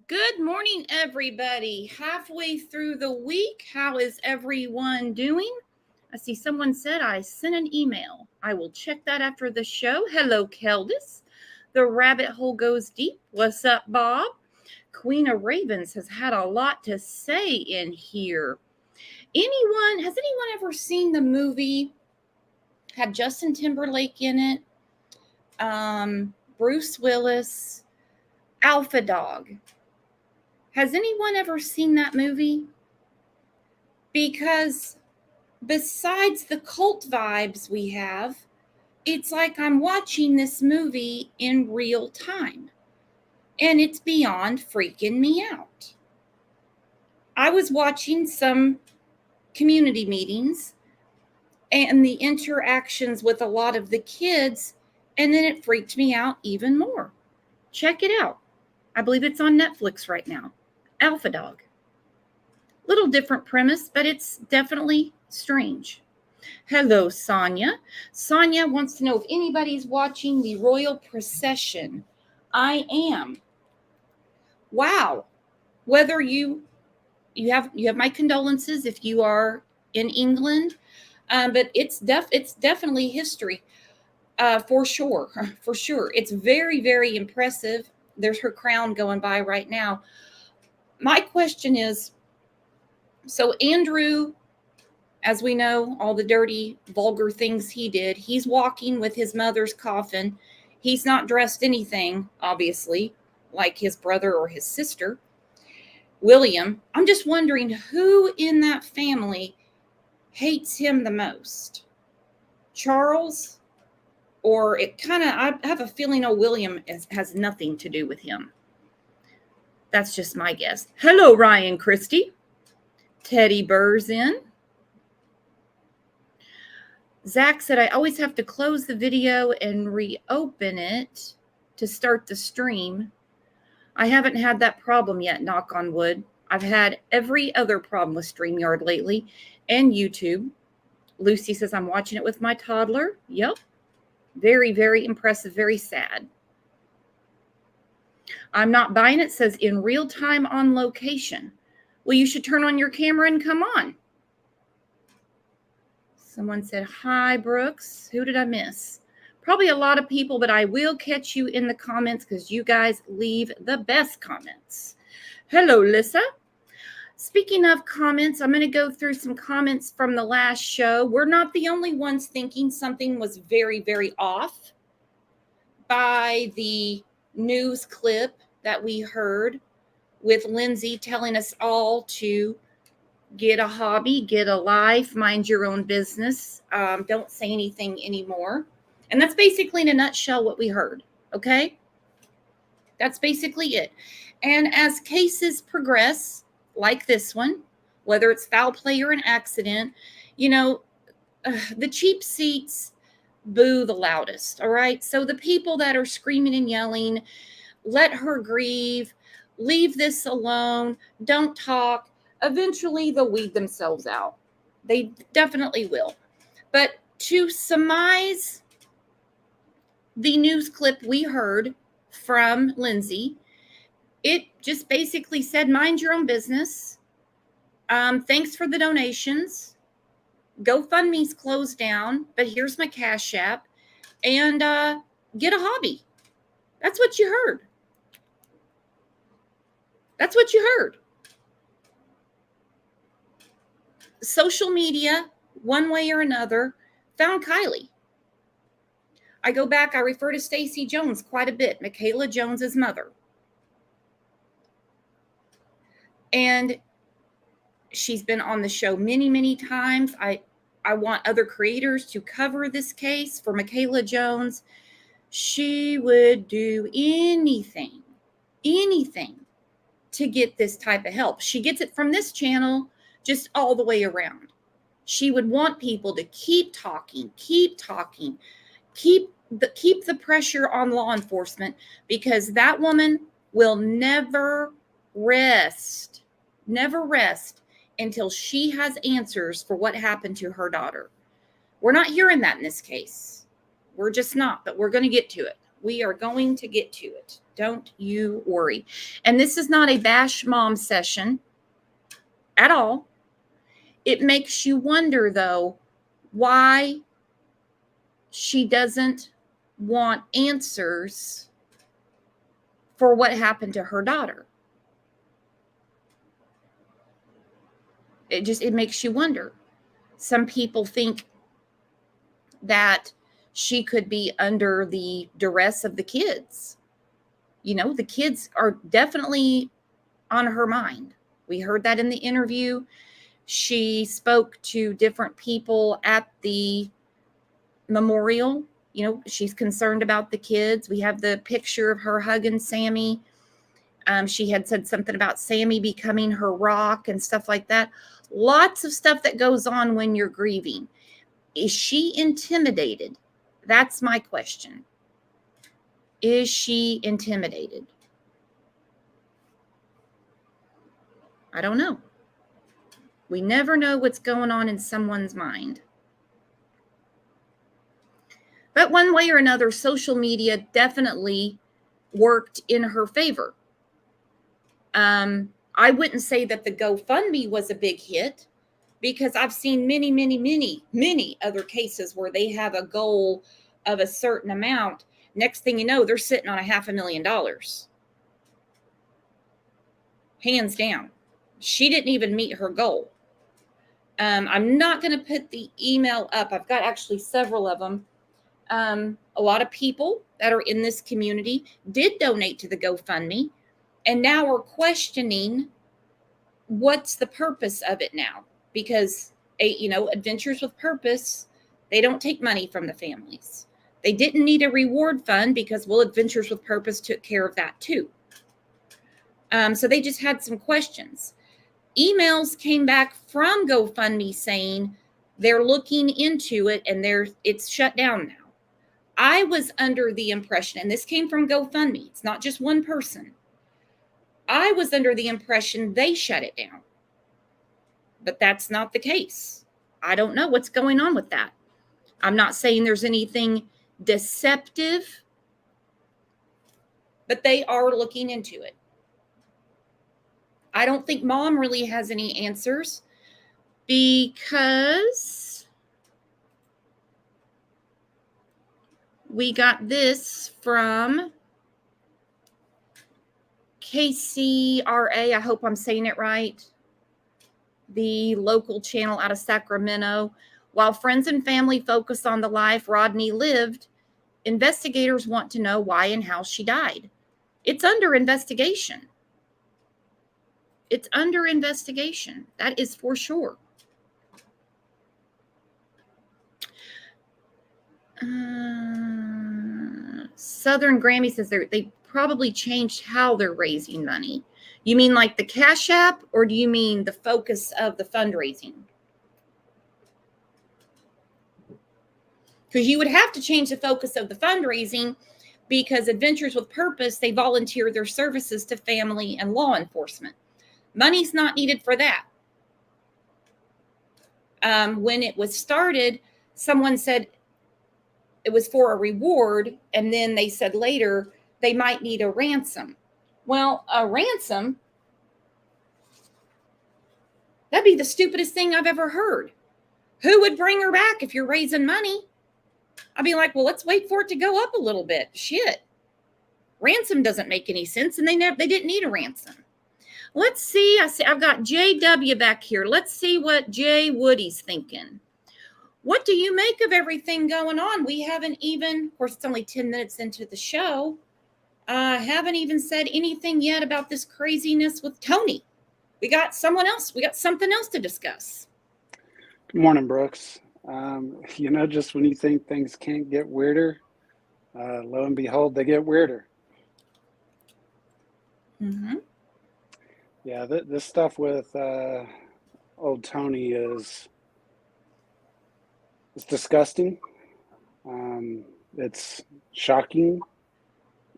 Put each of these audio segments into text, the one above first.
Good morning, everybody. Halfway through the week, how is everyone doing? I see someone said I sent an email. I will check that after the show. Hello, Keldis. The rabbit hole goes deep. What's up, Bob? Queen of Ravens has had a lot to say in here. Has anyone ever seen the movie? Had Justin Timberlake in it? Bruce Willis, Alpha Dog. Has anyone ever seen that movie? Because besides the cult vibes we have, it's like I'm watching this movie in real time. And it's beyond freaking me out. I was watching some community meetings and the interactions with a lot of the kids, and then it freaked me out even more. Check it out. I believe it's on Netflix right now. Alpha Dog. Little different premise, but it's definitely strange. Hello, Sonia. Sonia wants to know if anybody's watching the royal procession. I am. Wow. Whether you have my condolences if you are in England, but it's definitely history, for sure, for sure. It's very, very impressive. There's her crown going by right now. My question is, so Andrew, as we know, all the dirty, vulgar things he did, he's walking with his mother's coffin. He's not dressed anything, obviously, like his brother or his sister, William. I'm just wondering who in that family hates him the most? Charles? Or I have a feeling William has nothing to do with him. That's just my guess. Hello, Ryan Christie. Teddy Burr's in. Zach said, I always have to close the video and reopen it to start the stream. I haven't had that problem yet, knock on wood. I've had every other problem with StreamYard lately and YouTube. Lucy says, I'm watching it with my toddler. Yep. Very, very impressive. Very sad. I'm not buying it. Says in real time on location. Well, you should turn on your camera and come on. Someone said, hi, Brooks. Who did I miss? Probably a lot of people, but I will catch you in the comments because you guys leave the best comments. Hello, Lissa. Speaking of comments, I'm going to go through some comments from the last show. We're not the only ones thinking something was very, very off by the news clip that we heard with Lindsay telling us all to get a hobby, get a life, mind your own business. Don't say anything anymore. And that's basically in a nutshell what we heard. Okay? That's basically it. And as cases progress, like this one, whether it's foul play or an accident, the cheap seats boo the loudest. All right? So the people that are screaming and yelling, let her grieve, leave this alone, don't talk, eventually they'll weed themselves out. They definitely will. But to surmise the news clip we heard from Lindsay, it just basically said, mind your own business. Thanks for the donations. GoFundMe's closed down, but here's my Cash App, and get a hobby. That's what you heard. That's what you heard. Social media, one way or another, found Kiely. I go back, I refer to Stacey Jones quite a bit, Michaela Jones's mother. And she's been on the show many, many times. I want other creators to cover this case for Michaela Jones. She would do anything to get this type of help. She gets it from this channel, just all the way around. She would want people to keep talking, keep the pressure on law enforcement, because that woman will never rest until she has answers for what happened to her daughter. We're not hearing that in this case. We're just not, but we're going to get to it. We are going to get to it. Don't you worry. And this is not a bash mom session at all. It makes you wonder, though, why she doesn't want answers for what happened to her daughter. It makes you wonder. Some people think that she could be under the duress of the kids. You know, the kids are definitely on her mind. We heard that in the interview. She spoke to different people at the memorial. You know, she's concerned about the kids. We have the picture of her hugging Sammy. She had said something about Sammy becoming her rock and stuff like that. Lots of stuff that goes on when you're grieving. Is she intimidated? That's my question. Is she intimidated? I don't know. We never know what's going on in someone's mind. But one way or another, social media definitely worked in her favor. I wouldn't say that the GoFundMe was a big hit, because I've seen many other cases where they have a goal of a certain amount. Next thing you know, they're sitting on $500,000. Hands down. She didn't even meet her goal. I'm not going to put the email up. I've got actually several of them. A lot of people that are in this community did donate to the GoFundMe, and now we're questioning what's the purpose of it now, because Adventures with Purpose, they don't take money from the families. They didn't need a reward fund, because Adventures with Purpose took care of that too. So they just had some questions. Emails came back from GoFundMe saying they're looking into it and it's shut down now. I was under the impression, and this came from GoFundMe, it's not just one person. I was under the impression they shut it down. But that's not the case. I don't know what's going on with that. I'm not saying there's anything deceptive, but they are looking into it. I don't think mom really has any answers, because we got this from KCRA. I hope I'm saying it right. The local channel out of Sacramento. While friends and family focus on the life Rodni lived, investigators want to know why and how she died. It's under investigation. It's under investigation. That is for sure. Southern Grammy says they probably changed how they're raising money. You mean like the Cash App, or do you mean the focus of the fundraising? Because you would have to change the focus of the fundraising, because Adventures with Purpose, they volunteer their services to family and law enforcement. Money's not needed for that. When it was started, someone said it was for a reward, and then they said later they might need a ransom. Well, a ransom, that'd be the stupidest thing I've ever heard. Who would bring her back if you're raising money? I'd be like, well, let's wait for it to go up a little bit. Shit. Ransom doesn't make any sense, and they didn't need a ransom. Let's see. I've got JW back here. Let's see what Jay Woody's thinking. What do you make of everything going on? We haven't even, of course, it's only 10 minutes into the show. Haven't even said anything yet about this craziness with Tony. We got someone else. We got something else to discuss. Good morning, Brooks. Just when you think things can't get weirder, lo and behold, they get weirder. Mm-hmm. Yeah, this stuff with old Tony is disgusting. It's shocking,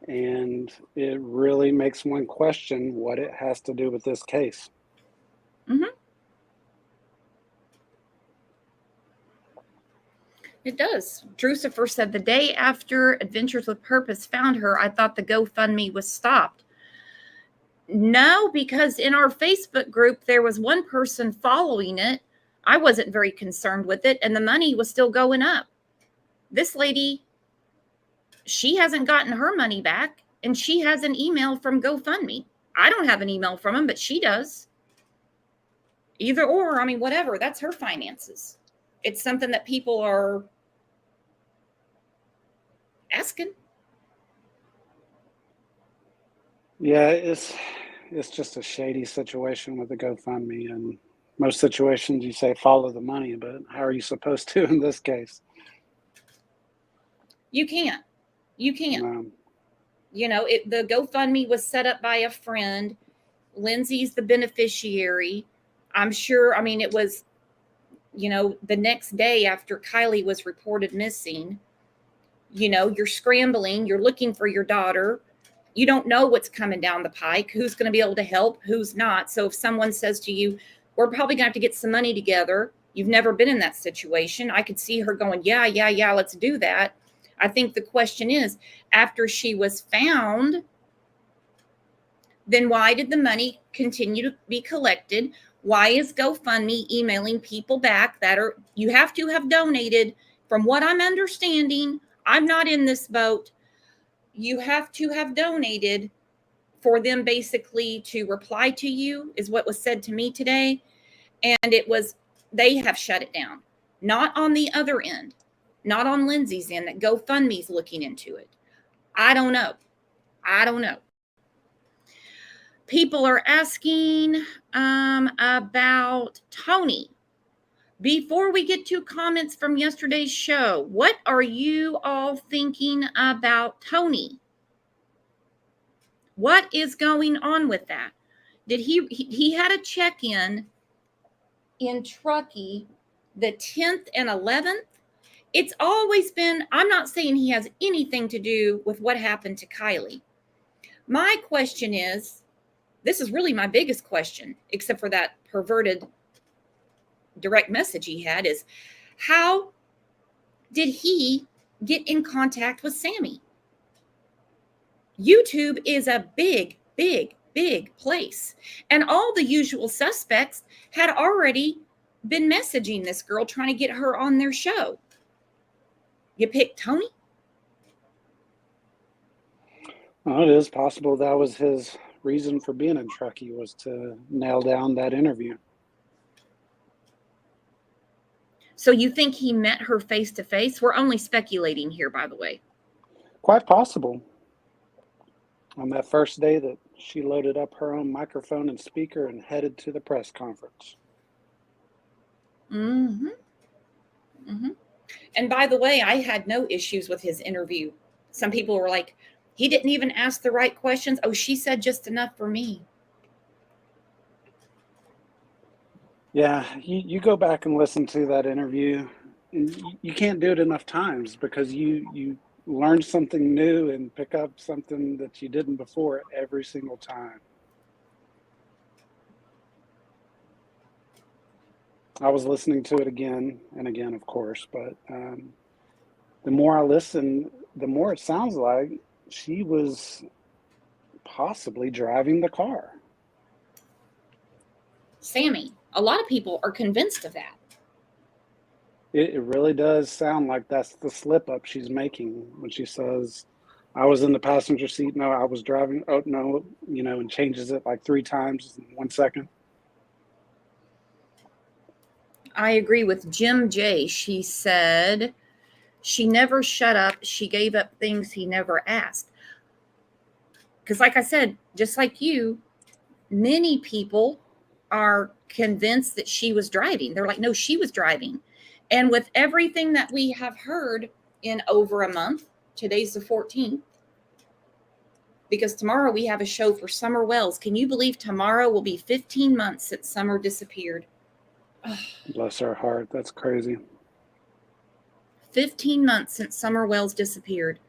and it really makes one question what it has to do with this case. Mm-hmm. It does. Drucifer said, the day after Adventures with Purpose found her, I thought the GoFundMe was stopped. No, because in our Facebook group, there was one person following it. I wasn't very concerned with it, and the money was still going up. This lady, she hasn't gotten her money back, and she has an email from GoFundMe. I don't have an email from them, but she does. Either or, I mean, whatever. That's her finances. It's something that people are asking. Yeah, it's just a shady situation with the GoFundMe, and most situations you say follow the money, but how are you supposed to in this case? You can't. No. The GoFundMe was set up by a friend. Lindsay's the beneficiary. I'm sure, it was, the next day after Kiely was reported missing, you're scrambling, you're looking for your daughter. You don't know what's coming down the pike, who's going to be able to help, who's not. So if someone says to you, we're probably going to have to get some money together, you've never been in that situation. I could see her going, yeah, let's do that. I think the question is, after she was found, then why did the money continue to be collected? Why is GoFundMe emailing people back you have to have donated? From what I'm understanding, I'm not in this boat. You have to have donated for them basically to reply to you, is what was said to me today. And they have shut it down. Not on the other end, not on Lindsay's end, that GoFundMe's looking into it. I don't know. People are asking about Tony. Before we get to comments from yesterday's show, what are you all thinking about Tony? What is going on with that? Did he had a check-in in Truckee the 10th and 11th? It's always been, I'm not saying he has anything to do with what happened to Kiely. My question is, this is really my biggest question, except for that perverted direct message he had, is how did he get in contact with Sammy? YouTube is a big place. And all the usual suspects had already been messaging this girl, trying to get her on their show. You pick Tony? Well, it is possible that was his reason for being in Truckee, was to nail down that interview. So you think he met her face to face? We're only speculating here, by the way. Quite possible. On that first day that she loaded up her own microphone and speaker and headed to the press conference. Mm-hmm. And by the way, I had no issues with his interview. Some people were like, he didn't even ask the right questions. Oh, she said just enough for me. Yeah, you go back and listen to that interview, and you can't do it enough times because you learn something new and pick up something that you didn't before every single time. I was listening to it again and again, of course, but the more I listen, the more it sounds like she was possibly driving the car. Sammy, a lot of people are convinced of that. It really does sound like that's the slip up she's making when she says, I was in the passenger seat. No, I was driving. Oh, no, and changes it like 3 times in 1 second. I agree with Jim J. She said she never shut up. She gave up things he never asked. Because, like I said, just like you, many people are convinced that she was driving. They're like, no, she was driving. And with everything that we have heard in over a month, today's the 14th, because tomorrow we have a show for Summer Wells. Can you believe tomorrow will be 15 months since Summer disappeared? Bless her heart. That's crazy. 15 months since Summer Wells disappeared.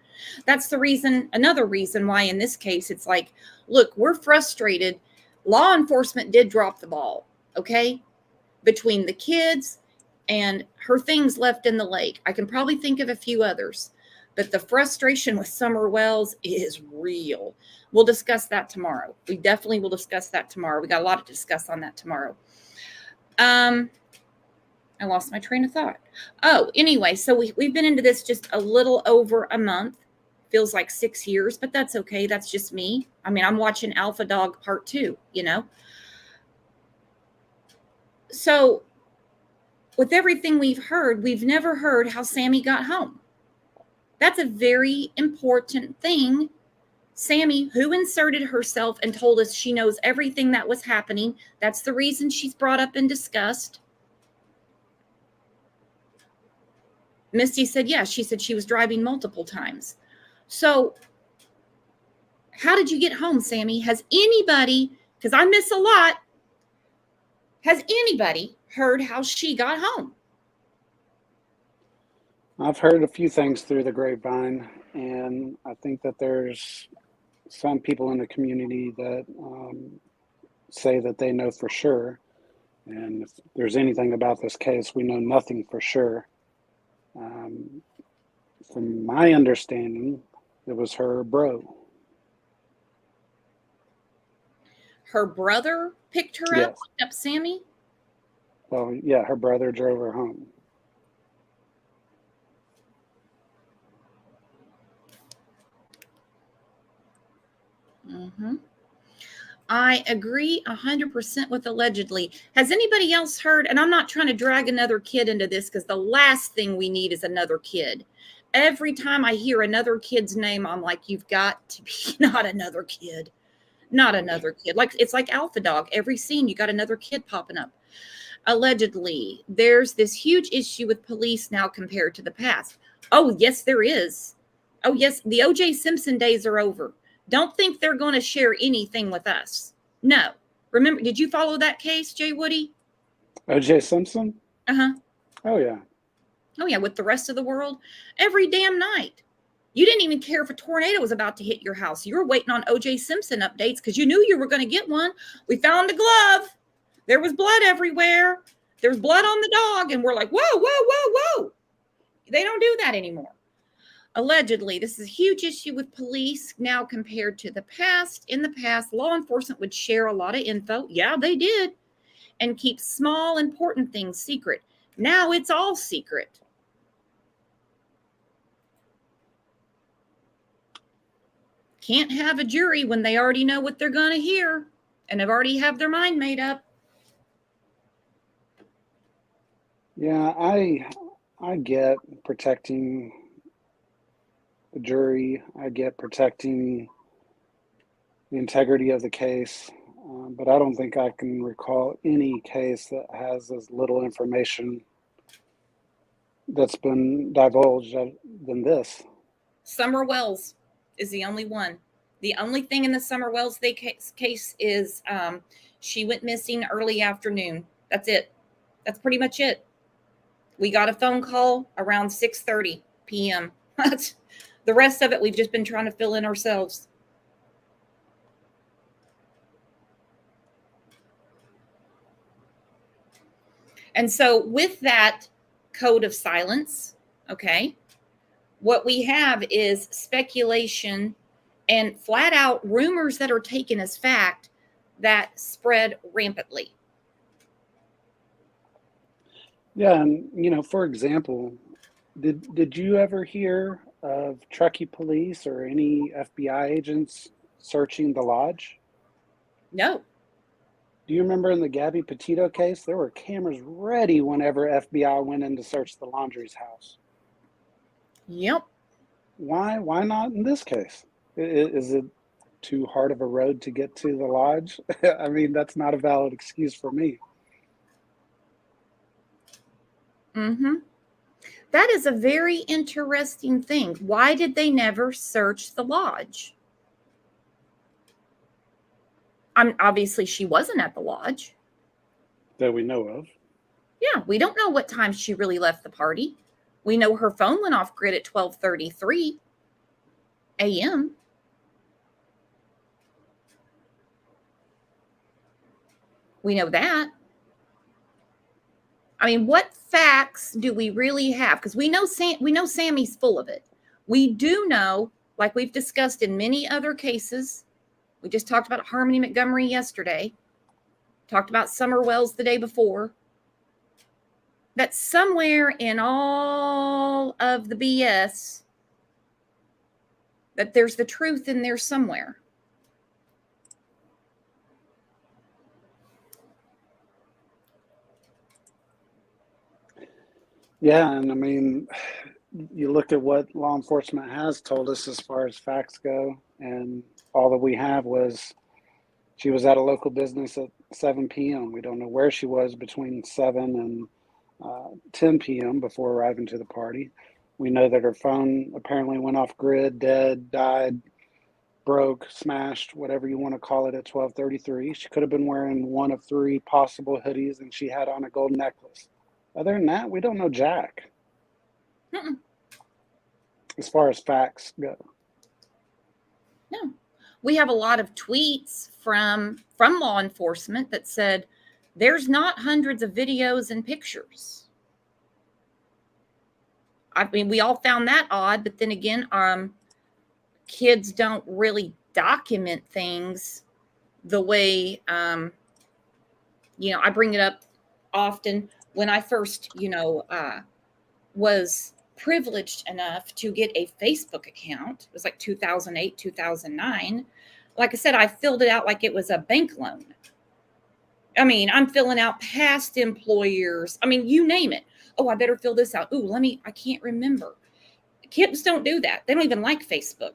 That's the reason, another reason why in this case, it's like, look, we're frustrated. Law enforcement did drop the ball, okay? Between the kids and her things left in the lake. I can probably think of a few others, but the frustration with Summer Wells is real. We'll discuss that tomorrow. We definitely will discuss that tomorrow. We got a lot to discuss on that tomorrow. I lost my train of thought. Oh, anyway, so we've been into this just a little over a month. Feels like 6 years, but that's okay. That's just me. I mean, I'm watching Alpha Dog Part 2, So with everything we've heard, we've never heard how Sammy got home. That's a very important thing. Sammy, who inserted herself and told us she knows everything that was happening. That's the reason she's brought up and discussed. Misty said, yes, she said she was driving multiple times. So how did you get home, Sammy? Has anybody, because I miss a lot, has anybody heard how she got home? I've heard a few things through the grapevine, and I think that there's some people in the community that say that they know for sure. And if there's anything about this case, we know nothing for sure. From my understanding, it was her bro. Her brother picked her up, picked up Sammy? Well, yeah, her brother drove her home. Mm-hmm. I agree 100% with allegedly. Has anybody else heard? And I'm not trying to drag another kid into this because the last thing we need is another kid. Every time I hear another kid's name, I'm like, you've got to be not another kid. Not another kid. Like it's like Alpha Dog. Every scene, you got another kid popping up. Allegedly, there's this huge issue with police now compared to the past. Oh, yes, there is. Oh, yes, the O.J. Simpson days are over. Don't think they're going to share anything with us. No. Remember, did you follow that case, Jay Woody? O.J. Simpson? Uh-huh. Oh, yeah. Oh, yeah, with the rest of the world. Every damn night. You didn't even care if a tornado was about to hit your house. You were waiting on O.J. Simpson updates because you knew you were going to get one. We found a glove. There was blood everywhere. There's blood on the dog. And we're like, whoa, whoa, whoa, whoa. They don't do that anymore. Allegedly, this is a huge issue with police now compared to the past. In the past, law enforcement would share a lot of info. Yeah, they did. And keep small, important things secret. Now it's all secret. Can't have a jury when they already know what they're going to hear and have already have their mind made up. Yeah, I get protecting the jury. I get protecting the integrity of the case, but I don't think I can recall any case that has as little information that's been divulged than this. Summer Wells is the only one. The only thing in the Summer Wells case is she went missing early afternoon. That's it. That's pretty much it. We got a phone call around 6:30 p.m. The rest of it, we've just been trying to fill in ourselves. And so with that code of silence, okay, what we have is speculation and flat out rumors that are taken as fact that spread rampantly. Yeah, and for example, did you ever hear of Truckee police or any FBI agents searching the lodge? No. Do you remember in the Gabby Petito case, there were cameras ready whenever FBI went in to search the Laundrie's house? Yep. Why not in this case? Is it too hard of a road to get to the lodge? I mean, that's not a valid excuse for me. Mm-hmm. That is a very interesting thing. Why did they never search the lodge? Obviously she wasn't at the lodge. That we know of. Yeah, we don't know what time she really left the party. We know her phone went off grid at 12:33 a.m. We know that. I mean, what facts do we really have? Because we know Sammy's full of it. We do know, like we've discussed in many other cases. We just talked about Harmony Montgomery yesterday. Talked about Summer Wells the day before. That somewhere in all of the BS, that there's the truth in there somewhere. Yeah, and I mean, you look at what law enforcement has told us as far as facts go, and all that we have was she was at a local business at 7 p.m. We don't know where she was between 7 and 10 p.m. before arriving to the party. We know that her phone apparently went off grid, dead, died, broke, smashed, whatever you want to call it, at 12:33. She could have been wearing one of three possible hoodies, and she had on a gold necklace. Other than that, we don't know jack Mm-mm. as far as facts go. No. We have a lot of tweets from law enforcement that said there's not hundreds of videos and pictures. I mean, we all found that odd, but then again, kids don't really document things the way I bring it up often when I first was privileged enough to get a Facebook account. It was like 2008, 2009. Like I said, I filled it out like it was a bank loan. I mean, I'm filling out past employers. I mean, you name it. Oh, I better fill this out. Ooh, I can't remember. Kids don't do that. They don't even like Facebook.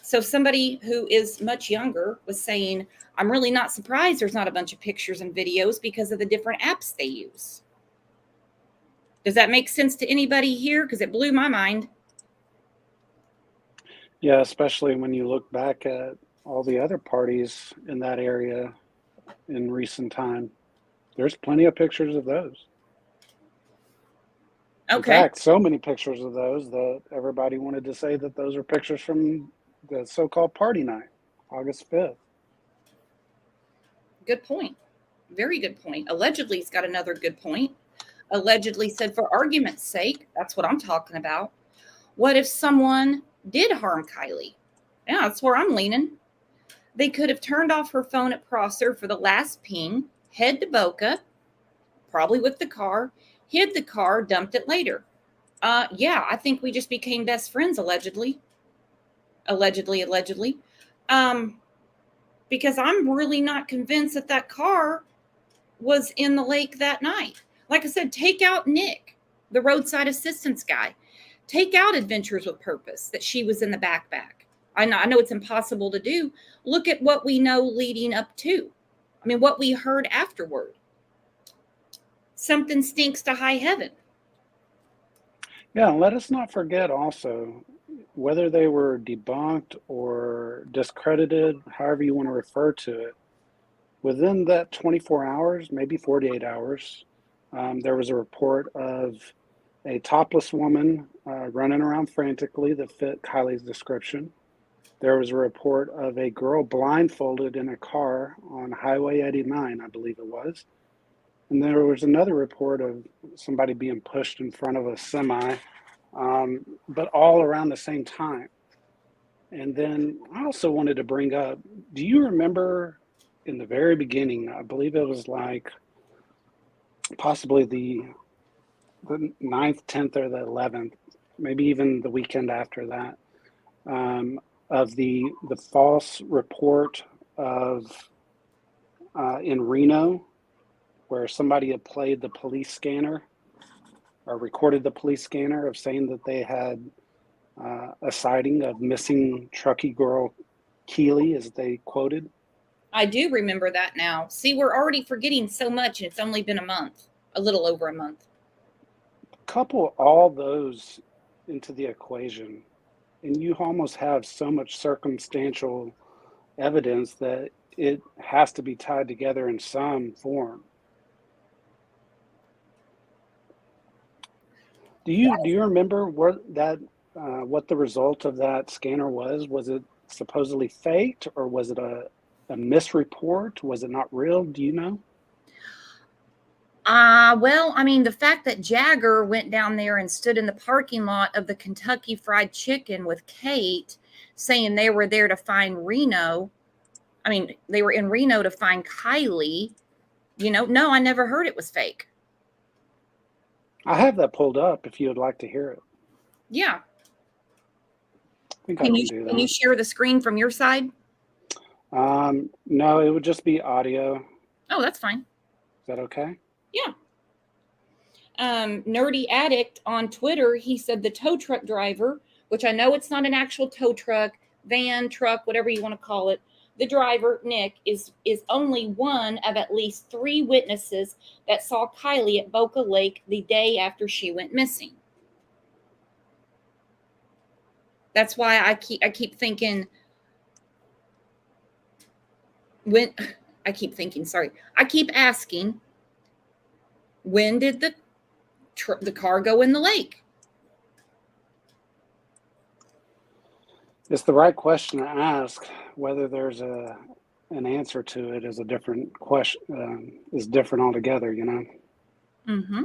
So somebody who is much younger was saying, I'm really not surprised there's not a bunch of pictures and videos because of the different apps they use. Does that make sense to anybody here? Because it blew my mind. Yeah, especially when you look back at all the other parties in that area in recent time. There's plenty of pictures of those. In Okay, fact, so many pictures of those that everybody wanted to say that those are pictures from the so-called party night, August 5th. good point. Very good point. Allegedly, he's got another good point. Allegedly said, for argument's sake, that's what I'm talking about. What if someone did harm Kiely? Yeah, that's where I'm leaning. They could have turned off her phone at Prosser for the last ping, head to Boca, probably with the car, hid the car, dumped it later. Yeah, I think we just became best friends, allegedly. Allegedly. Um, because I'm really not convinced that that car was in the lake that night. Like I said, take out Nick, the roadside assistance guy. Take out Adventures with Purpose, that she was in the backpack. I know it's impossible to do. Look at what we know leading up to. I mean, what we heard afterward. Something stinks to high heaven. Yeah, and let us not forget also, whether they were debunked or discredited, however you want to refer to it, within that 24 hours, maybe 48 hours, there was a report of a topless woman running around frantically that fit Kylie's description. There was a report of a girl blindfolded in a car on Highway 89, I believe it was. And there was another report of somebody being pushed in front of a semi, but all around the same time. And then I also wanted to bring up, do you remember in the very beginning, I believe it was like possibly the 9th, 10th, or the 11th, maybe even the weekend after that, of the false report of in Reno, where somebody had played the police scanner or recorded the police scanner of saying that they had a sighting of missing Truckee girl Kiely, as they quoted. I do remember that now. See, we're already forgetting so much, and it's only been a month, a little over a month. Couple all those into the equation, and you almost have so much circumstantial evidence that it has to be tied together in some form. Do you remember what the result of that scanner was? Was it supposedly faked, or was it a misreport? Was it not real? Do you know? Well, I mean, the fact that Jagger went down there and stood in the parking lot of the Kentucky Fried Chicken with Kate, saying they were there to find Reno. I mean, they were in Reno to find Kiely. No, I never heard it was fake. I have that pulled up if you would like to hear it. Yeah. I think I can do Can you that. share the screen from your side? No, it would just be audio. Oh, that's fine. Is that okay? Yeah. Nerdy Addict on Twitter, he said the tow truck driver, which I know it's not an actual tow truck, van, truck, whatever you want to call it. The driver, Nick, is only one of at least 3 witnesses that saw Kiely at Boca Lake the day after she went missing. That's why I keep thinking I keep asking, when did the car go in the lake? It's the right question to ask. Whether there's an answer to it is a different question. Is different altogether. Mm-hmm.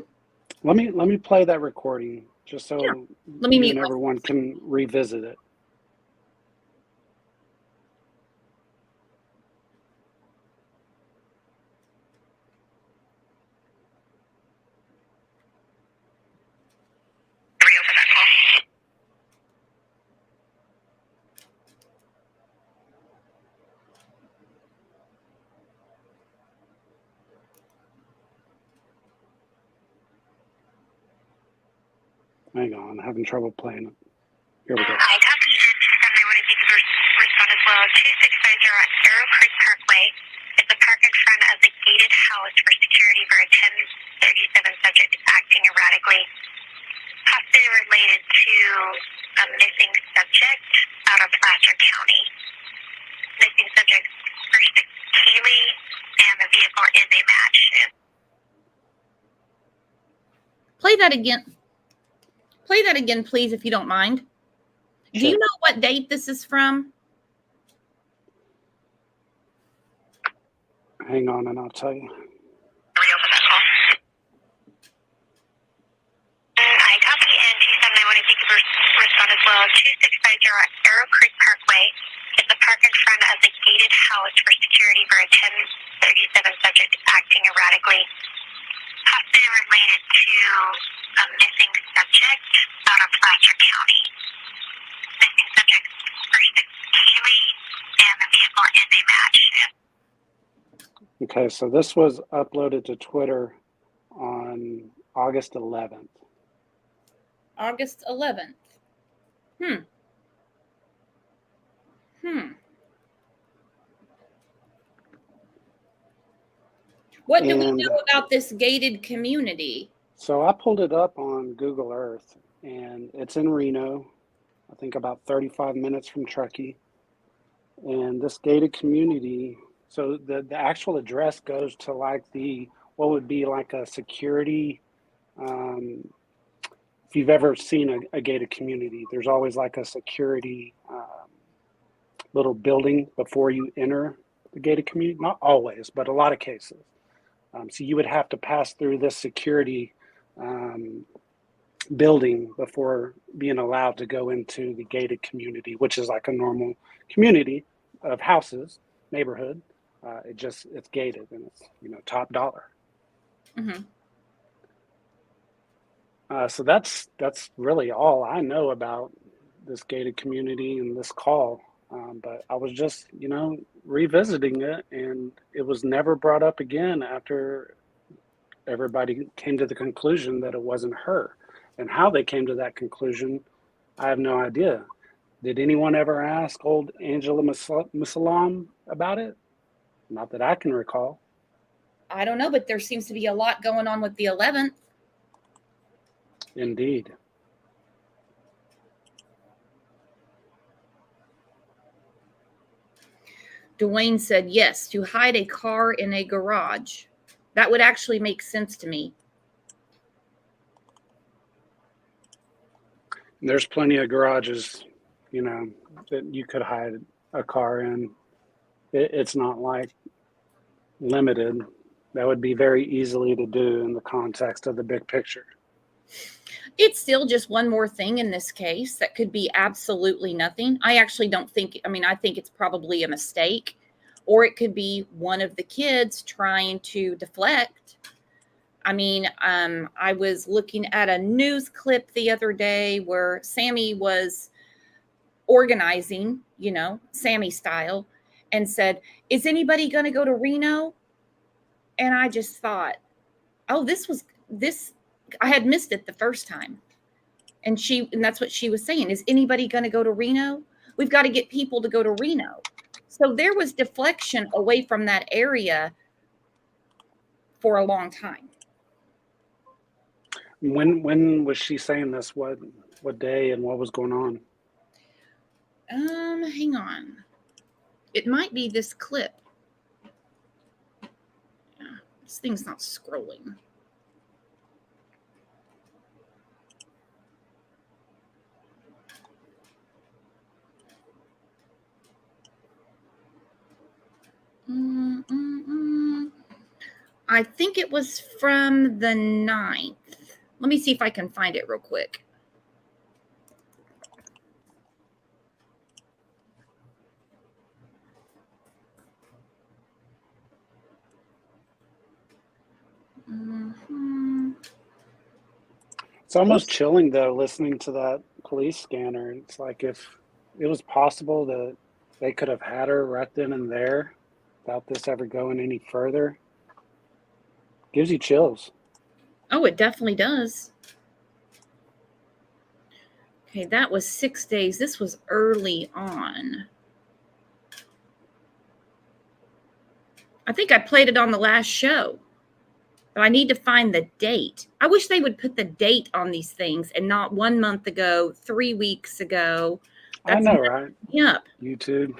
Let me play that recording just so Sure. Let me you mute and everyone can revisit it. Hang on, I'm having trouble playing it. Here we go. I copy and I want to take the respond as well. 2650 Arrow Creek Parkway. It's a park in front of the gated house for security for a 1037 subject acting erratically. Possibly related to a missing subject out of Placer County. Missing subject first Kiely, and the vehicle is a match. Play that again. Play that again, please, if you don't mind. Sure. Do you know what date this is from? Hang on, and I'll tell you. I copy and 27. I want to take the respond as well. 2650 Arrow Creek Parkway. It's a park in front of the gated house for security for a 1037 subject acting erratically. Possibly related to a missing subject out of Placer County. Missing subject first Kiely, and the vehicle is a match. Okay, so this was uploaded to Twitter on August 11th. August 11th. What do we know about this gated community? So I pulled it up on Google Earth, and it's in Reno, I think about 35 minutes from Truckee. And this gated community, so the actual address goes to like what would be like a security, if you've ever seen a gated community, there's always like a security little building before you enter the gated community. Not always, but a lot of cases. So you would have to pass through this security building before being allowed to go into the gated community, which is like a normal community of houses, neighborhood. It's gated, and it's top dollar. Mm-hmm. So that's really all I know about this gated community and this call. But I was just, revisiting it, and it was never brought up again after everybody came to the conclusion that it wasn't her. And how they came to that conclusion, I have no idea. Did anyone ever ask old Angela Musalam about it? Not that I can recall. I don't know, but there seems to be a lot going on with the 11th. Indeed. Dwayne said, yes, to hide a car in a garage. That would actually make sense to me. There's plenty of garages, that you could hide a car in. It's not like limited. That would be very easily to do in the context of the big picture. It's still just one more thing in this case that could be absolutely nothing. I actually don't think, I think it's probably a mistake, or it could be one of the kids trying to deflect. I was looking at a news clip the other day where Sammy was organizing, Sammy style, and said, is anybody going to go to Reno? And I just thought, oh, this, I had missed it the first time. And that's what she was saying. Is anybody going to go to Reno? We've got to get people to go to Reno. So there was deflection away from that area for a long time. When was she saying this? What day and what was going on? Hang on. It might be this clip. Yeah, this thing's not scrolling. I think it was from the 9th. Let me see if I can find it real quick. It's almost chilling, though, listening to that police scanner. It's like if it was possible that they could have had her right then and there without this ever going any further. Gives you chills. Oh, it definitely does. Okay, that was 6 days. This was early on. I think I played it on the last show, but I need to find the date. I wish they would put the date on these things and not 1 month ago, 3 weeks ago. That's, I know, right? Yep. YouTube.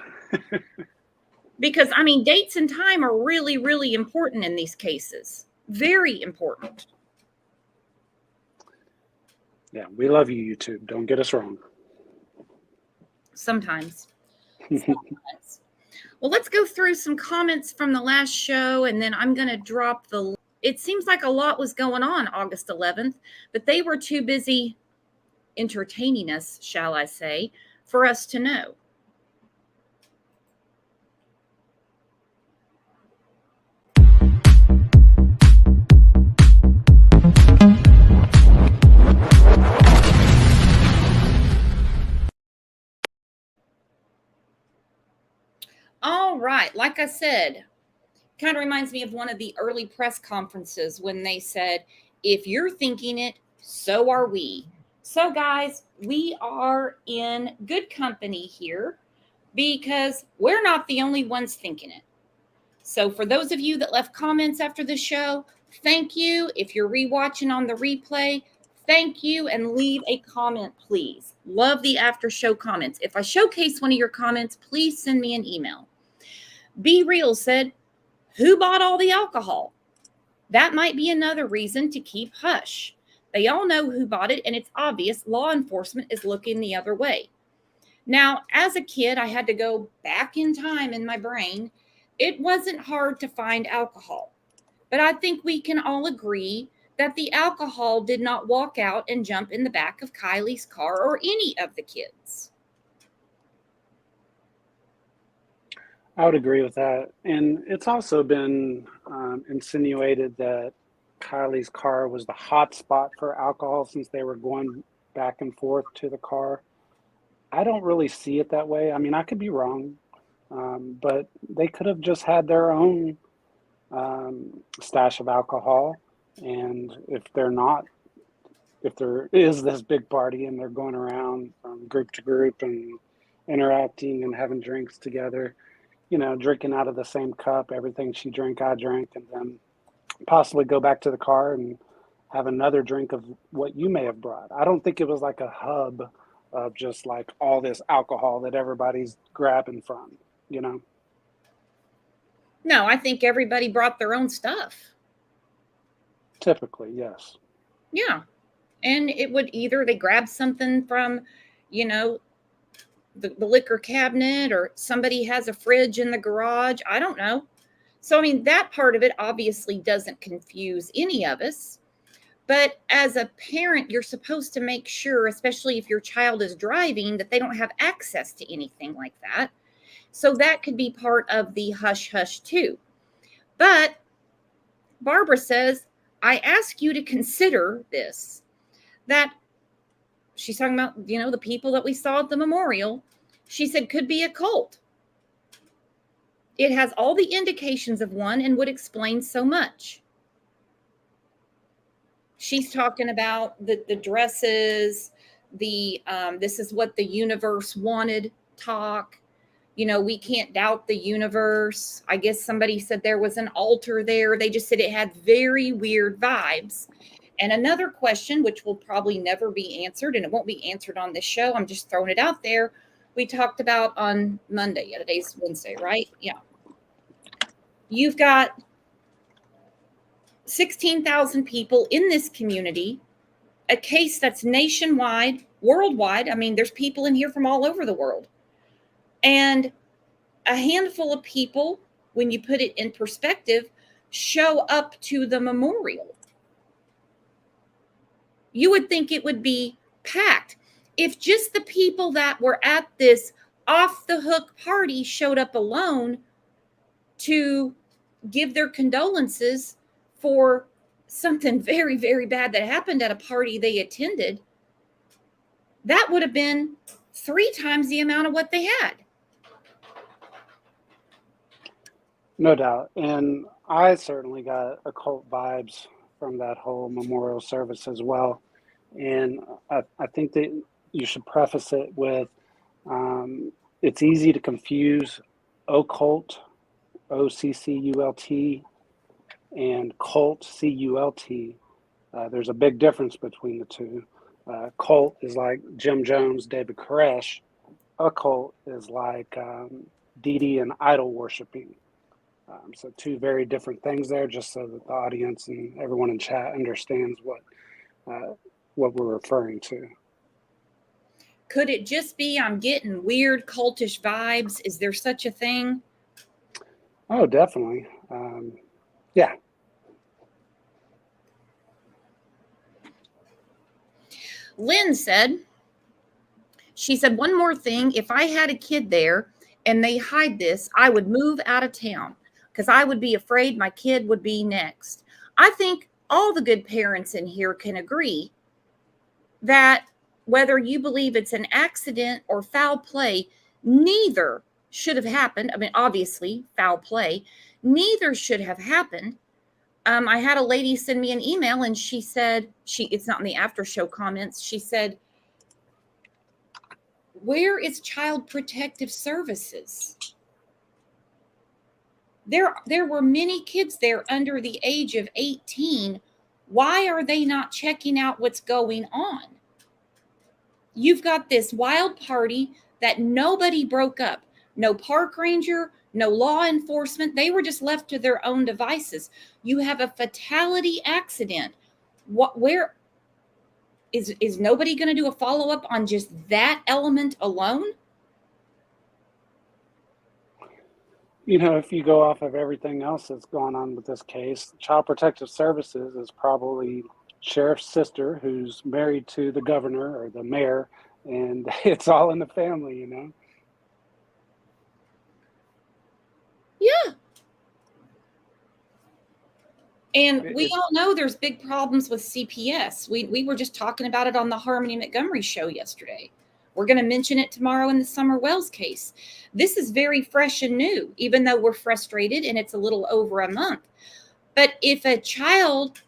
Because, dates and time are really, really important in these cases. Very important. Yeah, we love you, YouTube. Don't get us wrong. Sometimes. Well, let's go through some comments from the last show, and then I'm going to drop the... It seems like a lot was going on August 11th, but they were too busy entertaining us, shall I say, for us to know. All right. Like I said, kind of reminds me of one of the early press conferences when they said, if you're thinking it, so are we. So, guys, we are in good company here because we're not the only ones thinking it. So, for those of you that left comments after the show, thank you. If you're rewatching on the replay, thank you, and leave a comment, please. Love the after show comments. If I showcase one of your comments, please send me an email. Be Real said, who bought all the alcohol? That might be another reason to keep hush. They all know who bought it, and it's obvious law enforcement is looking the other way. Now, as a kid, I had to go back in time in my brain. It wasn't hard to find alcohol, but I think we can all agree that the alcohol did not walk out and jump in the back of Kiely's car or any of the kids. I would agree with that. And it's also been insinuated that Kylie's car was the hot spot for alcohol since they were going back and forth to the car. I don't really see it that way. I mean, I could be wrong, but they could have just had their own stash of alcohol. And if there is this big party and they're going around from group to group and interacting and having drinks together, drinking out of the same cup, everything she drank, I drank, and then possibly go back to the car and have another drink of what you may have brought. I don't think it was like a hub of just like all this alcohol that everybody's grabbing from. No, I think everybody brought their own stuff. Typically, yes. Yeah. And it would either they grab something from, the liquor cabinet, or somebody has a fridge in the garage. I don't know. So, I mean, that part of it obviously doesn't confuse any of us. But as a parent, you're supposed to make sure, especially if your child is driving, that they don't have access to anything like that. So that could be part of the hush hush too. But Barbara says, I ask you to consider this, that she's talking about, the people that we saw at the memorial. She said could be a cult. It has all the indications of one and would explain so much. She's talking about the dresses, the this is what the universe wanted talk. We can't doubt the universe. I guess somebody said there was an altar there. They just said it had very weird vibes. And another question, which will probably never be answered, and it won't be answered on this show, I'm just throwing it out there. We talked about on Monday. Yeah, today's Wednesday, right? Yeah. You've got 16,000 people in this community, a case that's nationwide, worldwide. I mean, there's people in here from all over the world. And a handful of people, when you put it in perspective, show up to the memorial. You would think it would be packed. If just the people that were at this off the hook party showed up alone to give their condolences for something very, very bad that happened at a party they attended, that would have been 3 times the amount of what they had. No doubt. And I certainly got occult vibes from that whole memorial service as well. And I think that you should preface it with it's easy to confuse occult, OCCULT, and cult, CULT. There's a big difference between the two. Cult is like Jim Jones, David Koresh. Occult is like deity and idol worshiping. So 2 very different things there, just so that the audience and everyone in chat understands what we're referring to. Could it just be I'm getting weird cultish vibes? Is there such a thing? Oh, definitely. Yeah. Lynn said, one more thing. If I had a kid there and they hide this, I would move out of town because I would be afraid my kid would be next. I think all the good parents in here can agree that whether you believe it's an accident or foul play, neither should have happened. I mean, obviously, foul play, neither should have happened. I had a lady send me an email and she said, it's not in the after show comments. She said, where is Child Protective Services? There were many kids there under the age of 18. Why are they not checking out what's going on? You've got this wild party that nobody broke up. No park ranger, no law enforcement. They were just left to their own devices. You have a fatality accident. Where is nobody going to do a follow-up on just that element alone? If you go off of everything else that's gone on with this case, Child Protective Services is probably sheriff's sister who's married to the governor or the mayor, and it's all in the family, Yeah. And we all know there's big problems with CPS. We were just talking about it on the Harmony Montgomery show yesterday. We're going to mention it tomorrow in the Summer Wells case. This is very fresh and new, even though we're frustrated and it's a little over a month. But if a child,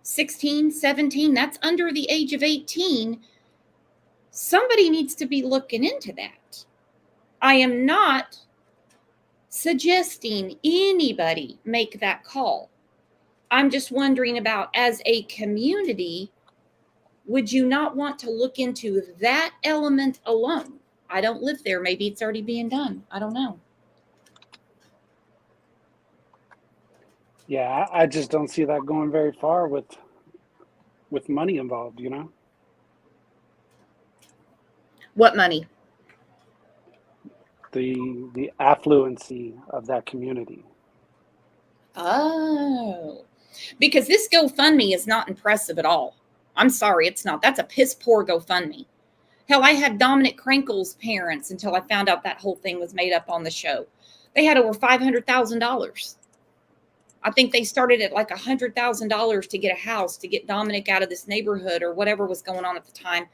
16, 17, that's under the age of 18, somebody needs to be looking into that. I am not suggesting anybody make that call. I'm just wondering about, as a community, would you not want to look into that element alone? I don't live there. Maybe it's already being done. I don't know. Yeah, I just don't see that going very far with money involved, What money? The affluency of that community. Oh, because this GoFundMe is not impressive at all. I'm sorry, it's not. That's a piss poor GoFundMe. Hell, I had Dominic Krenkel's parents until I found out that whole thing was made up on the show. They had over $500,000. I think they started at like $100,000 to get a house, to get Dominic out of this neighborhood or whatever was going on at the time.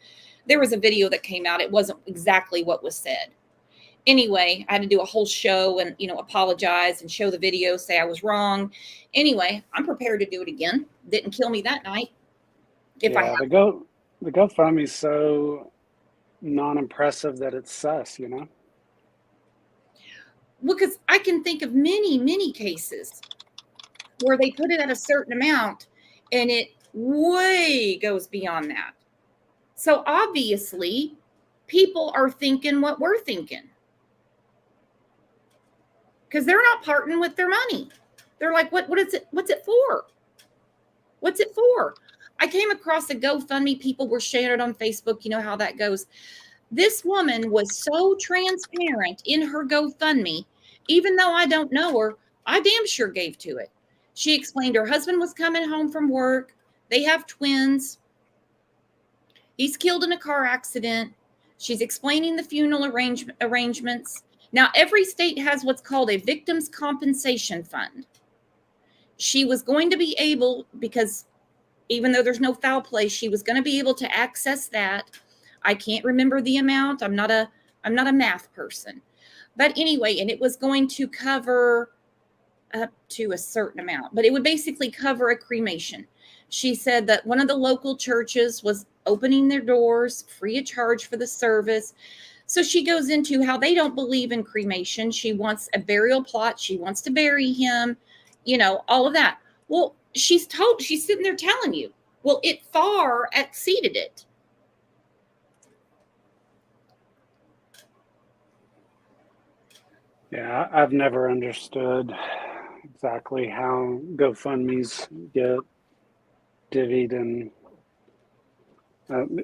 There was a video that came out. It wasn't exactly what was said. Anyway, I had to do a whole show and, apologize and show the video, say I was wrong. Anyway, I'm prepared to do it again. Didn't kill me that night. The GoFundMe is so non-impressive that it's sus, Well, because I can think of many, many cases where they put it at a certain amount and it way goes beyond that. So obviously, people are thinking what we're thinking. Because they're not parting with their money. They're like, what is it? What's it for? What's it for? I came across a GoFundMe. People were sharing it on Facebook. You know how that goes. This woman was so transparent in her GoFundMe, even though I don't know her, I damn sure gave to it. She explained her husband was coming home from work. They have twins. He's killed in a car accident. She's explaining the funeral arrangements. Now, every state has what's called a victim's compensation fund. She was going to be able, because even though there's no foul play, she was going to be able to access that. I can't remember the amount. I'm not a math person. But anyway, and it was going to cover up to a certain amount, but it would basically cover a cremation. She said that one of the local churches was opening their doors free of charge for the service. So she goes into how they don't believe in cremation. She wants a burial plot. She wants to bury him, all of that. Well, she's sitting there telling you, well, it far exceeded it. Yeah, I've never understood exactly how GoFundMes get divvied, and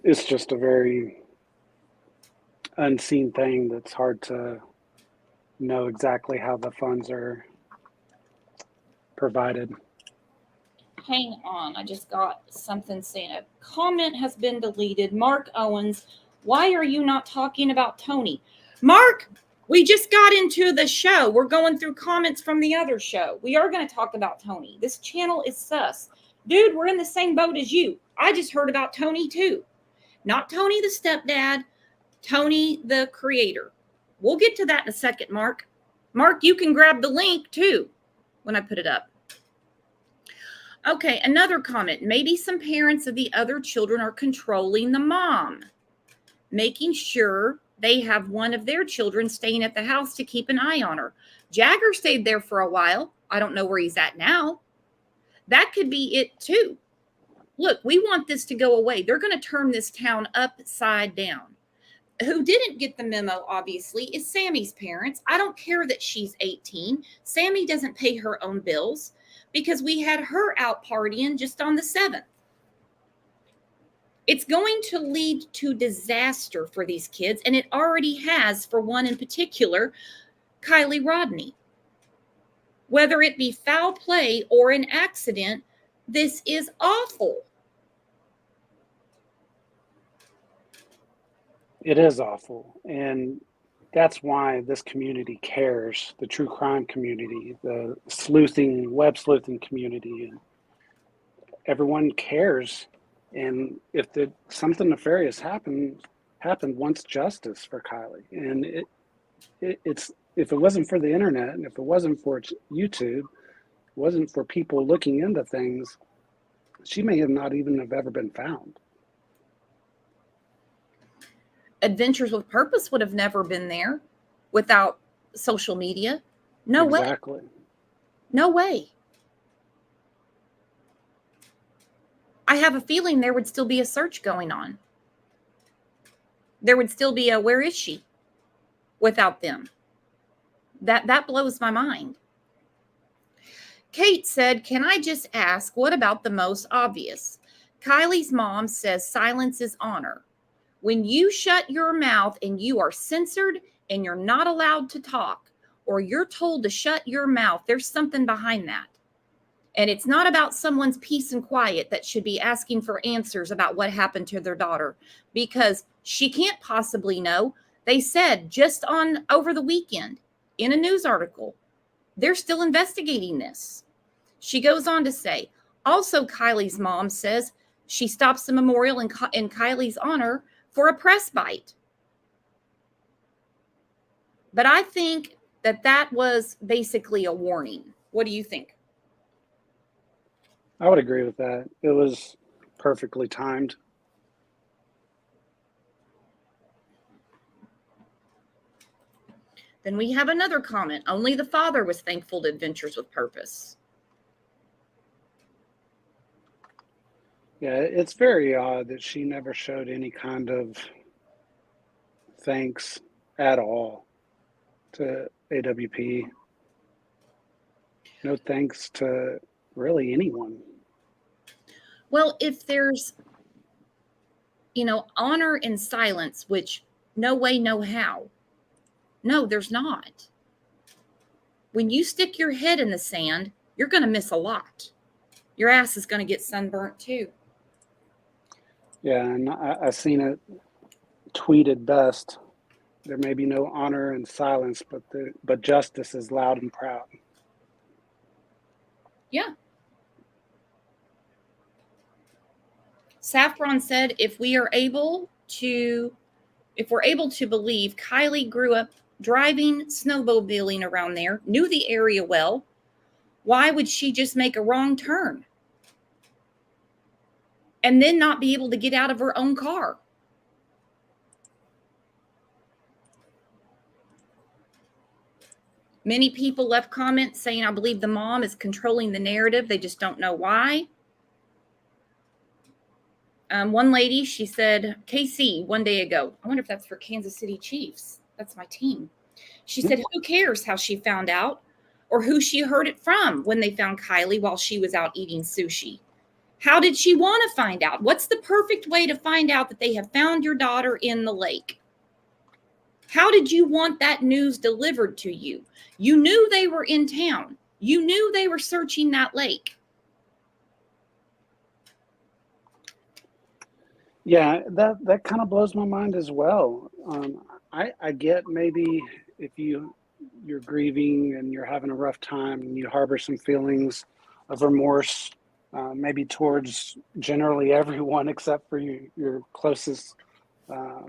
it's just a very unseen thing that's hard to know exactly how the funds are provided. Hang on, I just got something saying a comment has been deleted. Mark Owens, why are you not talking about Tony? Mark, we just got into the show. We're going through comments from the other show. We are going to talk about Tony. This channel is sus. Dude, we're in the same boat as you. I just heard about Tony too. Not Tony the stepdad, Tony the creator. We'll get to that in a second, Mark. Mark, you can grab the link too when I put it up. Okay, another comment. Maybe some parents of the other children are controlling the mom, making sure they have one of their children staying at the house to keep an eye on her. Jagger stayed there for a while. I don't know where he's at now. That could be it too. Look, we want this to go away. They're going to turn this town upside down. Who didn't get the memo, obviously, is Sammy's parents. I don't care that she's 18. Sammy doesn't pay her own bills because we had her out partying just on the 7th. It's going to lead to disaster for these kids, and it already has for one in particular, Kiely Rodni. Whether it be foul play or an accident, this is awful. It is awful. And that's why this community cares, the true crime community, the sleuthing, web sleuthing community, and everyone cares. And if something nefarious happened, wants justice for Kiely. And it's if it wasn't for the internet, and if it wasn't for YouTube, wasn't for people looking into things, she may have not even have ever been found. Adventures with Purpose would have never been there without social media. No way. Exactly. No way. I have a feeling there would still be a search going on. There would still be a where is she without them. That blows my mind. Kate said, can I just ask, what about the most obvious? Kiely's mom says silence is honor. When you shut your mouth and you are censored and you're not allowed to talk, or you're told to shut your mouth, there's something behind that. And it's not about someone's peace and quiet that should be asking for answers about what happened to their daughter, because she can't possibly know. They said just on over the weekend in a news article, they're still investigating this. She goes on to say, also Kiely's mom says she stops the memorial in Kiely's honor for a press bite. But I think that was basically a warning. What do you think? I would agree with that. It was perfectly timed. Then we have another comment. Only the father was thankful to Adventures with Purpose. Yeah, it's very odd that she never showed any kind of thanks at all to AWP. No thanks to really anyone. Well, if there's, honor in silence, which no way, no how. No, there's not. When you stick your head in the sand, you're going to miss a lot. Your ass is going to get sunburnt too. Yeah, and I've seen it tweeted best. There may be no honor in silence, but justice is loud and proud. Yeah. Saffron said, if we're able to believe Kiely grew up driving, snowmobiling around there, knew the area well, why would she just make a wrong turn and then not be able to get out of her own car? Many people left comments saying, I believe the mom is controlling the narrative. They just don't know why. One lady, she said, KC, one day ago, I wonder if that's for Kansas City Chiefs. That's my team. She said, who cares how she found out or who she heard it from when they found Kiely while she was out eating sushi? How did she want to find out? What's the perfect way to find out that they have found your daughter in the lake? How did you want that news delivered to you? You knew they were in town. You knew they were searching that lake. Yeah, that kind of blows my mind as well. I get maybe if you're grieving and you're having a rough time and you harbor some feelings of remorse, maybe towards generally everyone except for your closest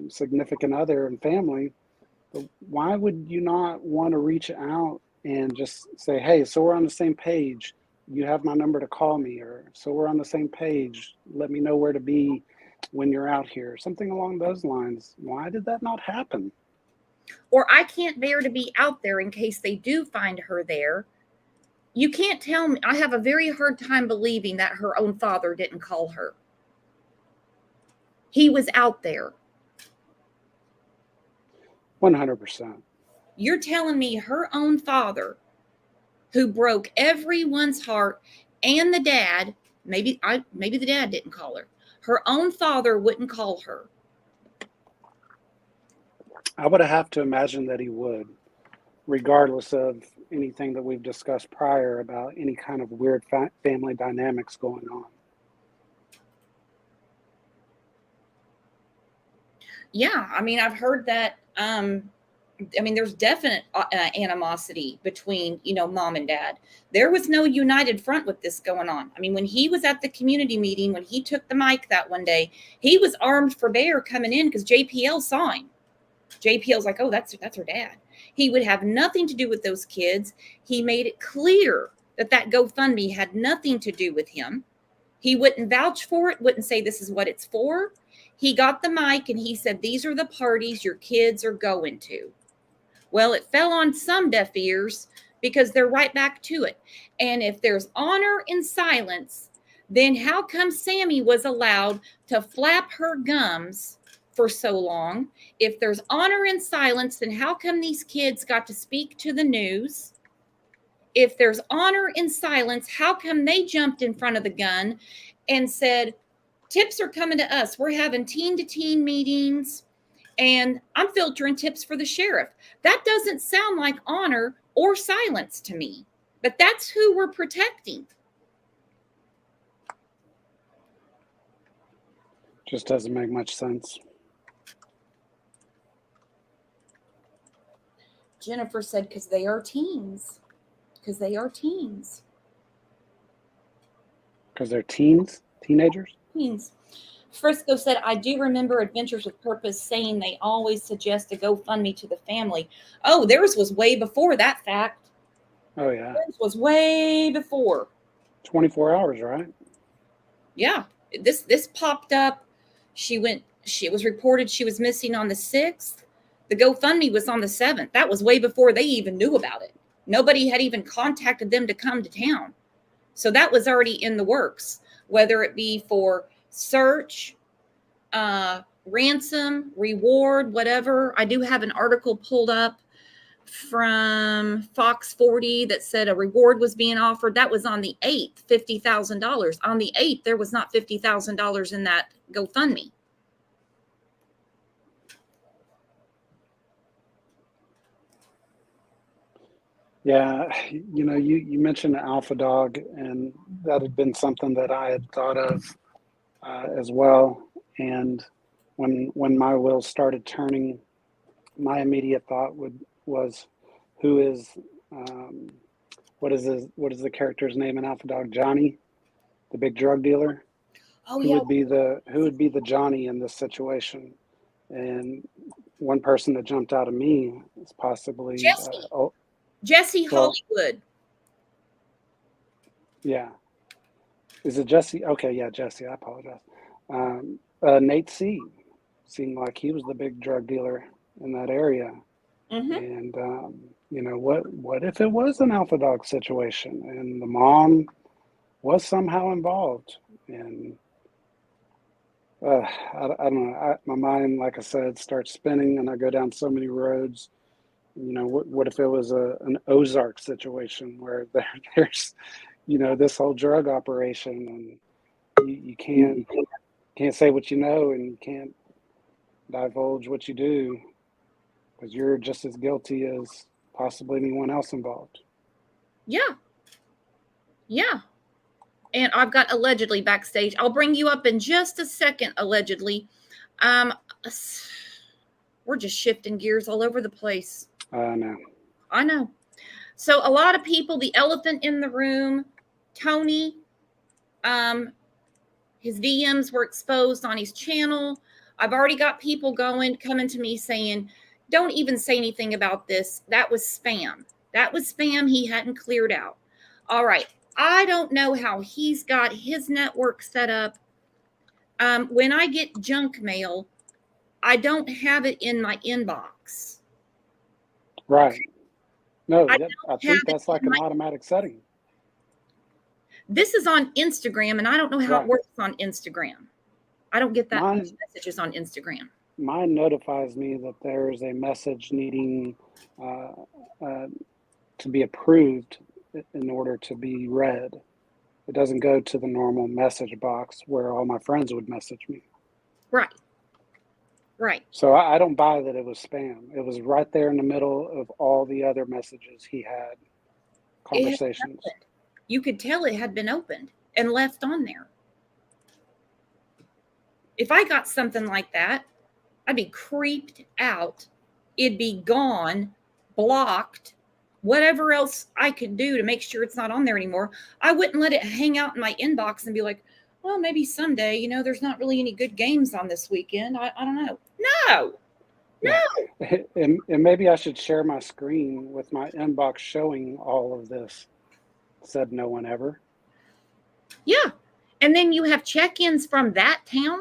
significant other and family. But why would you not want to reach out and just say, hey, so we're on the same page. You have my number to call me, or so we're on the same page. Let me know where to be when you're out here. Something along those lines. Why did that not happen? Or I can't bear to be out there in case they do find her there. You can't tell me. I have a very hard time believing that her own father didn't call her. He was out there. 100%. You're telling me her own father, who broke everyone's heart, and the dad, maybe the dad didn't call her. Her own father wouldn't call her. I would have to imagine that he would, regardless of anything that we've discussed prior about any kind of weird family dynamics going on. Yeah, I mean, I've heard that I mean, there's definite animosity between, mom and dad. There was no united front with this going on. I mean, when he was at the community meeting, when he took the mic that one day, he was armed for bear coming in because JPL saw him. JPL's like, oh, that's her dad. He would have nothing to do with those kids. He made it clear that GoFundMe had nothing to do with him. He wouldn't vouch for it, wouldn't say this is what it's for. He got the mic and he said, these are the parties your kids are going to. Well, it fell on some deaf ears because they're right back to it. And if there's honor in silence, then how come Sammy was allowed to flap her gums for so long? If there's honor in silence, then how come these kids got to speak to the news? If there's honor in silence, how come they jumped in front of the gun and said, tips are coming to us. We're having teen-to-teen meetings, and I'm filtering tips for the sheriff. That doesn't sound like honor or silence to me, but that's who we're protecting. Just doesn't make much sense. Jennifer said, because they are teens. Because they are teens. Because they're teenagers? Teens. Frisco said, I do remember Adventures with Purpose saying they always suggest a GoFundMe to the family. Oh, theirs was way before that fact. Oh, yeah. Theirs was way before. 24 hours, right? Yeah. This popped up. It was reported she was missing on the 6th. The GoFundMe was on the 7th. That was way before they even knew about it. Nobody had even contacted them to come to town. So that was already in the works, whether it be for search, ransom, reward, whatever. I do have an article pulled up from Fox 40 that said a reward was being offered. That was on the 8th, $50,000. On the 8th, there was not $50,000 in that GoFundMe. Yeah, you mentioned Alpha Dog, and that had been something that I had thought of as well. And when my wheels started turning, my immediate thought was, who is what is the character's name in Alpha Dog? Johnny, the big drug dealer. Oh, who yeah. would be the Johnny in this situation? And one person that jumped out of me is possibly Jesse Hollywood. Yeah. Is it Jesse? Okay, yeah, Jesse. I apologize. Nate C. seemed like he was the big drug dealer in that area. Mm-hmm. And what if it was an Alpha Dog situation and the mom was somehow involved? And I don't know. My mind, like I said, starts spinning, and I go down so many roads. What if it was an Ozark situation where there's, this whole drug operation, and you can't say what you know, and you can't divulge what you do, because you're just as guilty as possibly anyone else involved. Yeah. And I've got allegedly backstage. I'll bring you up in just a second, allegedly. We're just shifting gears all over the place. I know. So a lot of people, the elephant in the room, Tony, his DMs were exposed on his channel. I've already got people coming to me saying, don't even say anything about this. That was spam. He hadn't cleared out. All right. I don't know how he's got his network set up. When I get junk mail, I don't have it in my inbox. Right. No, I think that's like an automatic setting. This is on Instagram, and I don't know how it works on Instagram. I don't get that messages on Instagram. Mine notifies me that there is a message needing to be approved in order to be read. It doesn't go to the normal message box where all my friends would message me. Right. So I don't buy that it was spam. It was right there in the middle of all the other messages he had, conversations. You could tell it had been opened and left on there. If I got something like that, I'd be creeped out it'd be gone, blocked, whatever else I could do to make sure it's not on there anymore. I wouldn't let it hang out in my inbox and be like, well, maybe someday, you know, there's not really any good games on this weekend. I don't know. No. Yeah. And maybe I should share my screen with my inbox showing all of this. Said no one ever. Yeah. And then you have check-ins from that town.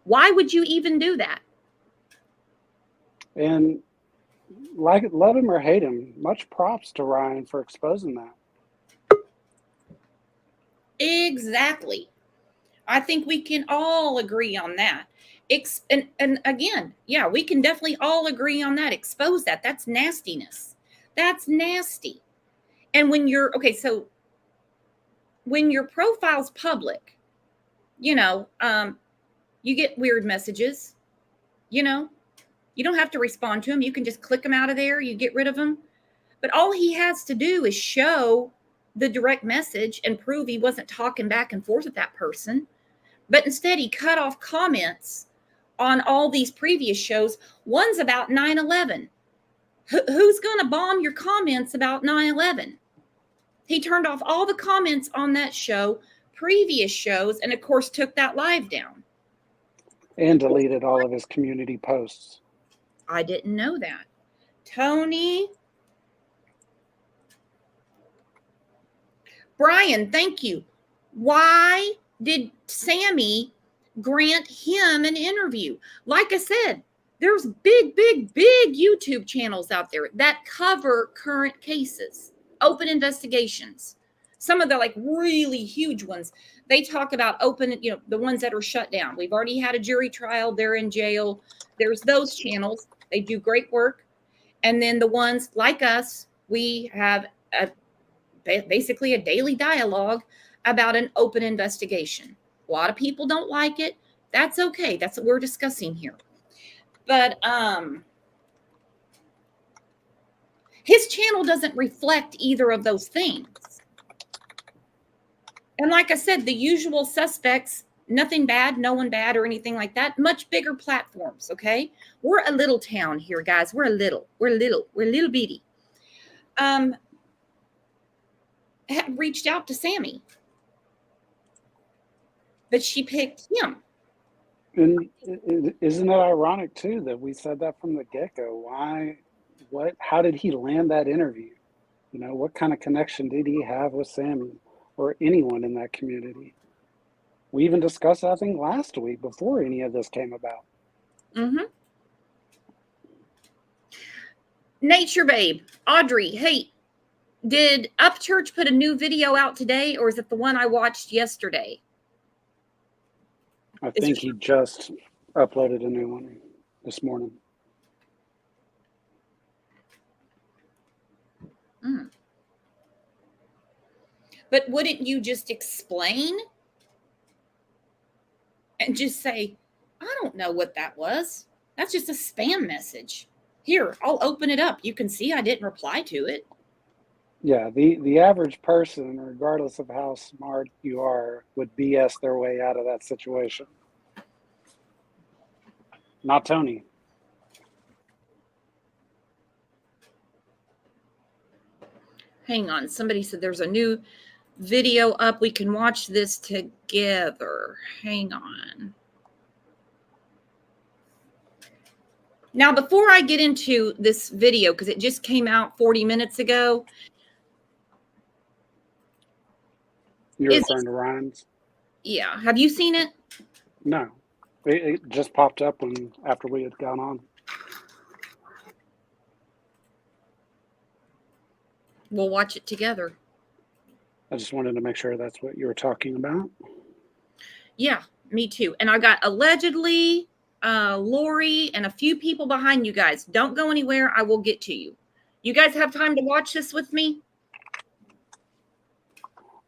Why would you even do that? And like, love him or hate him, much props to Ryan for exposing that. Exactly. I think we can all agree on that. And again, yeah, we can definitely all agree on that. Expose that. That's nastiness. That's nasty. And when you're, okay, so when your profile's public, you know, you get weird messages, you know, you don't have to respond to them. You can just click them out of there. You get rid of them. But all he has to do is show the direct message and prove he wasn't talking back and forth with that person. But instead, he cut off comments on all these previous shows. One's about 9/11. Who's going to bomb your comments about 9/11? He turned off all the comments on that show, previous shows, and of course took that live down. And deleted all of his community posts. I didn't know that. Tony. Brian, thank you. Why did Sammy grant him an interview? Like I said, there's big YouTube channels out there that cover current cases, open investigations. Some of the like really huge ones, they talk about open, you know, the ones that are shut down. We've already had a jury trial. They're in jail. There's those channels. They do great work. And then the ones like us, we have basically a daily dialogue about an open investigation. A lot of people don't like it. That's okay. That's what we're discussing here. But his channel doesn't reflect either of those things. And like I said, the usual suspects, nothing bad, no one bad or anything like that. Much bigger platforms, okay? We're a little town here, guys. We're little bitty. Reached out to Sammy, but she picked him. And isn't it ironic too that we said that from the get-go? Why, how did he land that interview? You know, what kind of connection did he have with Sammy or anyone in that community? We even discussed, I think, last week before any of this came about. Mm-hmm. Nature Babe, Audrey, hey, did Upchurch put a new video out today, or is it the one I watched yesterday? I think he just uploaded a new one this morning. Mm. But wouldn't you just explain and just say, I don't know what that was. That's just a spam message. Here, I'll open it up. You can see I didn't reply to it. Yeah, the average person, regardless of how smart you are, would BS their way out of that situation. Not Tony. Hang on. Somebody said there's a new video up. We can watch this together. Hang on. Now, before I get into this video, because it just came out 40 minutes ago. You're referring to Ryan's? Yeah. Have you seen it? No. It just popped up after we had gone on. We'll watch it together. I just wanted to make sure that's what you were talking about. Yeah, me too. And I got allegedly Lori and a few people behind you guys. Don't go anywhere. I will get to you. You guys have time to watch this with me?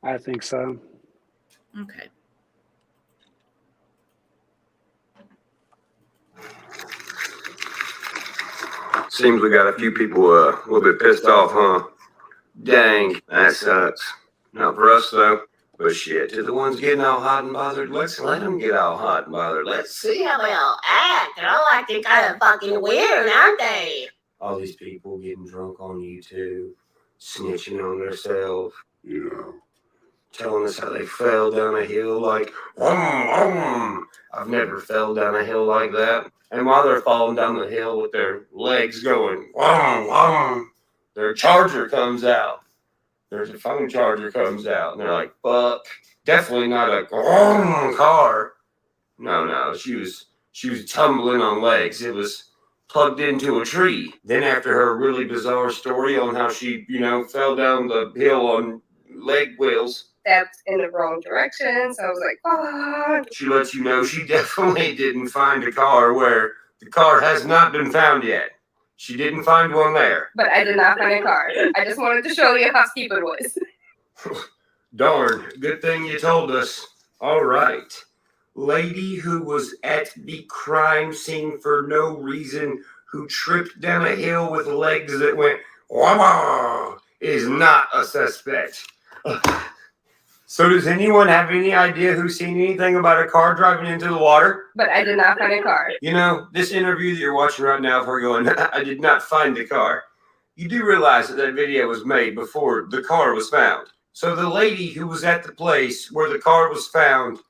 I think so. Okay. Seems we got a few people a little bit pissed off, huh? Dang, that sucks. Not for us, though. But shit, to the ones getting all hot and bothered, let's let them get all hot and bothered. Let's see how they all act. They're all acting kind of fucking weird, aren't they? All these people getting drunk on YouTube, snitching on themselves, you know, telling us how they fell down a hill like, I've never fell down a hill like that. And while they're falling down the hill with their legs going, their charger comes out. There's a phone charger comes out, and they're like, fuck. Definitely not a car. No, she was tumbling on legs. It was plugged into a tree. Then after her really bizarre story on how she, fell down the hill on leg wheels, stepped in the wrong direction. So I was like, fuck. She lets you know she definitely didn't find a car where the car has not been found yet. She didn't find one there. But I did not find a car. I just wanted to show you how steep it was. Darn, good thing you told us. All right. Lady who was at the crime scene for no reason, who tripped down a hill with legs that went, wah, is not a suspect. So does anyone have any idea who's seen anything about a car driving into the water? But I did not find a car. This interview that you're watching right now, if we're going, I did not find the car. You do realize that video was made before the car was found. So the lady who was at the place where the car was found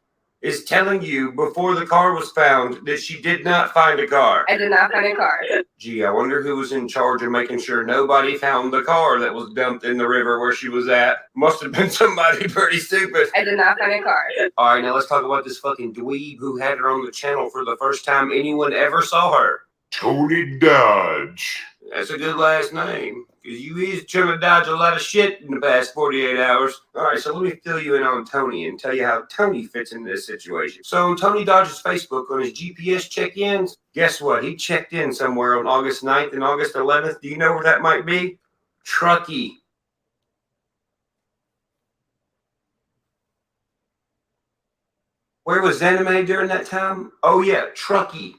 is telling you before the car was found that she did not find a car. I did not find a car. Gee, I wonder who was in charge of making sure nobody found the car that was dumped in the river where she was at. Must have been somebody pretty stupid. I did not find a car. All right, now let's talk about this fucking dweeb who had her on the channel for the first time anyone ever saw her. Tony Dodge. That's a good last name. Because you is trying to dodge a lot of shit in the past 48 hours. All right, so let me fill you in on Tony and tell you how Tony fits into this situation. So on Tony Dodge's Facebook, on his GPS check-ins, guess what? He checked in somewhere on August 9th and August 11th. Do you know where that might be? Truckee. Where was Anime during that time? Oh yeah, Truckee.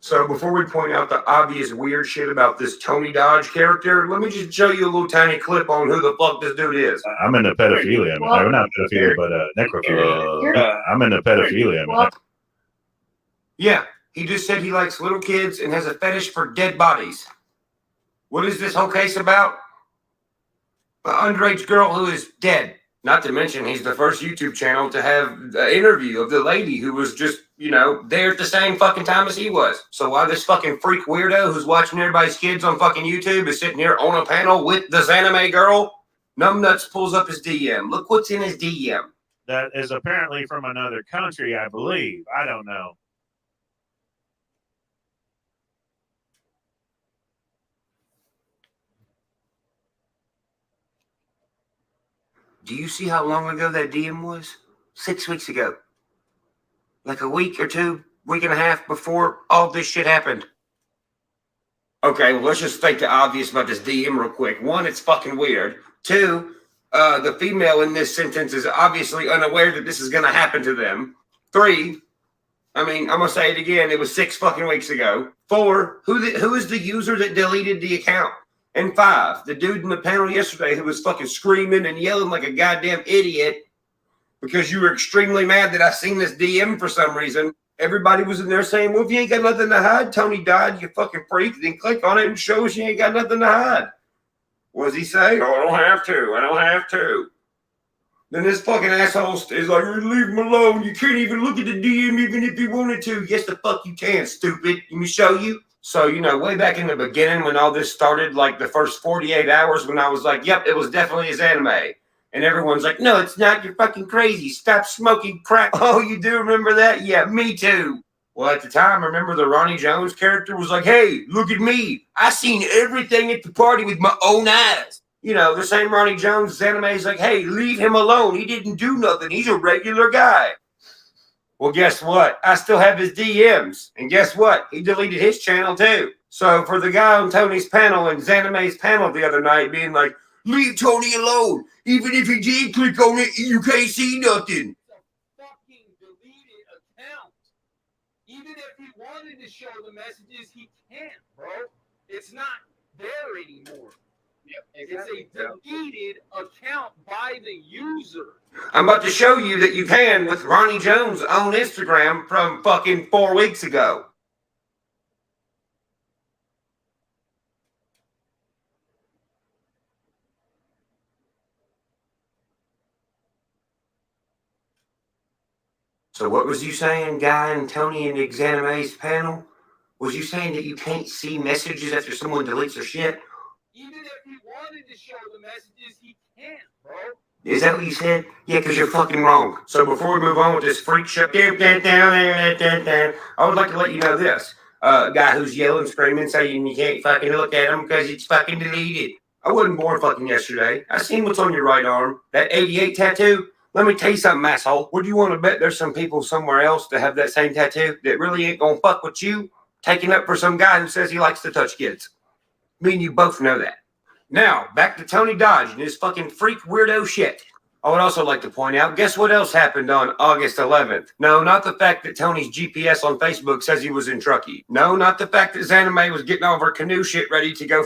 So before we point out the obvious weird shit about this Tony Dodge character, let me just show you a little tiny clip on who the fuck this dude is. I'm into pedophilia. No, not pedophilia, but necrophilia. I'm into pedophilia. Yeah, he just said he likes little kids and has a fetish for dead bodies. What is this whole case about? An underage girl who is dead. Not to mention, he's the first YouTube channel to have the interview of the lady who was just, there at the same fucking time as he was. So why this fucking freak weirdo who's watching everybody's kids on fucking YouTube is sitting here on a panel with this anime girl? Numbnuts pulls up his DM. Look what's in his DM. That is apparently from another country, I believe. I don't know. Do you see how long ago that DM was? 6 weeks ago. Like a week or two, week and a half before all this shit happened. Okay, well, let's just state the obvious about this DM real quick. One, it's fucking weird. Two, the female in this sentence is obviously unaware that this is going to happen to them. Three, I'm going to say it again. It was 6 fucking weeks ago. 4, who is the user that deleted the account? And 5, the dude in the panel yesterday who was fucking screaming and yelling like a goddamn idiot because you were extremely mad that I seen this DM for some reason. Everybody was in there saying, well, if you ain't got nothing to hide, Tony died, you fucking freak. Then click on it and show us you ain't got nothing to hide. What does he say? Oh, I don't have to. Then this fucking asshole is like, leave him alone. You can't even look at the DM even if you wanted to. Yes, the fuck you can, stupid. Let me show you. So, way back in the beginning when all this started, like the first 48 hours when I was like, yep, it was definitely his anime. And everyone's like, no, it's not. You're fucking crazy. Stop smoking crack. Oh, you do remember that? Yeah, me too. Well, at the time, remember the Ronnie Jones character was like, hey, look at me. I seen everything at the party with my own eyes. The same Ronnie Jones anime is like, hey, leave him alone. He didn't do nothing. He's a regular guy. Well, guess what? I still have his DMs. And guess what? He deleted his channel too. So for the guy on Tony's panel and Xanime's panel the other night being like, leave Tony alone. Even if he did click on it, you can't see nothing. It's a fucking deleted account. Even if he wanted to show the messages, he can't, bro. It's not there anymore. It's a deleted account by the user. I'm about to show you that you can with Ronnie Jones on Instagram from fucking 4 weeks ago. So what was you saying, Guy and Tony in Exanime's panel? Was you saying that you can't see messages after someone deletes their shit? Even if he wanted to show the messages, he can't, bro. Is that what you said? Yeah, because you're fucking wrong. So before we move on with this freak show, I would like to let you know this. A guy who's yelling, screaming, saying you can't fucking look at him because it's fucking deleted. I wasn't born fucking yesterday. I seen what's on your right arm. That 88 tattoo. Let me tell you something, asshole. Would you want to bet there's some people somewhere else that have that same tattoo that really ain't gonna fuck with you, taking up for some guy who says he likes to touch kids? Me and you both know that. Now, back to Tony Dodge and his fucking freak weirdo shit. I would also like to point out, guess what else happened on August 11th? No, not the fact that Tony's GPS on Facebook says he was in Truckee. No, not the fact that Zanime was getting all of her canoe shit ready to go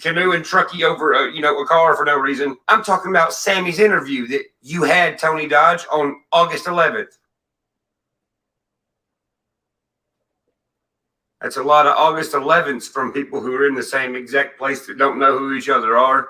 canoe and Truckee over, a car for no reason. I'm talking about Sammy's interview that you had, Tony Dodge, on August 11th. That's a lot of August 11ths from people who are in the same exact place that don't know who each other are.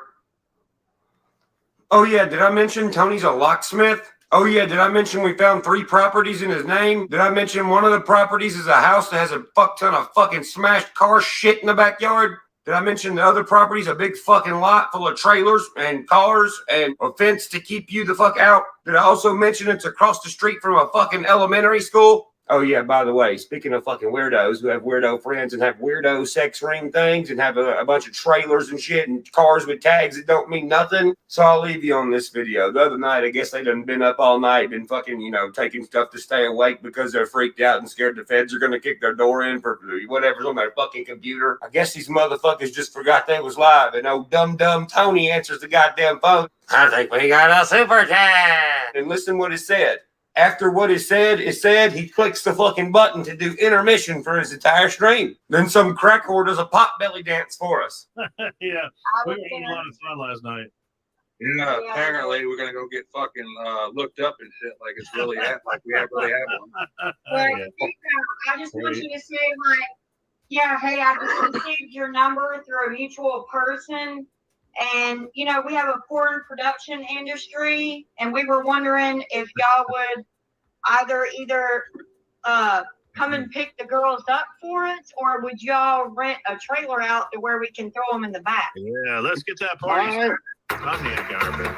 Oh, yeah, did I mention Tony's a locksmith? Oh, yeah, did I mention we found 3 properties in his name? Did I mention one of the properties is a house that has a fuck ton of fucking smashed car shit in the backyard? Did I mention the other property's a big fucking lot full of trailers and cars and a fence to keep you the fuck out? Did I also mention it's across the street from a fucking elementary school? Oh, yeah, by the way, speaking of fucking weirdos who have weirdo friends and have weirdo sex ring things and have a bunch of trailers and shit and cars with tags that don't mean nothing. So I'll leave you on this video. The other night, I guess they done been up all night, been fucking, taking stuff to stay awake because they're freaked out and scared the feds are going to kick their door in for whatever's on their fucking computer. I guess these motherfuckers just forgot they was live and old dumb Tony answers the goddamn phone. I think we got a super chat. And listen what it said. After what is said, he clicks the fucking button to do intermission for his entire stream. Then some crack whore does a pot belly dance for us. Yeah, we were having a lot of fun last night. Yeah, apparently we're gonna go get fucking looked up and shit like it's really like we really have one. Well, I just want you to say hey, I just received your number through a mutual person. And, we have a porn production industry, and we were wondering if y'all would either come and pick the girls up for us, or would y'all rent a trailer out to where we can throw them in the back? Yeah, let's get that party started. I'm the encounter.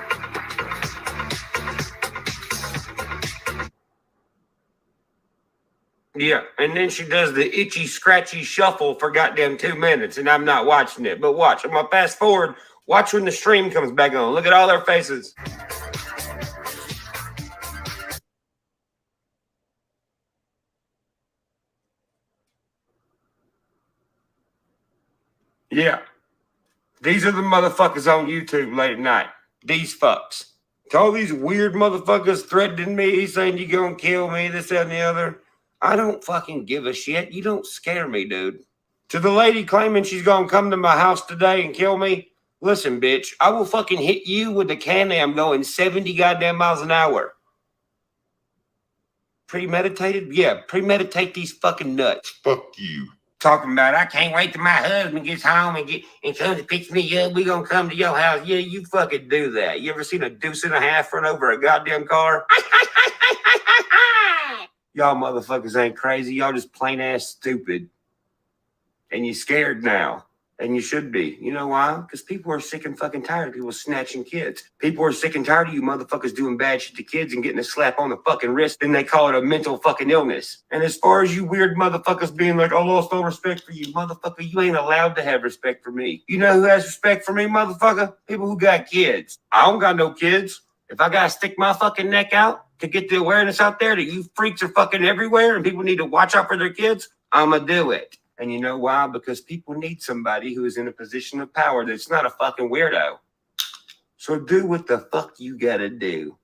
Yeah, and then she does the itchy, scratchy shuffle for goddamn 2 minutes, and I'm not watching it. But watch, I'm gonna fast forward. Watch when the stream comes back on. Look at all their faces. Yeah. These are the motherfuckers on YouTube late at night. These fucks. To all these weird motherfuckers threatening me, saying you gonna kill me, this, that, and the other. I don't fucking give a shit. You don't scare me, dude. To the lady claiming she's gonna come to my house today and kill me, listen, bitch, I will fucking hit you with the Can-Am going 70 goddamn miles an hour. Premeditated? Yeah, premeditate these fucking nuts. Fuck you. Talking about, I can't wait till my husband gets home and comes to pick me up. We gonna come to your house. Yeah, you fucking do that. You ever seen a deuce and a half run over a goddamn car? Y'all motherfuckers ain't crazy. Y'all just plain ass stupid. And you scared now. And you should be. You know why? Because people are sick and fucking tired of people snatching kids. People are sick and tired of you motherfuckers doing bad shit to kids and getting a slap on the fucking wrist. Then they call it a mental fucking illness. And as far as you weird motherfuckers being like, I lost all respect for you, motherfucker, you ain't allowed to have respect for me. You know who has respect for me, motherfucker? People who got kids. I don't got no kids. If I gotta stick my fucking neck out to get the awareness out there that you freaks are fucking everywhere and people need to watch out for their kids, I'ma do it. And you know why? Because people need somebody who is in a position of power that's not a fucking weirdo. So do what the fuck you gotta do.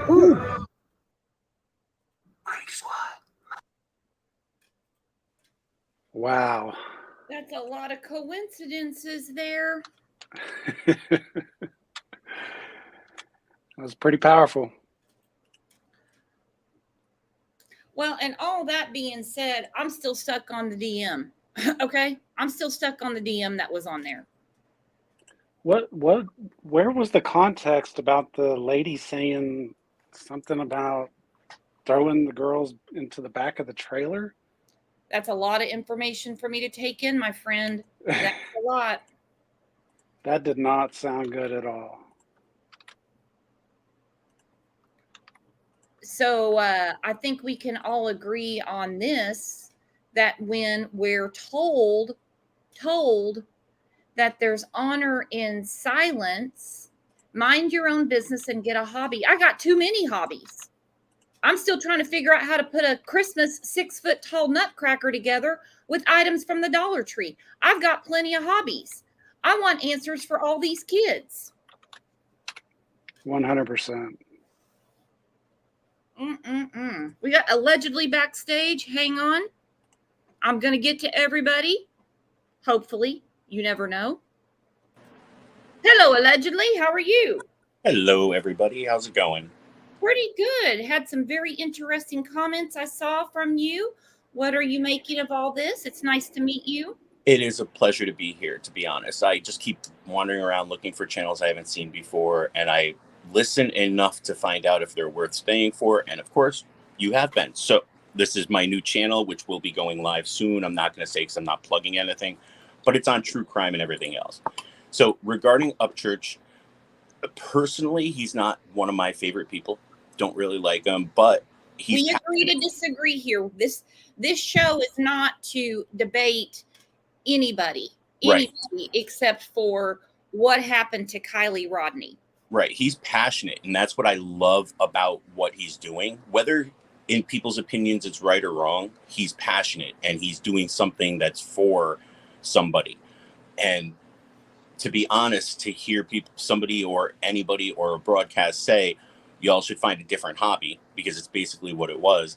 Ooh. Freak squad. Wow. That's a lot of coincidences there. That was pretty powerful. Well, and all that being said, I'm still stuck on the DM. Okay? I'm still stuck on the DM that was on there. Where was the context about the lady saying something about throwing the girls into the back of the trailer? That's a lot of information for me to take in, my friend. That's a lot. That did not sound good at all. So I think we can all agree on this, that when we're told that there's honor in silence, mind your own business and get a hobby. I got too many hobbies. I'm still trying to figure out how to put a Christmas 6-foot tall nutcracker together with items from the Dollar Tree. I've got plenty of hobbies. I want answers for all these kids. 100%. We got allegedly backstage. Hang on. I'm going to get to everybody. Hopefully. You never know. Hello, allegedly. How are you? Hello, everybody. How's it going? Pretty good. Had some very interesting comments I saw from you. What are you making of all this? It's nice to meet you. It is a pleasure to be here, to be honest. I just keep wandering around looking for channels I haven't seen before, and I listen enough to find out if they're worth staying for. And of course, you have been. So this is my new channel, which will be going live soon. I'm not going to say because I'm not plugging anything, but it's on true crime and everything else. So regarding Upchurch, personally, he's not one of my favorite people. Don't really like him, but he's we agree to disagree here. This show is not to debate anybody right, except for what happened to Kiely Rodni. Right. He's passionate, and that's what I love about what he's doing. Whether in people's opinions it's right or wrong, he's passionate and he's doing something that's for somebody. And to be honest, to hear somebody or anybody or a broadcast say, y'all should find a different hobby, because it's basically what it was,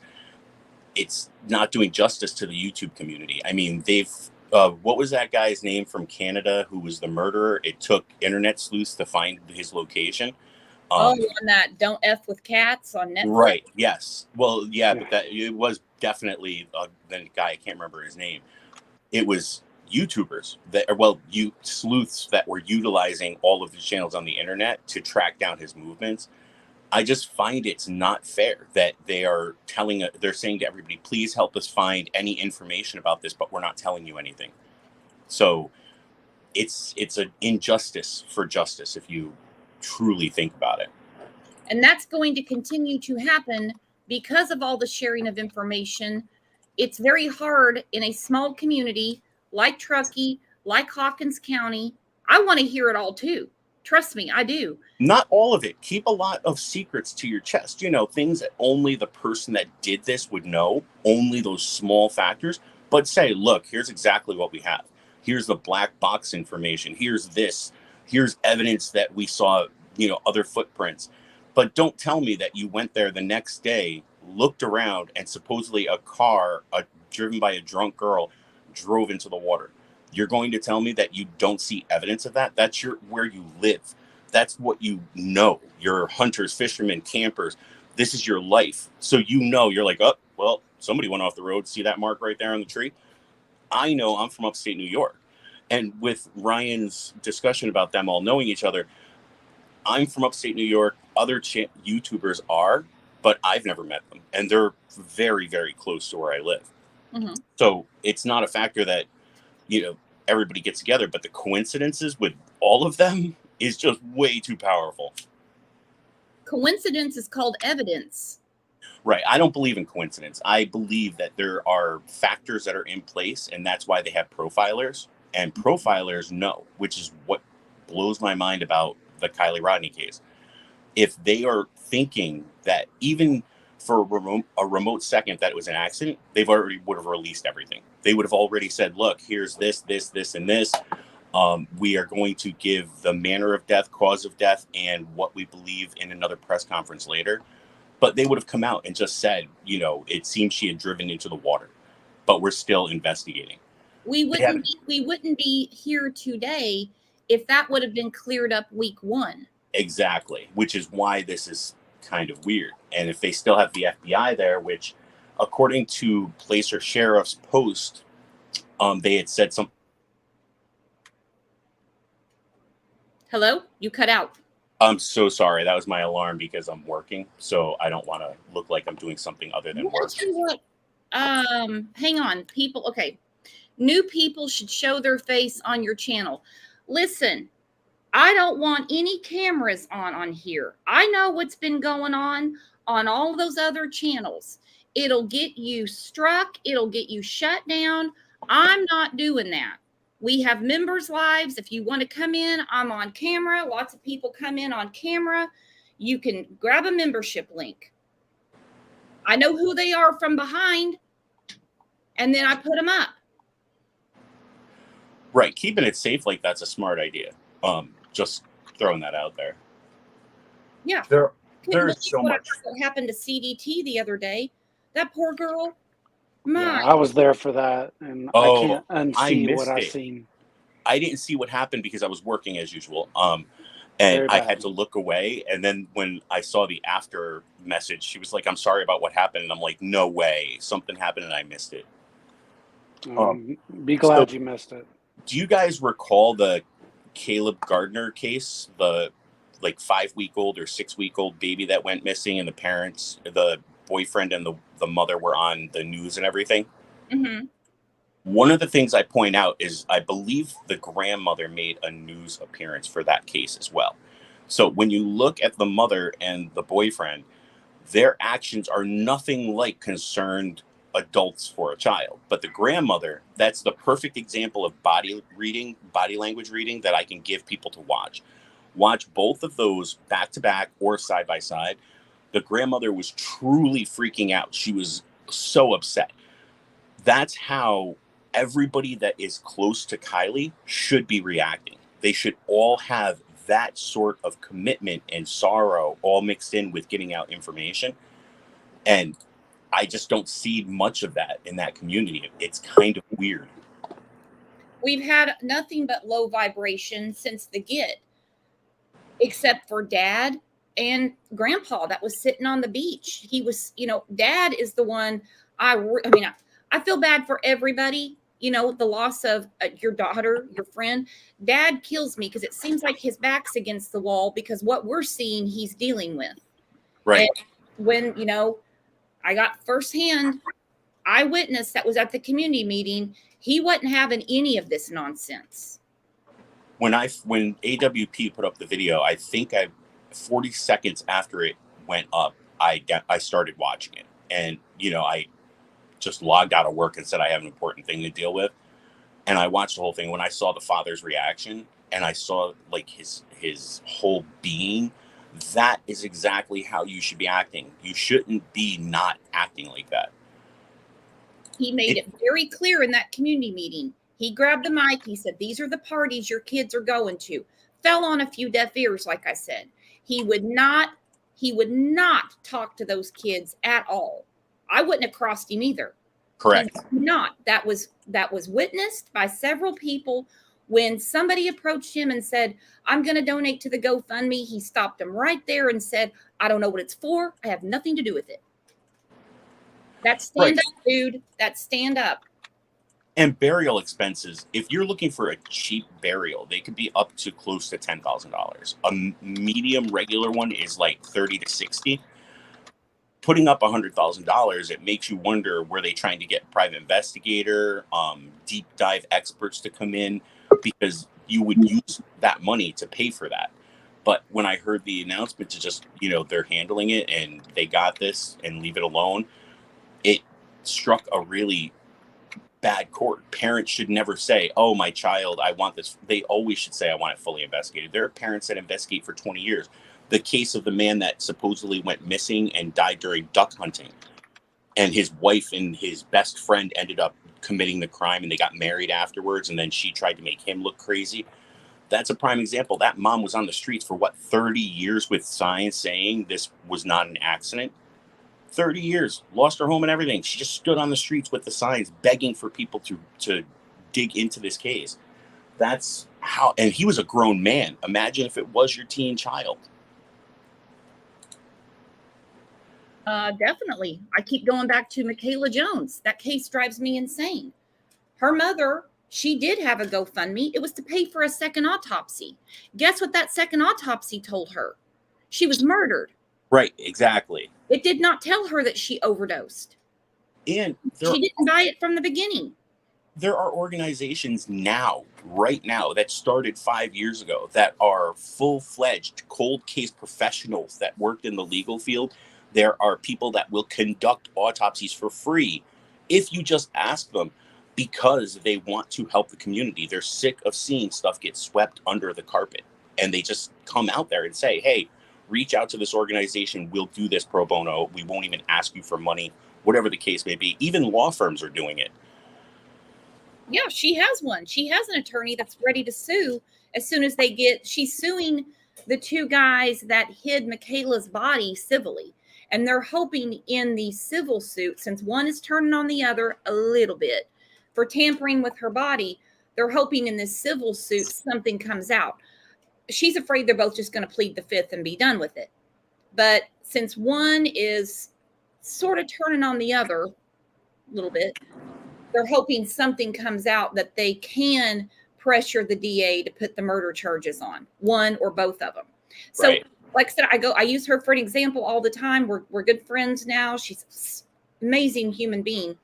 it's not doing justice to the YouTube community. I mean, they've what was that guy's name from Canada who was the murderer? It took internet sleuths to find his location. On that Don't F with Cats on Netflix. Right. Yes. Well, yeah, but that it was definitely the guy. I can't remember his name. It was YouTubers sleuths that were utilizing all of the channels on the internet to track down his movements. I just find it's not fair that they are they're saying to everybody, please help us find any information about this, but we're not telling you anything. So it's an injustice for justice if you truly think about it. And that's going to continue to happen because of all the sharing of information. It's very hard in a small community like Truckee, like Hawkins County. I want to hear it all too. Trust me, I do. Not all of it. Keep a lot of secrets to your chest. You know, things that only the person that did this would know, only those small factors. But say, look, here's exactly what we have. Here's the black box information. Here's this. Here's evidence that we saw, other footprints. But don't tell me that you went there the next day, looked around, and supposedly a car driven by a drunk girl drove into the water. You're going to tell me that you don't see evidence of that? That's where you live. That's what you know. You're hunters, fishermen, campers. This is your life. So you're like, oh, well, somebody went off the road. See that mark right there on the tree? I know. I'm from upstate New York. And with Ryan's discussion about them all knowing each other, I'm from upstate New York. Other YouTubers are, but I've never met them. And they're very, very close to where I live. Mm-hmm. So it's not a factor that, everybody gets together, but the coincidences with all of them is just way too powerful. Coincidence is called evidence. Right. I don't believe in coincidence. I believe that there are factors that are in place, and that's why they have profilers. And profilers know, which is what blows my mind about the Kiely Rodni case. If they are thinking that even for a remote second that it was an accident, they've already would have released everything. They would have already said, look, here's this, and this. We are going to give the manner of death, cause of death, and what we believe in another press conference later. But they would have come out and just said, it seems she had driven into the water, but we're still investigating. We wouldn't be here today if that would have been cleared up week 1. Exactly, which is why this is kind of weird. And if they still have the FBI there, which according to Placer Sheriff's post, they had said something. Hello? You cut out. I'm so sorry. That was my alarm because I'm working. So I don't want to look like I'm doing something other than work. What? Hang on. People, okay. New people should show their face on your channel. Listen, I don't want any cameras on here. I know what's been going on all those other channels. It'll get you struck. It'll get you shut down. I'm not doing that. We have members' lives. If you want to come in, I'm on camera. Lots of people come in on camera. You can grab a membership link. I know who they are from behind, and then I put them up. Right. Keeping it safe like that's a smart idea. Just throwing that out there. Yeah. There's so much. What happened to CDT the other day. That poor girl. Yeah, I was there for that, and I can't unsee what I've seen. I didn't see what happened because I was working as usual. And I had to look away. And then when I saw the after message, she was like, "I'm sorry about what happened." And I'm like, "No way. Something happened and I missed it." Be glad you missed it. Do you guys recall the Caleb Gardner case? The 5-week-old or 6-week-old baby that went missing, and the parents, the boyfriend and the mother were on the news and everything. Mm-hmm. One of the things I point out is I believe the grandmother made a news appearance for that case as well. So when you look at the mother and the boyfriend, their actions are nothing like concerned adults for a child. But the grandmother, that's the perfect example of body language reading that I can give people to watch. Watch both of those back to back or side by side. The grandmother was truly freaking out. She was so upset. That's how everybody that is close to Kiely should be reacting. They should all have that sort of commitment and sorrow all mixed in with getting out information. And I just don't see much of that in that community. It's kind of weird. We've had nothing but low vibration since the get, except for Dad and Grandpa that was sitting on the beach. He was, Dad is the one I feel bad for everybody, the loss of your daughter, your friend. Dad kills me because it seems like his back's against the wall because what we're seeing, he's dealing with. Right. And when, I got firsthand eyewitness that was at the community meeting, he wasn't having any of this nonsense. When AWP put up the video, I think 40 seconds after it went up, I started watching it. And, I just logged out of work and said I have an important thing to deal with. And I watched the whole thing. When I saw the father's reaction and I saw his whole being, that is exactly how you should be acting. You shouldn't be not acting like that. He made it very clear in that community meeting. He grabbed the mic. He said, "These are the parties your kids are going to." Fell on a few deaf ears, like I said. He would not talk to those kids at all. I wouldn't have crossed him either. Correct. Not. That was witnessed by several people. When somebody approached him and said, "I'm going to donate to the GoFundMe," he stopped them right there and said, "I don't know what it's for. I have nothing to do with it." That's stand up, dude. That's stand up. And burial expenses, if you're looking for a cheap burial, they could be up to close to $10,000. A medium regular one is like $30,000 to $60,000. Putting up $100,000, it makes you wonder, were they trying to get private investigator, deep dive experts to come in? Because you would use that money to pay for that. But when I heard the announcement to just, they're handling it and they got this and leave it alone, it struck a really bad chord. Parents should never say, "Oh, my child, I want this." They always should say, "I want it fully investigated." There are parents that investigate for 20 years. The case of the man that supposedly went missing and died during duck hunting, and his wife and his best friend ended up committing the crime and they got married afterwards, and then she tried to make him look crazy. That's a prime example. That mom was on the streets for 30 years with signs saying this was not an accident. 30 years, lost her home and everything. She just stood on the streets with the signs begging for people to dig into this case. That's how, and he was a grown man. Imagine if it was your teen child. Definitely. I keep going back to Michaela Jones. That case drives me insane. Her mother, she did have a GoFundMe. It was to pay for a second autopsy. Guess what that second autopsy told her? She was murdered. Right, exactly. It did not tell her that she overdosed. And she didn't buy it from the beginning. There are organizations now, right now, that started 5 years ago that are full-fledged cold case professionals that worked in the legal field. There are people that will conduct autopsies for free if you just ask them, because they want to help the community. They're sick of seeing stuff get swept under the carpet. And they just come out there and say, hey, reach out to this organization. We'll do this pro bono. We won't even ask you for money, whatever the case may be. Even law firms are doing it. Yeah, she has one. She has an attorney that's ready to sue as soon as she's suing the two guys that hid Michaela's body civilly. And they're hoping in the civil suit, since one is turning on the other a little bit for tampering with her body, they're hoping in this civil suit something comes out. She's afraid they're both just going to plead the fifth and be done with it. But since one is sort of turning on the other a little bit, they're hoping something comes out that they can pressure the DA to put the murder charges on one or both of them. So, right. Like I said, I use her for an example all the time. We're good friends now. She's an amazing human being.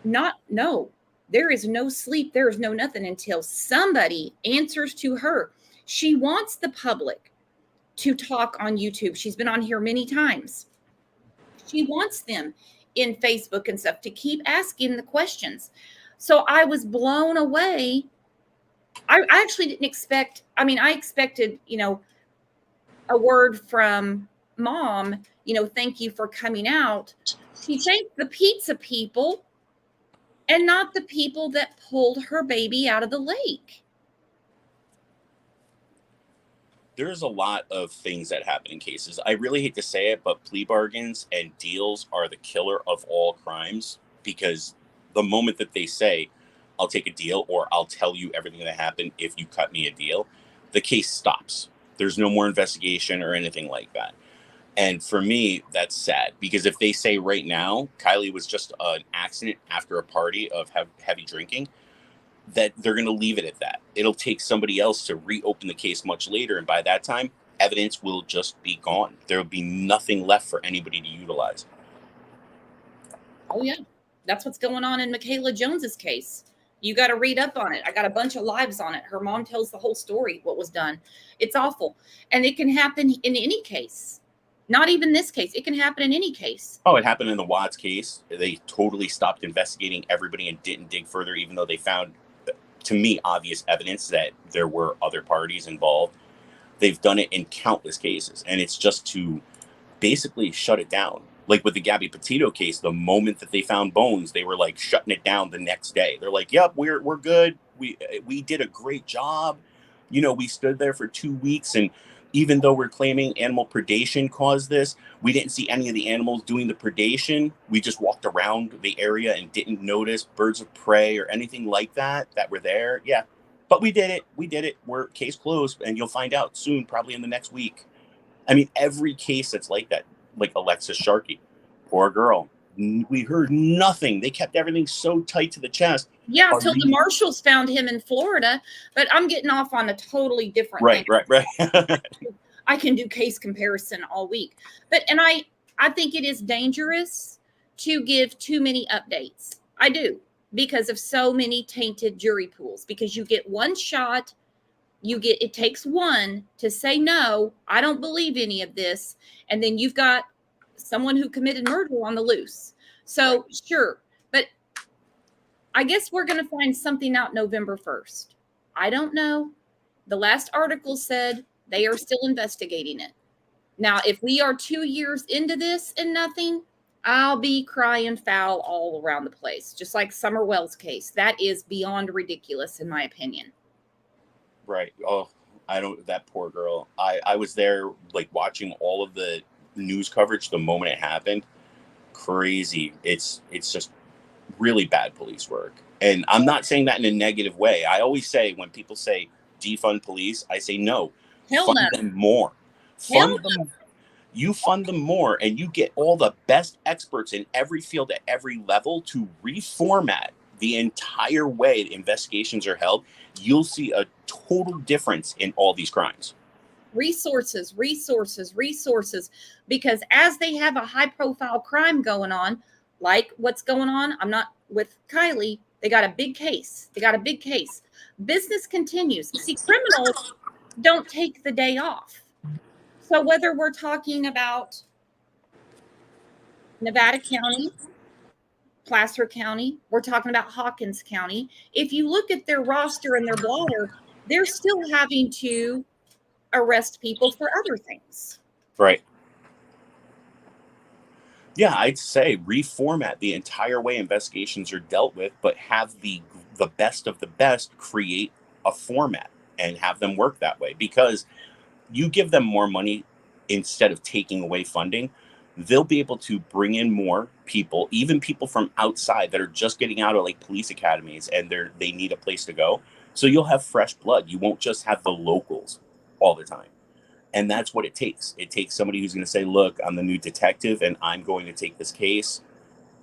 There is no sleep. There is no nothing until somebody answers to her. She wants the public to talk on YouTube. She's been on here many times. She wants them in Facebook and stuff to keep asking the questions. So I was blown away. I actually didn't expect, I expected, a word from mom, thank you for coming out. She thanked the pizza people and not the people that pulled her baby out of the lake. There's a lot of things that happen in cases. I really hate to say it, but plea bargains and deals are the killer of all crimes, because the moment that they say, I'll take a deal or I'll tell you everything that happened if you cut me a deal, the case stops. There's no more investigation or anything like that. And for me, that's sad, because if they say right now, Kiely was just an accident after a party of heavy drinking, that they're going to leave it at that. It'll take somebody else to reopen the case much later. And by that time, evidence will just be gone. There will be nothing left for anybody to utilize. Oh, yeah. That's what's going on in Michaela Jones's case. You got to read up on it. I got a bunch of lives on it. Her mom tells the whole story, what was done. It's awful. And it can happen in any case. Not even this case. It can happen in any case. Oh, it happened in the Watts case. They totally stopped investigating everybody and didn't dig further, even though they found, to me, obvious evidence that there were other parties involved. They've done it in countless cases, and it's just to basically shut it down. Like with the Gabby Petito case, the moment that they found bones, they were like shutting it down the next day. They're like, yep, we're good. We did a great job. We stood there for 2 weeks, and even though we're claiming animal predation caused this, we didn't see any of the animals doing the predation. We just walked around the area and didn't notice birds of prey or anything like that were there. Yeah, but we did it. We're case closed, and you'll find out soon, probably in the next week. Every case that's like that, like Alexis Sharkey, poor girl. We heard nothing. They kept everything so tight to the chest. Yeah, until the marshals found him in Florida. But I'm getting off on a totally different thing. Right. I can do case comparison all week. And I think it is dangerous to give too many updates. I do, because of so many tainted jury pools. Because you get one shot, it takes one to say, no, I don't believe any of this. And then you've got someone who committed murder on the loose. So sure. But I guess we're going to find something out November 1st. I don't know. The last article said they are still investigating it. Now, if we are 2 years into this and nothing, I'll be crying foul all around the place. Just like Summer Wells' case. That is beyond ridiculous, in my opinion. Right. Oh, that poor girl. I was there, like, watching all of the news coverage the moment it happened. Crazy. It's just really bad police work. And I'm not saying that in a negative way. I always say when people say defund police, I say no. Hell Fund no. them more. Hell Fund them. You fund them more, and you get all the best experts in every field at every level to reformat the entire way investigations are held. You'll see a total difference in all these crimes. Resources, because as they have a high profile crime going on, like what's going on, I'm not with Kiely, they got a big case. Business continues. See, criminals don't take the day off. So whether we're talking about Nevada County, Placer County, we're talking about Hawkins County, if you look at their roster and their blotter, they're still having to arrest people for other things. Right. Yeah, I'd say reformat the entire way investigations are dealt with, but have the best of the best create a format and have them work that way. Because you give them more money instead of taking away funding, they'll be able to bring in more people, even people from outside that are just getting out of like police academies and they need a place to go. So you'll have fresh blood. You won't just have the locals all the time. And that's what it takes. It takes somebody who's going to say, look, I'm the new detective and I'm going to take this case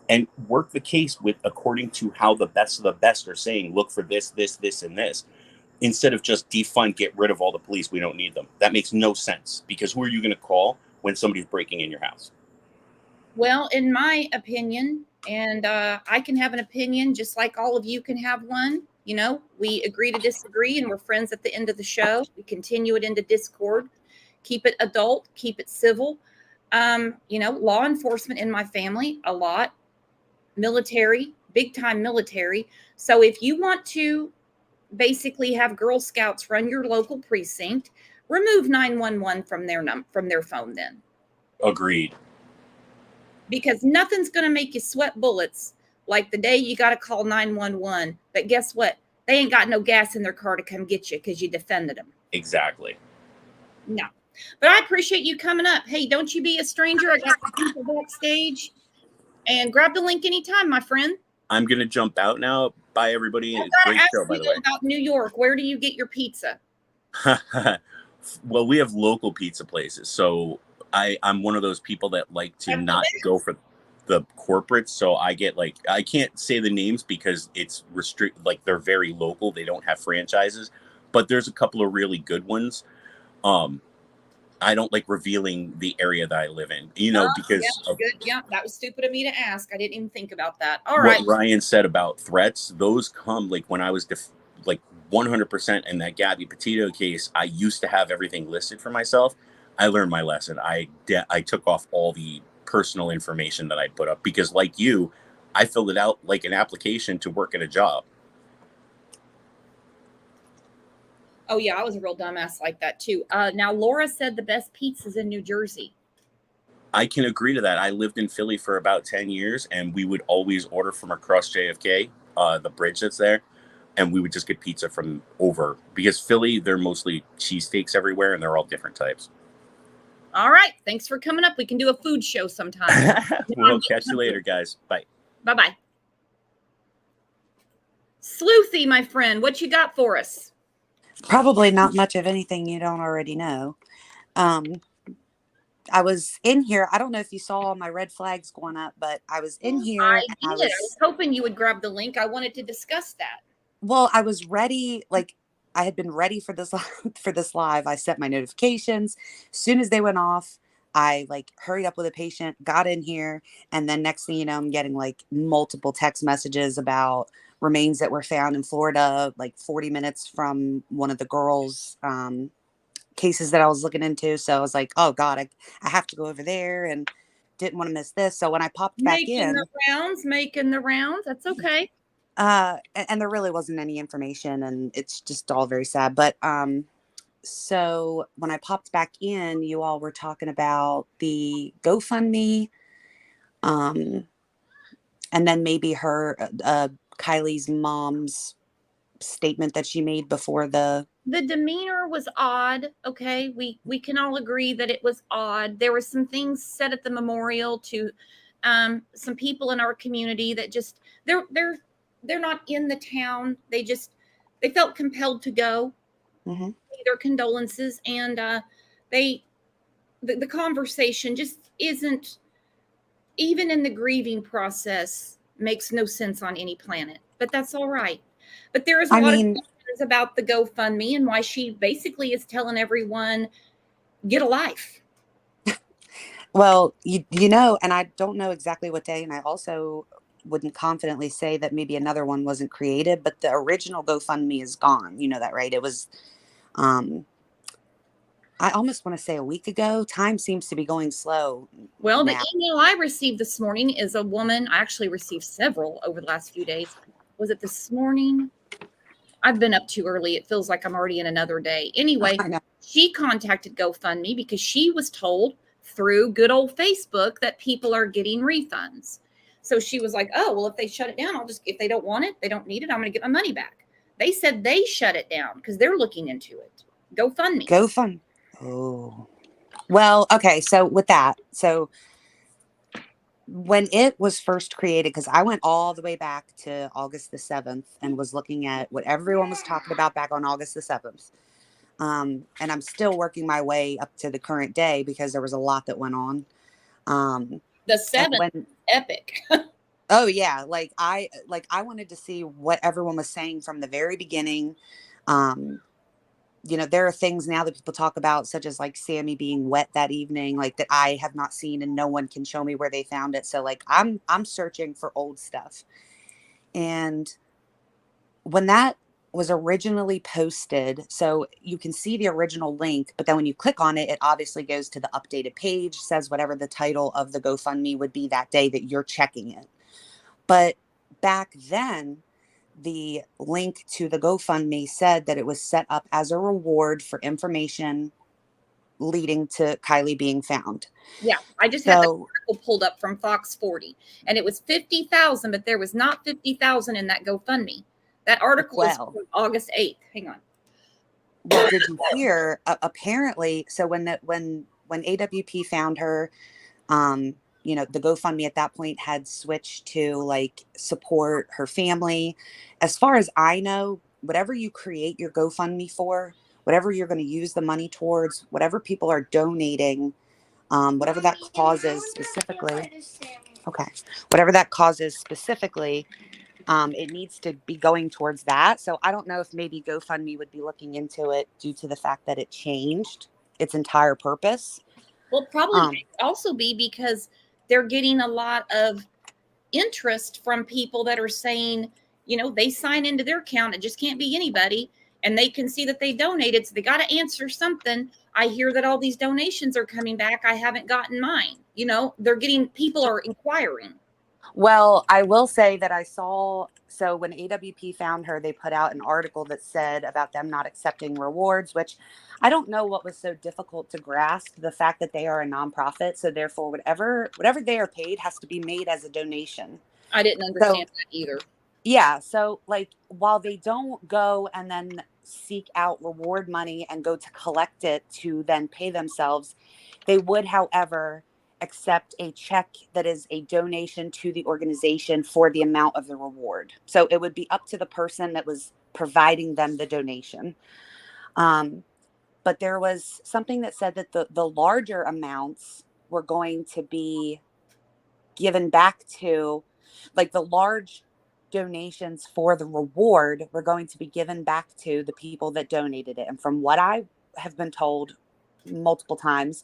and work the case with according to how the best of the best are saying, look for this, and this, instead of just defund, get rid of all the police. We don't need them. That makes no sense, because who are you going to call when somebody's breaking in your house? Well, in my opinion, and I can have an opinion just like all of you can have one. You know, we agree to disagree and we're friends at the end of the show. We continue it into Discord. Keep it adult, keep it civil. You know, law enforcement in my family, a lot. Military, big time military. So if you want to basically have Girl Scouts run your local precinct, remove 911 from their phone then. Agreed. Because nothing's going to make you sweat bullets like the day you got to call 911. But guess what? They ain't got no gas in their car to come get you because you defended them. Exactly. No. But I appreciate you coming up. Hey, don't you be a stranger. I got some people backstage. And grab the link anytime, my friend. I'm going to jump out now. Bye, everybody. I Great gotta show, ask by you the way. about New York. Where do you get your pizza? Well, we have local pizza places. So I'm one of those people that like to not go for the corporates. So I get like, I can't say the names because it's like they're very local. They don't have franchises, but there's a couple of really good ones. I don't like revealing the area that I live in, you know, because yeah, good. Yeah, that was stupid of me to ask. I didn't even think about that. All what right. Ryan said about threats, those come like when I was like 100% in that Gabby Petito case. I used to have everything listed for myself. I learned my lesson. I took off all the personal information that I put up because, like you, I filled it out like an application to work at a job. Oh, yeah, I was a real dumbass like that, too. Now, Laura said the best pizza's in New Jersey. I can agree to that. I lived in Philly for about 10 years, and we would always order from across JFK, the bridge that's there, and we would just get pizza from over. Because Philly, they're mostly cheesesteaks everywhere, and they're all different types. All right. Thanks for coming up. We can do a food show sometime. We'll catch you later, guys. Bye. Bye-bye. Sleuthy, my friend, what you got for us? Probably not much of anything you don't already know. I was in here. I don't know if you saw my red flags going up, but I was in here. I did. I was hoping you would grab the link. I wanted to discuss that. Well, I was ready. Like I had been ready for this live. I set my notifications. As soon as they went off, I like hurried up with a patient, got in here, and then next thing you know, I'm getting like multiple text messages about remains that were found in Florida, like 40 minutes from one of the girls' cases that I was looking into. So I was like, oh God, I have to go over there and didn't want to miss this. So when I popped back making the rounds. That's okay. And there really wasn't any information, and it's just all very sad. But so when I popped back in, you all were talking about the GoFundMe, and then maybe her Kylie's mom's statement that she made before the demeanor was odd. Okay, we can all agree that it was odd. There were some things said at the memorial to some people in our community that just they're they're not in the town. They felt compelled to go. Mm-hmm. Their condolences, and the conversation just isn't, even in the grieving process, makes no sense on any planet. But that's all right. But there is a lot of questions about the GoFundMe and why she basically is telling everyone, get a life. Well, you know, and I don't know exactly what day, and I also wouldn't confidently say that maybe another one wasn't created, but the original GoFundMe is gone. You know that, right? It was, I almost want to say a week ago. Time seems to be going slow. Well, now. the email I received this morning is a woman. I actually received several over the last few days. Was it this morning? I've been up too early. It feels like I'm already in another day. Anyway, she contacted GoFundMe because she was told through good old Facebook that people are getting refunds. So she was like, oh, well, if they shut it down, if they don't want it, they don't need it, I'm going to get my money back. They said they shut it down because they're looking into it. GoFundMe. GoFund. Oh. Well, okay. So with that, when it was first created, because I went all the way back to August the 7th and was looking at what everyone was talking about back on August the 7th. And I'm still working my way up to the current day because there was a lot that went on. The 7th, epic. Oh yeah. I wanted to see what everyone was saying from the very beginning. You know, there are things now that people talk about, such as like Sammy being wet that evening, like that I have not seen and no one can show me where they found it. So like I'm searching for old stuff. And when that was originally posted, so you can see the original link, but then when you click on it, it obviously goes to the updated page, says whatever the title of the GoFundMe would be that day that you're checking it. But back then, the link to the GoFundMe said that it was set up as a reward for information leading to Kiely being found. Yeah, I just had the article pulled up from Fox 40, and it was 50,000, but there was not 50,000 in that GoFundMe. That article is from August 8th. Hang on. Well, did you hear? Apparently, so when AWP found her, you know, the GoFundMe at that point had switched to like support her family. As far as I know, whatever you create your GoFundMe for, whatever you're going to use the money towards, whatever people are donating, whatever that causes specifically. Okay. Whatever that causes specifically, it needs to be going towards that. So I don't know if maybe GoFundMe would be looking into it due to the fact that it changed its entire purpose. Well, probably also be because they're getting a lot of interest from people that are saying, you know, they sign into their account. It just can't be anybody. And they can see that they donated. So they got to answer something. I hear that all these donations are coming back. I haven't gotten mine. You know, people are inquiring. Well, I will say that I saw, so when AWP found her, they put out an article that said about them not accepting rewards, which I don't know what was so difficult to grasp, the fact that they are a nonprofit. So therefore, whatever they are paid has to be made as a donation. I didn't understand that either. Yeah. So like, while they don't go and then seek out reward money and go to collect it to then pay themselves, they would, however, accept a check that is a donation to the organization for the amount of the reward. So it would be up to the person that was providing them the donation. But there was something that said that the larger amounts were going to be given back to, like the large donations for the reward were going to be given back to the people that donated it. And from what I have been told multiple times,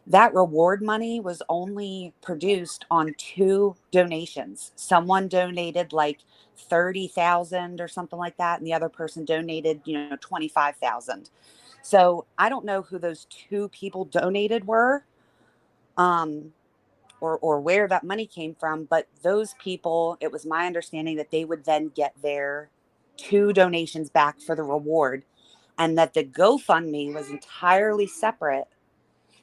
that reward money was only produced on 2 donations. Someone donated like 30,000 or something like that, and the other person donated, 25,000. So I don't know who those 2 people donated were, or where that money came from, but those people, it was my understanding that they would then get their 2 donations back for the reward, and that the GoFundMe was entirely separate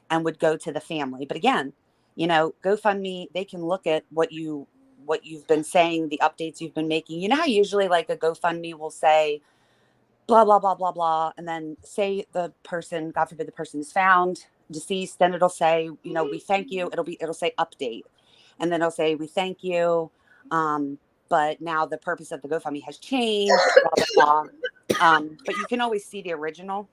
and would go to the family. But again, GoFundMe, they can look at what you've been saying, the updates you've been making. You know how usually like a GoFundMe will say blah, blah, blah, blah, blah, and then say the person, God forbid the person is found deceased, then it'll say, we thank you. It'll say update. And then it'll say, we thank you. but now the purpose of the GoFundMe has changed, blah, blah, blah. But you can always see the original.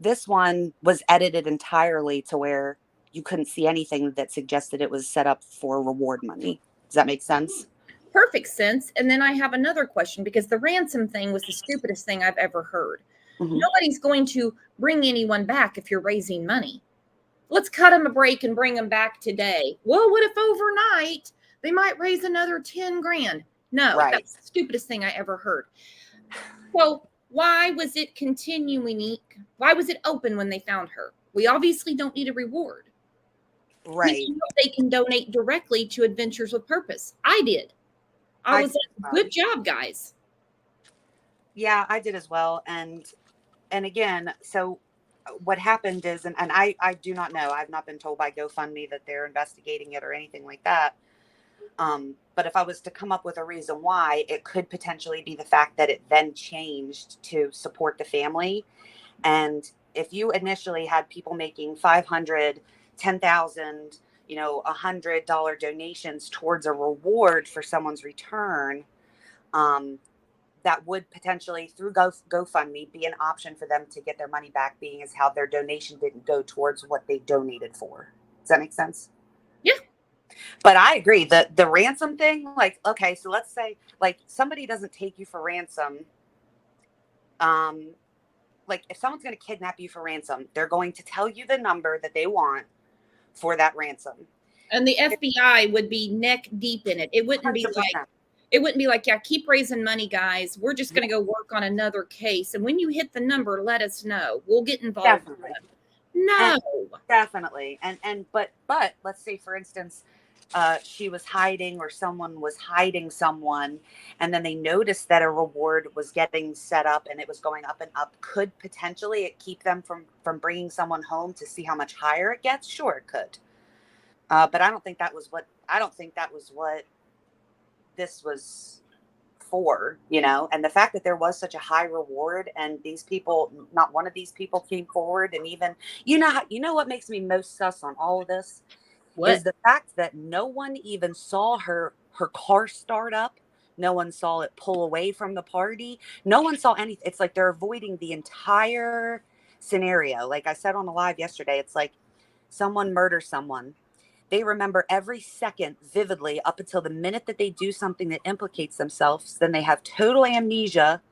This one was edited entirely to where you couldn't see anything that suggested it was set up for reward money. Does that make sense? Perfect sense. And then I have another question, because the ransom thing was the stupidest thing I've ever heard. Mhm. Nobody's going to bring anyone back if you're raising money. Let's cut them a break and bring them back today. Well, what if overnight they might raise another 10 grand? No, Right. that's the stupidest thing I ever heard. So why was it continuing? Why was it open when they found her? We obviously don't need a reward. Right. We know they can donate directly to Adventures with Purpose. I did. I was like, good job, guys. Yeah, I did as well. And again, so what happened is, and I do not know, I've not been told by GoFundMe that they're investigating it or anything like that. But if I was to come up with a reason why, it could potentially be the fact that it then changed to support the family. And if you initially had people making $500, $10,000, $100 donations towards a reward for someone's return, that would potentially, through GoFundMe, be an option for them to get their money back, being as how their donation didn't go towards what they donated for. Does that make sense? Yeah. But I agree. The ransom thing, like, okay, so let's say like somebody doesn't take you for ransom. Like if someone's going to kidnap you for ransom, they're going to tell you the number that they want for that ransom. And the FBI would be neck deep in it. It wouldn't be 100%. like, yeah, keep raising money, guys. We're just going to go work on another case. And when you hit the number, let us know. We'll get involved. Definitely. No. Definitely. But let's say, for instance, she was hiding, or someone was hiding someone, and then they noticed that a reward was getting set up and it was going up and up. Could potentially it keep them from bringing someone home to see how much higher it gets? Sure, it could. But I don't think that was what this was for, and the fact that there was such a high reward and these people, not one of these people came forward. And even, what makes me most sus on all of this is the fact that no one even saw her car start up. No one saw it pull away from the party. No one saw anything. It's like they're avoiding the entire scenario. Like I said on the live yesterday, it's like someone murders someone. They remember every second vividly up until the minute that they do something that implicates themselves. Then they have total amnesia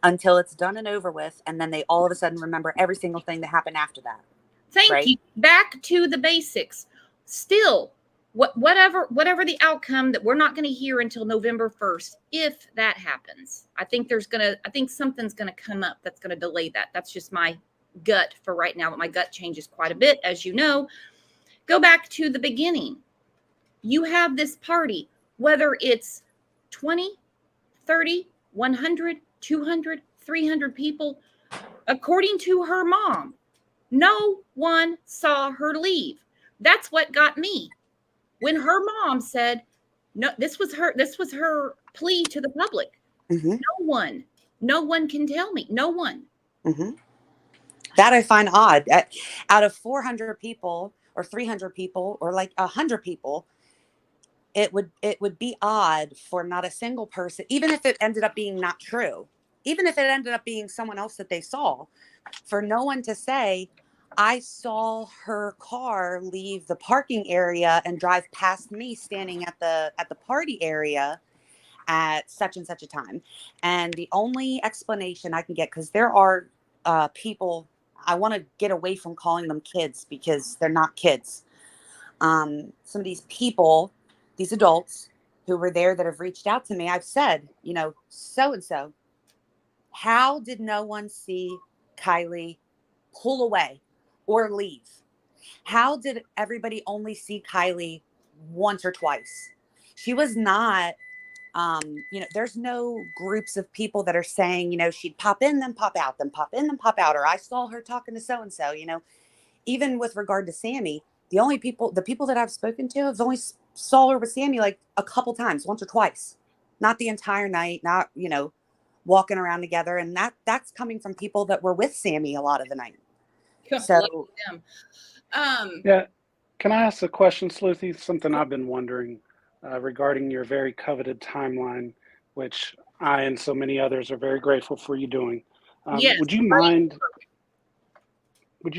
until it's done and over with. And then they all of a sudden remember every single thing that happened after that. Thank you. Back to the basics. Still, whatever the outcome, that we're not going to hear until November 1st, if that happens. I think something's going to come up that's going to delay that. That's just my gut for right now, but my gut changes quite a bit, as you know. Go back to the beginning. You have this party, whether it's 20, 30, 100, 200, 300 people, according to her mom, no one saw her leave. That's what got me. When her mom said, no, this was her plea to the public. Mm-hmm. No one can tell me. No one. Mm-hmm. That I find odd. Out of 400 people or 300 people or like 100 people, it would be odd for not a single person, even if it ended up being not true, even if it ended up being someone else that they saw, for no one to say, I saw her car leave the parking area and drive past me standing at the party area at such and such a time. And the only explanation I can get, because there are people, I want to get away from calling them kids because they're not kids. Some of these people, these adults who were there that have reached out to me, I've said, so-and-so, how did no one see Kiely pull away or leave? How did everybody only see Kiely once or twice? She was not, there's no groups of people that are saying, she'd pop in, then pop out, then pop in, then pop out, or I saw her talking to so-and-so, even with regard to Sammy, the people that I've spoken to have only saw her with Sammy like a couple times, once or twice, not the entire night, not, walking around together. And that's coming from people that were with Sammy a lot of the night. So, yeah. Can I ask a question, Sleuthy? Something I've been wondering. regarding your very coveted timeline, which I and so many others are very grateful for you doing. Yes. Would you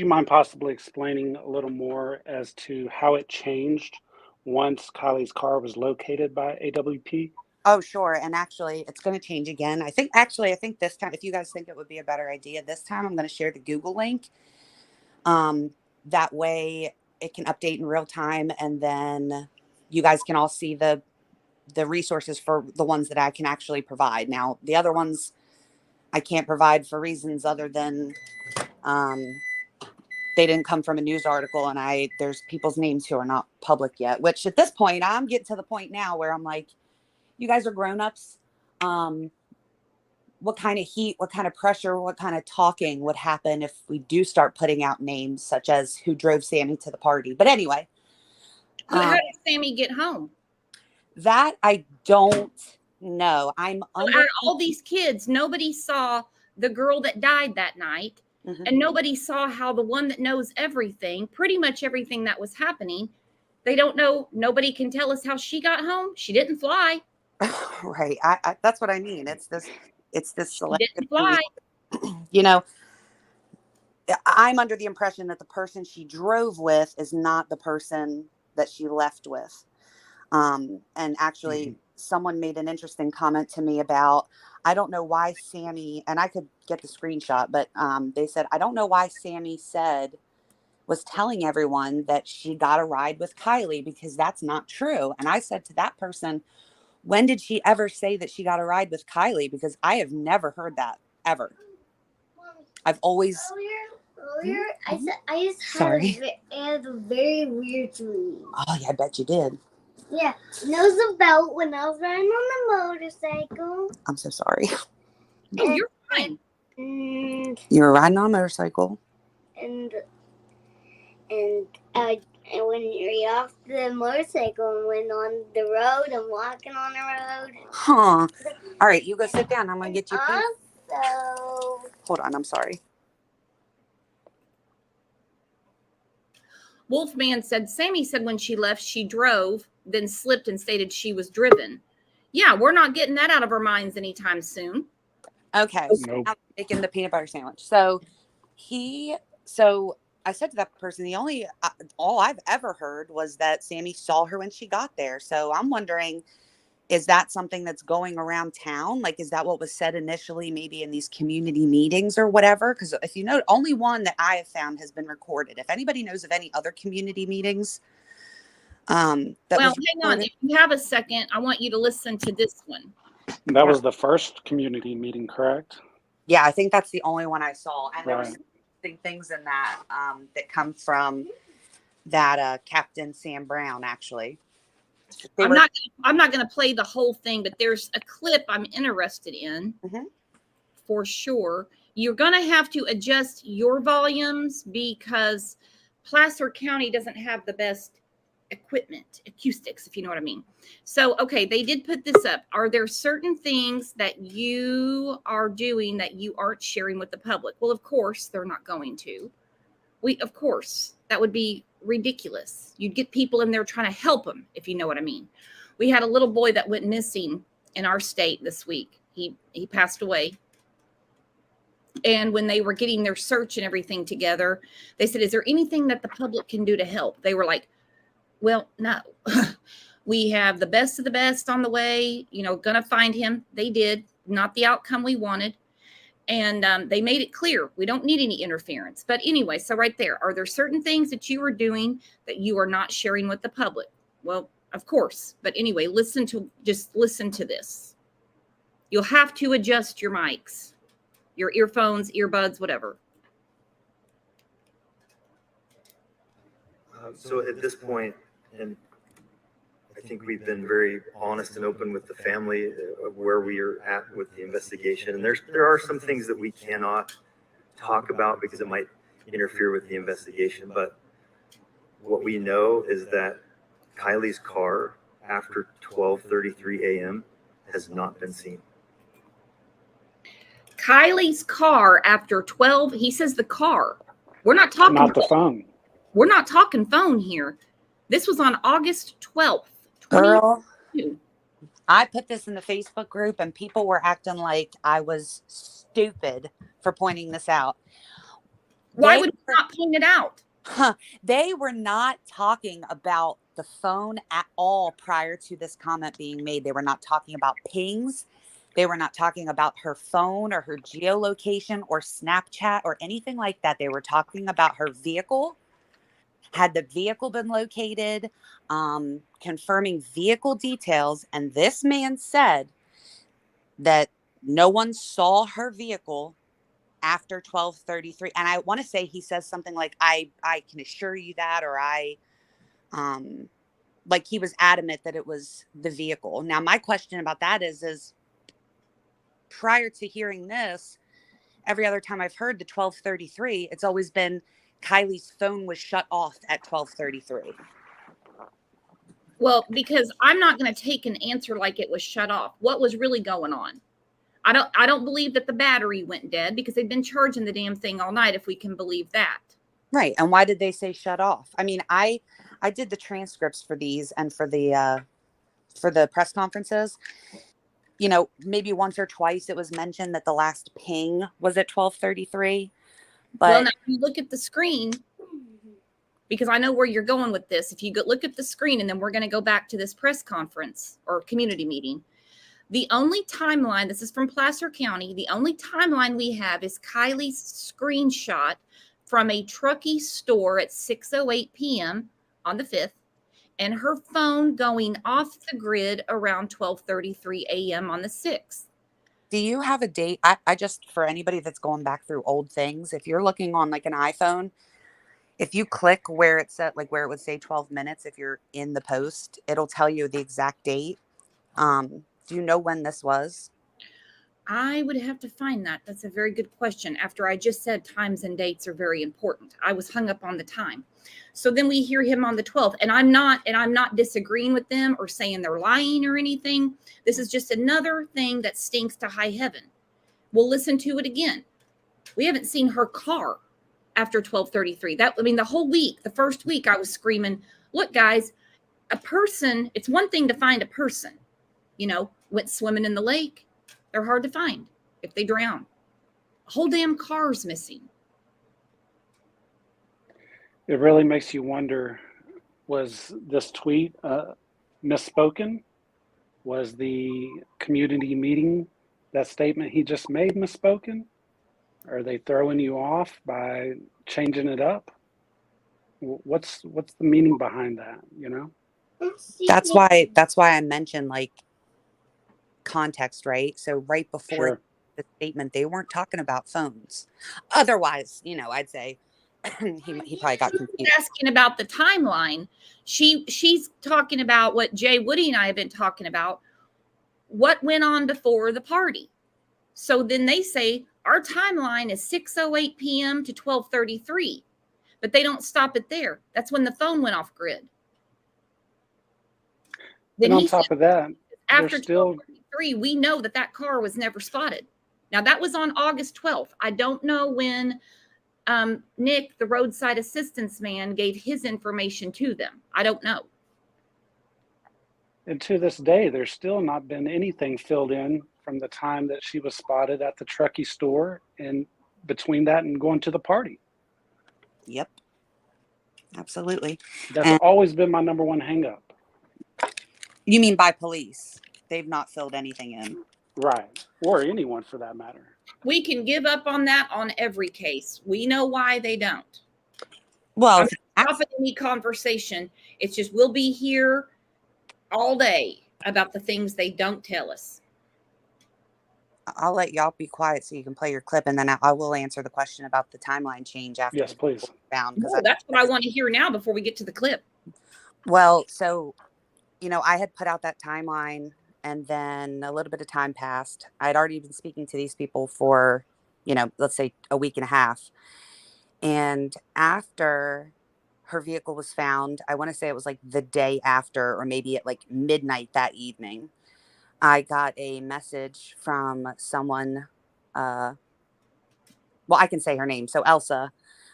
mind possibly explaining a little more as to how it changed once Kiely's car was located by AWP? Oh, sure. And actually, it's going to change again. I think this time, if you guys think it would be a better idea, this time I'm going to share the Google link. That way it can update in real time, and then you guys can all see the resources for the ones that I can actually provide. Now, the other ones I can't provide for reasons other than they didn't come from a news article, and there's people's names who are not public yet, which at this point, I'm getting to the point now where I'm like, you guys are grown-ups. What kind of heat, what kind of pressure, what kind of talking would happen if we do start putting out names such as who drove Sammy to the party? But anyway. How did Sammy get home? That I don't know. I'm under all these kids, nobody saw the girl that died that night. Mm-hmm. And nobody saw how the one that knows everything, pretty much everything that was happening, they don't know. Nobody can tell us how she got home. She didn't fly. Right. I that's what I mean. It's this selective fly. You know, I'm under the impression that the person she drove with is not the person that she left with. And actually, someone made an interesting comment to me about, I don't know why Sammy, and I could get the screenshot, but they said, I don't know why Sammy was telling everyone that she got a ride with Kiely, because that's not true. And I said to that person, when did she ever say that she got a ride with Kiely? Because I have never heard that, ever. I've always... Earlier, I just had a very weird dream. Oh, yeah, I bet you did. Yeah, and it was about when I was riding on the motorcycle. I'm so sorry. No, you're fine. And you were riding on a motorcycle. And when you're off the motorcycle and went on the road and walking on the road. Huh. All right, you go sit down. I'm going to get you. Also. Hold on, I'm sorry. Wolfman said, Sammy said when she left, she drove, then slipped and stated she was driven. Yeah, we're not getting that out of our minds anytime soon. Okay. So I'm making the peanut butter sandwich. So I said to that person, all I've ever heard was that Sammy saw her when she got there. So I'm wondering, is that something that's going around town? Like, is that what was said initially, maybe in these community meetings or whatever? Because if you know, only one that I have found has been recorded. If anybody knows of any other community meetings, hang on. If you have a second, I want you to listen to this one. That was the first community meeting, correct? Yeah, I think that's the only one I saw. And right. There was things in that that come from that Captain Sam Brown, actually. I'm not going to play the whole thing, but there's a clip I'm interested in for sure. You're going to have to adjust your volumes because Placer County doesn't have the best equipment, acoustics, if you know what I mean. So, okay, they did put this up. Are there certain things that you are doing that you aren't sharing with the public? Well, of course, they're not going to. Of course, that would be ridiculous. You'd get people in there trying to help them, if you know what I mean. We had a little boy that went missing in our state this week. He passed away. And when they were getting their search and everything together, they said, is there anything that the public can do to help? They were like, well, no. We have the best of the best on the way, gonna find him. They did, not the outcome we wanted. And they made it clear, we don't need any interference. But anyway, so right there, are there certain things that you are doing that you are not sharing with the public? Well, of course. But anyway, just listen to this. You'll have to adjust your mics, your earphones, earbuds, whatever. So at this point, and I think we've been very honest and open with the family of where we are at with the investigation. And there are some things that we cannot talk about because it might interfere with the investigation. But what we know is that Kiely's car after 12:33 a.m. has not been seen. Kiely's car after 12, he says the car. We're not talking not the phone. We're not talking phone here. This was on August 12th, Girl, You. I put this in the Facebook group and people were acting like I was stupid for pointing this out. Why They would you were, not point it out? they were not talking about the phone at all prior to this comment being made. They were not talking about pings. They were not talking about her phone or her geolocation or Snapchat or anything like that. They were talking about her vehicle. Had the vehicle been located? Confirming vehicle details. And this man said that no one saw her vehicle after 12:33. And I want to say he says something like, I can assure you that, or um like he was adamant that it was the vehicle. Now my question about that is prior to hearing this, every other time I've heard the 12:33, it's always been Kylie's phone was shut off at 12:33. Well, because I'm not going to take an answer like it was shut off. What was really going on? I don't believe that the battery went dead because they've been charging the damn thing all night, if we can believe that. Right. And why did they say shut off? I mean, I did the transcripts for these and for the press conferences. You know, maybe once or twice it was mentioned that the last ping was at 12:33. Well, But now if you look at the screen, because I know where you're going with this. If you go look at the screen, and then we're going to go back to this press conference or community meeting. The only timeline, this is from Placer County, the only timeline we have is Kylie's screenshot from a Truckee store at 6:08 p.m. on the 5th, and her phone going off the grid around 12:33 a.m. on the 6th. do you have a date? I just, for anybody that's going back through old things, if you're looking on like an iPhone, if you click where it's at, like where it would say 12 minutes, if you're in the post, it'll tell you the exact date. Do you know when this was? I would have to find that. That's a very good question. After I just said times and dates are very important, I was hung up on the time. So then we hear him on the 12th, and I'm not disagreeing with them or saying they're lying or anything. This is just another thing that stinks to high heaven. We'll listen to it again. We haven't seen her car after 12:33. The whole week, the first week I was screaming, "Look guys, a person, it's one thing to find a person, went swimming in the lake. They're hard to find if they drown. A whole damn car's missing." It really makes you wonder, was this tweet misspoken? Was the community meeting, that statement he just made, misspoken? Are they throwing you off by changing it up? What's the meaning behind that, That's why I mentioned like context, right? So right before Sure. the statement, they weren't talking about phones. Otherwise, I'd say he probably got confused. Asking about the timeline, she's talking about what Jay Woody and I have been talking about, what went on before the party. So then they say our timeline is 6:08 p.m. to 12:33, but they don't stop it there. That's when the phone went off grid. Then And on he top said, of that, after there's still 12:33, we know that car was never spotted. Now that was on August 12th. I don't know when Nick, the roadside assistance man, gave his information to them. I don't know. and to this day, there's still not been anything filled in from the time that she was spotted at the Truckee store and between that and going to the party. Yep. Absolutely. That's And always been my number one hang up. you mean by police? They've not filled anything in. Right. Or anyone for that matter. We can give up on that on every case. We know why they don't. Well, I'm not stopping any conversation. It's just we'll be here all day about the things they don't tell us. I'll let y'all be quiet so you can play your clip, and then I will answer the question about the timeline change after. Yes, please. Found, no, that's what I want to hear now before we get to the clip. Well, so, I had put out that timeline, and then a little bit of time passed. I'd already been speaking to these people for, let's say a week and a half. And after her vehicle was found, I want to say it was like the day after, or maybe at like midnight that evening, I got a message from someone. Well, I can say her name. So Elsa,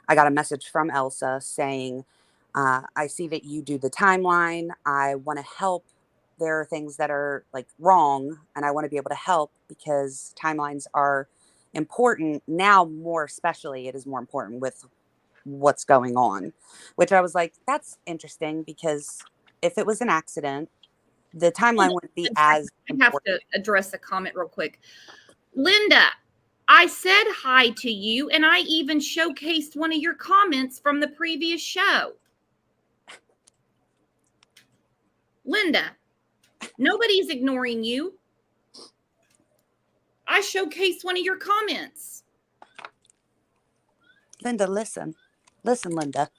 I got a message from Elsa saying, I see that you do the timeline. I want to help there are things that are like wrong, and I want to be able to help because timelines are important now. More especially, it is more important with what's going on, which I was like, that's interesting, because if it was an accident, the timeline wouldn't be as I have to address a comment real quick. Linda, I said hi to you, and I even showcased one of your comments from the previous show. Linda, nobody's ignoring you. I showcased one of your comments. Linda, listen, Linda.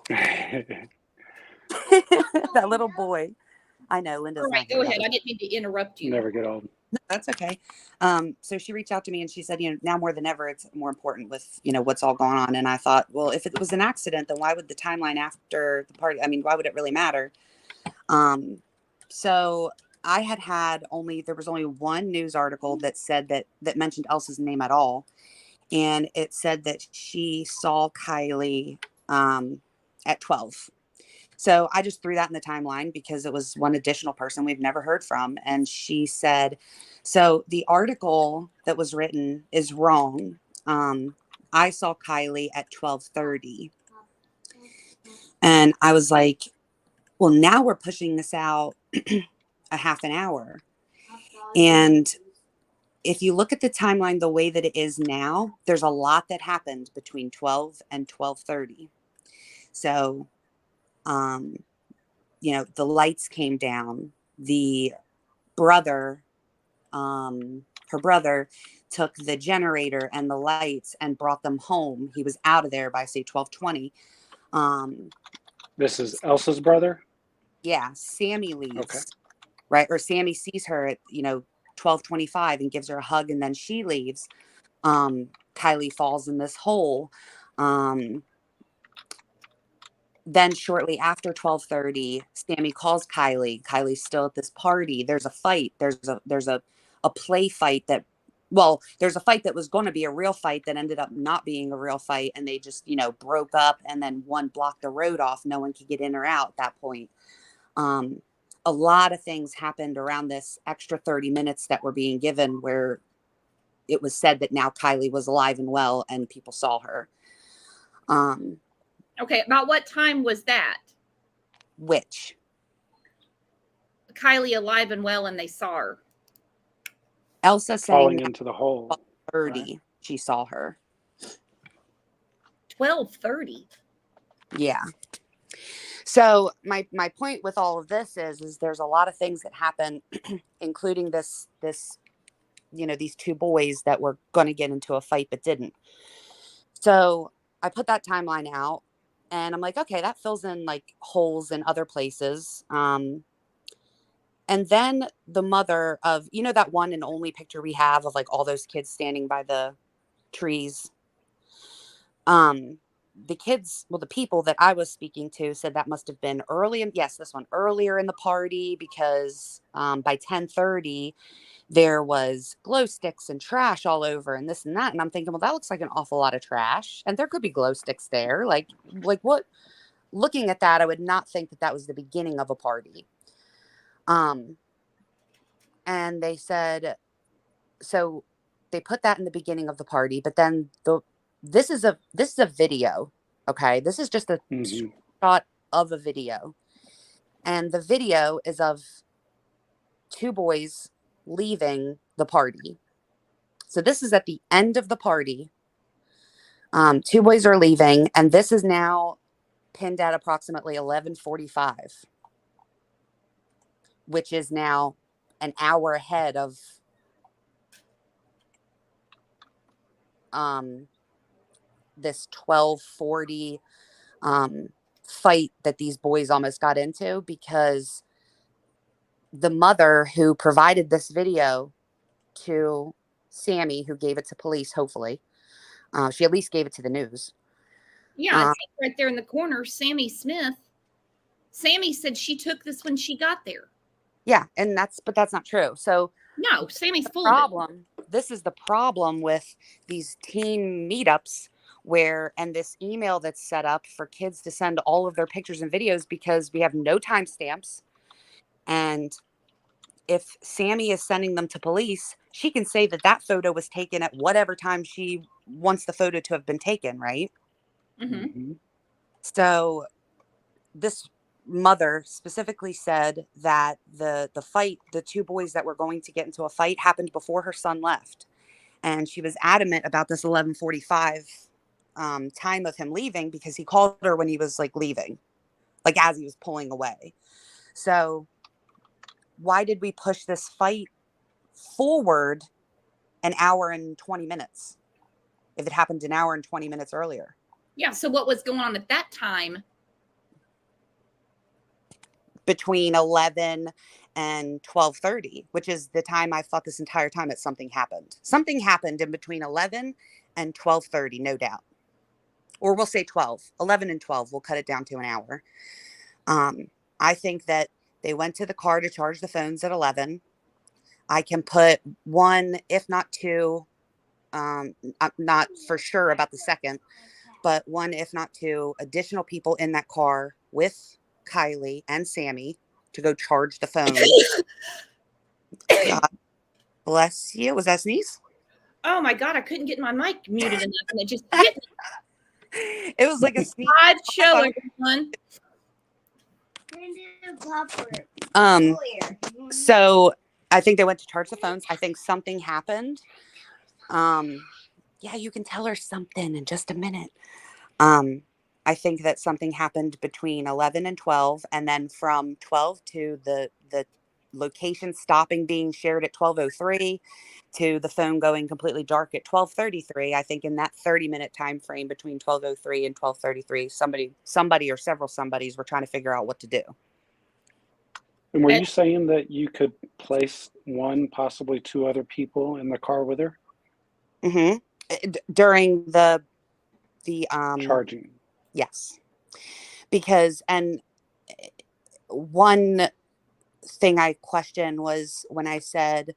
That little boy. I know Linda's All right, not here. go ahead. I didn't mean to interrupt you. Never get old. No, that's okay. So she reached out to me and she said, now more than ever, it's more important with, what's all going on. And I thought, well, if it was an accident, then why would the timeline after the party? I mean, why would it really matter? So I there was only one news article that said that mentioned Elsa's name at all. And it said that she saw Kiely at 12. So I just threw that in the timeline because it was one additional person we've never heard from. And she said, so the article that was written is wrong. I saw Kiely at 12:30. And I was like, well, now we're pushing this out a half an hour. And if you look at the timeline the way that it is now, there's a lot that happened between 12 and 12:30. So, the lights came down. The brother, her brother, took the generator and the lights and brought them home. He was out of there by, say, 12:20. This is Elsa's brother? Yeah, Sammy leaves. Okay. Right? Or Sammy sees her at, 12:25 and gives her a hug, and then she leaves. Kiely falls in this hole. Then shortly after 12:30, Sammy calls Kiely. Kiely's still at this party. There's a fight. There's a play fight there's a fight that was going to be a real fight that ended up not being a real fight, and they just, broke up, and then one blocked the road off. No one could get in or out at that point. A lot of things happened around this extra 30 minutes that were being given, where it was said that now Kiely was alive and well and people saw her. Okay, about what time was that? Which? Kiely alive and well and they saw her. Elsa falling saying into the hole. 12:30, right? She saw her. 12:30. Yeah. So my point with all of this is there's a lot of things that happen, including this, these two boys that were going to get into a fight but didn't. So I put that timeline out, and I'm like, okay, that fills in like holes in other places. And then the mother of, that one and only picture we have of like all those kids standing by the trees. The kids, the people that I was speaking to said that must have been earlier in the party, because by 10:30 there was glow sticks and trash all over and this and that. And I'm thinking, well, that looks like an awful lot of trash, and there could be glow sticks there. Like what? Looking at that, I would not think that was the beginning of a party. And they said, so they put that in the beginning of the party, but then this is a video. Okay. This is just a shot of a video. And the video is of two boys leaving the party. So this is at the end of the party. Two boys are leaving, and this is now pinned at approximately 11:45, which is now an hour ahead of this 12:40 fight that these boys almost got into, because the mother who provided this video to Sammy, who gave it to police, hopefully, she at least gave it to the news. Yeah, it's right there in the corner, Sammy Smith. Sammy said she took this when she got there. Yeah, but that's not true. So no, Sammy's full problem. This is the problem with these teen meetups, and this email that's set up for kids to send all of their pictures and videos, because we have no timestamps. And if Sammy is sending them to police, she can say that that photo was taken at whatever time she wants the photo to have been taken, right? Mm-hmm. So this mother specifically said that the fight, the two boys that were going to get into a fight, happened before her son left. And she was adamant about this 11:45 time of him leaving, because he called her when he was like leaving, like as he was pulling away. So why did we push this fight forward an hour and 20 minutes if it happened an hour and 20 minutes earlier? Yeah. So what was going on at that time? Between 11 and 12:30, which is the time I thought this entire time that something happened. Something happened in between 11 and 12:30, no doubt. Or we'll say 12. 11 and 12. We'll cut it down to an hour. I think that they went to the car to charge the phones at 11. I can put one, if not two, I'm not for sure about the second, but one, if not two, additional people in that car with Kiely and Sammy to go charge the phone. God bless you. Was that a sneeze? Oh my God, I couldn't get my mic muted enough and it just hit me. It was like a sneeze. Live show, everyone. So I think they went to charge the phones. I think something happened. Yeah, you can tell her something in just a minute. I think that something happened between 11 and 12, and then from 12 to the location stopping being shared at 12:03 to the phone going completely dark at 12:33. I think in that 30-minute time frame between 12:03 and 12:33, somebody or several somebodies were trying to figure out what to do. And were you saying that you could place one, possibly two other people in the car with her? Mm-hmm. During the charging. Yes. Because, and one thing I questioned was when I said,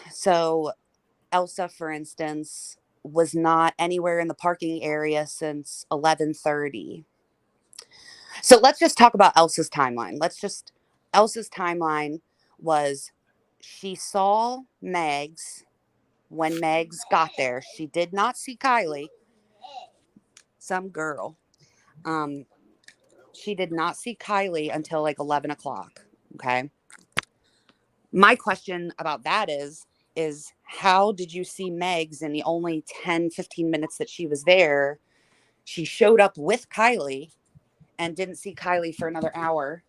so Elsa, for instance, was not anywhere in the parking area since 11:30. So let's just talk about Elsa's timeline. Elsa's timeline was, she saw Megs when Megs got there. She did not see Kiely. Some girl. She did not see Kiely until like 11 o'clock. Okay. My question about that is how did you see Megs in the only 10, 15 minutes that she was there? She showed up with Kiely and didn't see Kiely for another hour.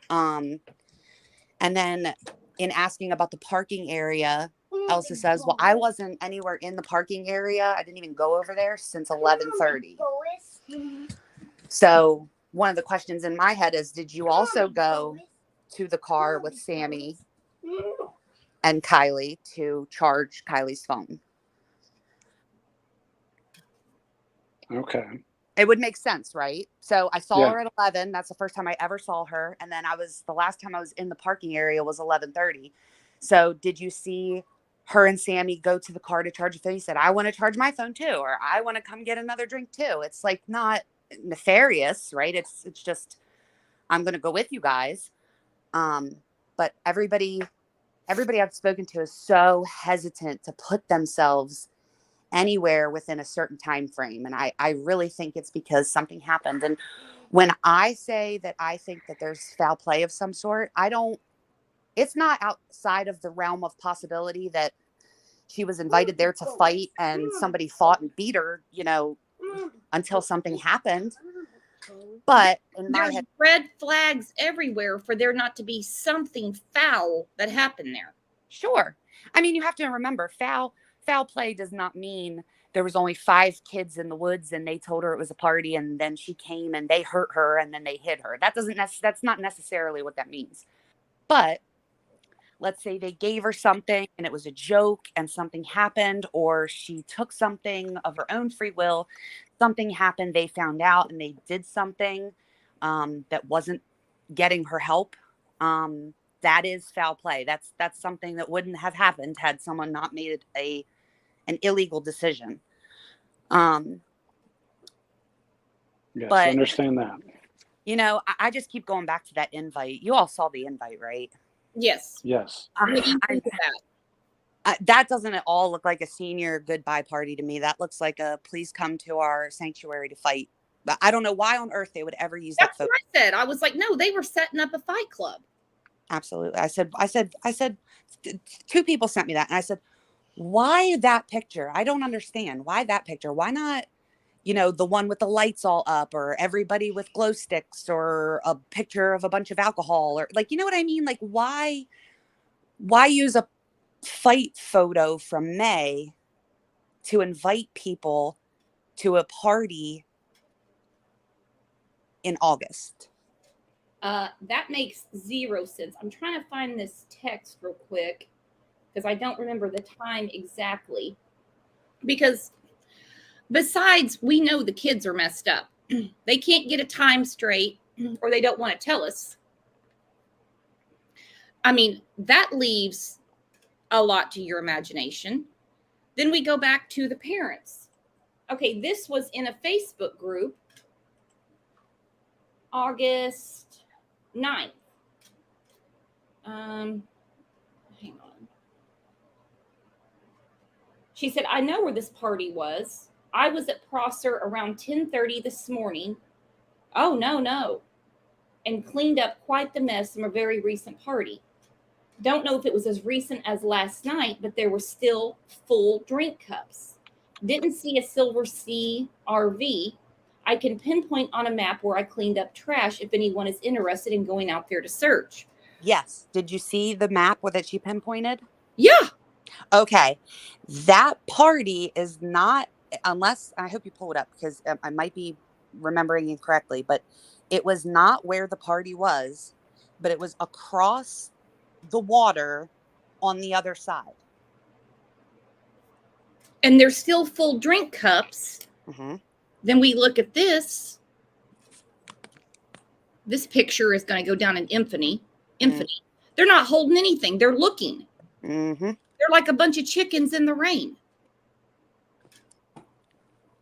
And then in asking about the parking area, Elsa says, well, I wasn't anywhere in the parking area. I didn't even go over there since 11:30. So one of the questions in my head is, did you also go to the car with Sammy and Kiely to charge Kylie's phone? Okay. It would make sense, right? So I saw her at 11. That's the first time I ever saw her. And then the last time I was in the parking area was 11:30. So did you see her and Sammy go to the car to charge the phone? He said, I want to charge my phone too, or I want to come get another drink too. It's like not nefarious, right? It's just, I'm going to go with you guys. But everybody I've spoken to is so hesitant to put themselves anywhere within a certain time frame. And I really think it's because something happened. And when I say that I think that there's foul play of some sort, it's not outside of the realm of possibility that she was invited there to fight and somebody fought and beat her, until something happened. But in my head, red flags everywhere for there not to be something foul that happened there. Sure. I mean, you have to remember, foul play does not mean there was only 5 kids in the woods and they told her it was a party and then she came and they hurt her and then they hit her. That's not necessarily what that means. But let's say they gave her something and it was a joke and something happened, or she took something of her own free will, something happened, they found out and they did something that wasn't getting her help. That is foul play. That's something that wouldn't have happened had someone not made an illegal decision. Yes, But, I understand that. You know, I just keep going back to that invite. You all saw the invite, right? Yes. Yes. What do you think of that? That doesn't at all look like a senior goodbye party to me. That looks like a please come to our sanctuary to fight. But I don't know why on earth they would ever use that That's photo. what I said. I was like, no, they were setting up a fight club. Absolutely. I said, two people sent me that. And I said, why that picture? I don't understand. Why that picture? Why not, you know, the one with the lights all up, or everybody with glow sticks, or a picture of a bunch of alcohol, or like, you know what I mean? Like, why use a fight photo from May to invite people to a party in August? That makes zero sense. I'm trying to find this text real quick because I don't remember the time exactly. Because besides, we know the kids are messed up. They can't get a time straight, or they don't want to tell us. I mean, that leaves a lot to your imagination. Then we go back to the parents. Okay, this was in a Facebook group, August 9th. Hang on. She said, I know where this party was. I was at Prosser around 10:30 this morning. Oh, no. And cleaned up quite the mess from a very recent party. Don't know if it was as recent as last night, but there were still full drink cups. Didn't see a Silver Sea RV. I can pinpoint on a map where I cleaned up trash if anyone is interested in going out there to search. Yes. Did you see the map that she pinpointed? Yeah. Okay. That party is not, unless, I hope you pull it up because I might be remembering incorrectly, but it was not where the party was, but it was across the water on the other side. And there's still full drink cups. Mm-hmm. Then we look at this. This picture is going to go down in infamy. They're not holding anything. They're looking. Mm-hmm. They're like a bunch of chickens in the rain.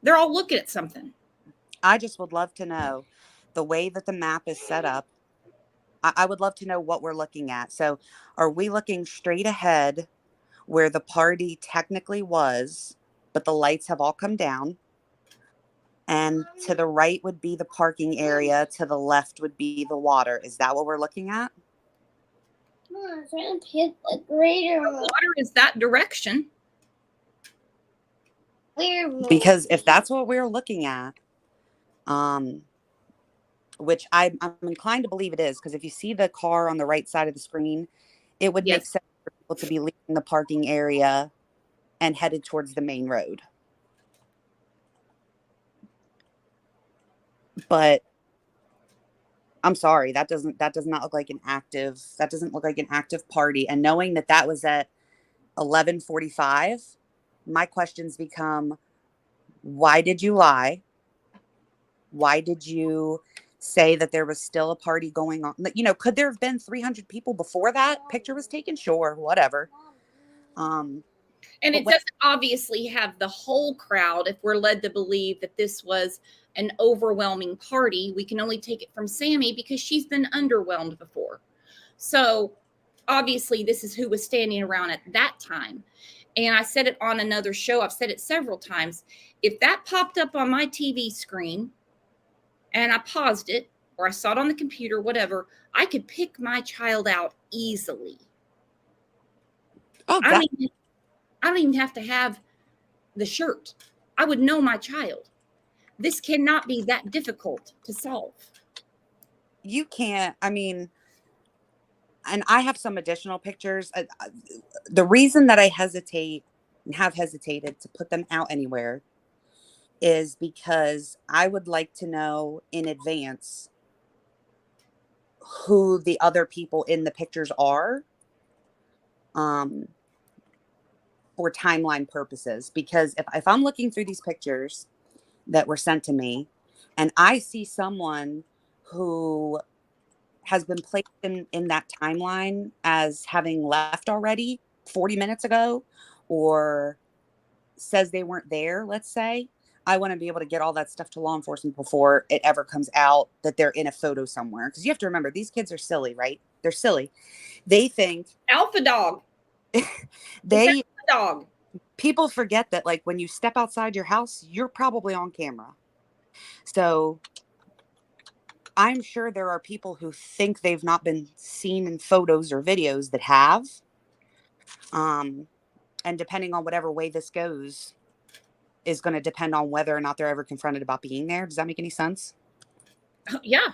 They're all looking at something. I just would love to know the way that the map is set up. I would love to know what we're looking at. So are we looking straight ahead where the party technically was, but the lights have all come down? And to the right would be the parking area. To the left would be the water. Is that what we're looking at? I'm trying to pick a greater one. Water is that direction. Because if that's what we're looking at, which I'm inclined to believe it is, because if you see the car on the right side of the screen, it would make sense for people to be leaving the parking area and headed towards the main road. But I'm sorry, that does not look like an active, that doesn't look like an active party. And knowing that that was at 11:45, my questions become, why did you lie? Why did you say that there was still a party going on? You know, could there have been 300 people before that picture was taken? Sure, whatever. And it doesn't obviously have the whole crowd if we're led to believe that this was an overwhelming party. We can only take it from Sammy because she's been underwhelmed before. So obviously this is who was standing around at that time. And I said it on another show. I've said it several times. If that popped up on my TV screen and I paused it, or I saw it on the computer, whatever, I could pick my child out easily. Oh, I don't even have to have the shirt. I would know my child. This cannot be that difficult to solve. You can't, I mean, and I have some additional pictures. The reason that I hesitate and have hesitated to put them out anywhere is because I would like to know in advance who the other people in the pictures are, for timeline purposes. Because if I'm looking through these pictures that were sent to me and I see someone who has been placed in that timeline as having left already 40 minutes ago, or says they weren't there, let's say, I want to be able to get all that stuff to law enforcement before it ever comes out that they're in a photo somewhere. Because you have to remember, these kids are silly, right? They're silly. They think Alpha dog. they Alpha dog. People forget that, like, when you step outside your house, you're probably on camera. So I'm sure there are people who think they've not been seen in photos or videos that have. And depending on whatever way this goes is going to depend on whether or not they're ever confronted about being there. Does that make any sense? Yeah.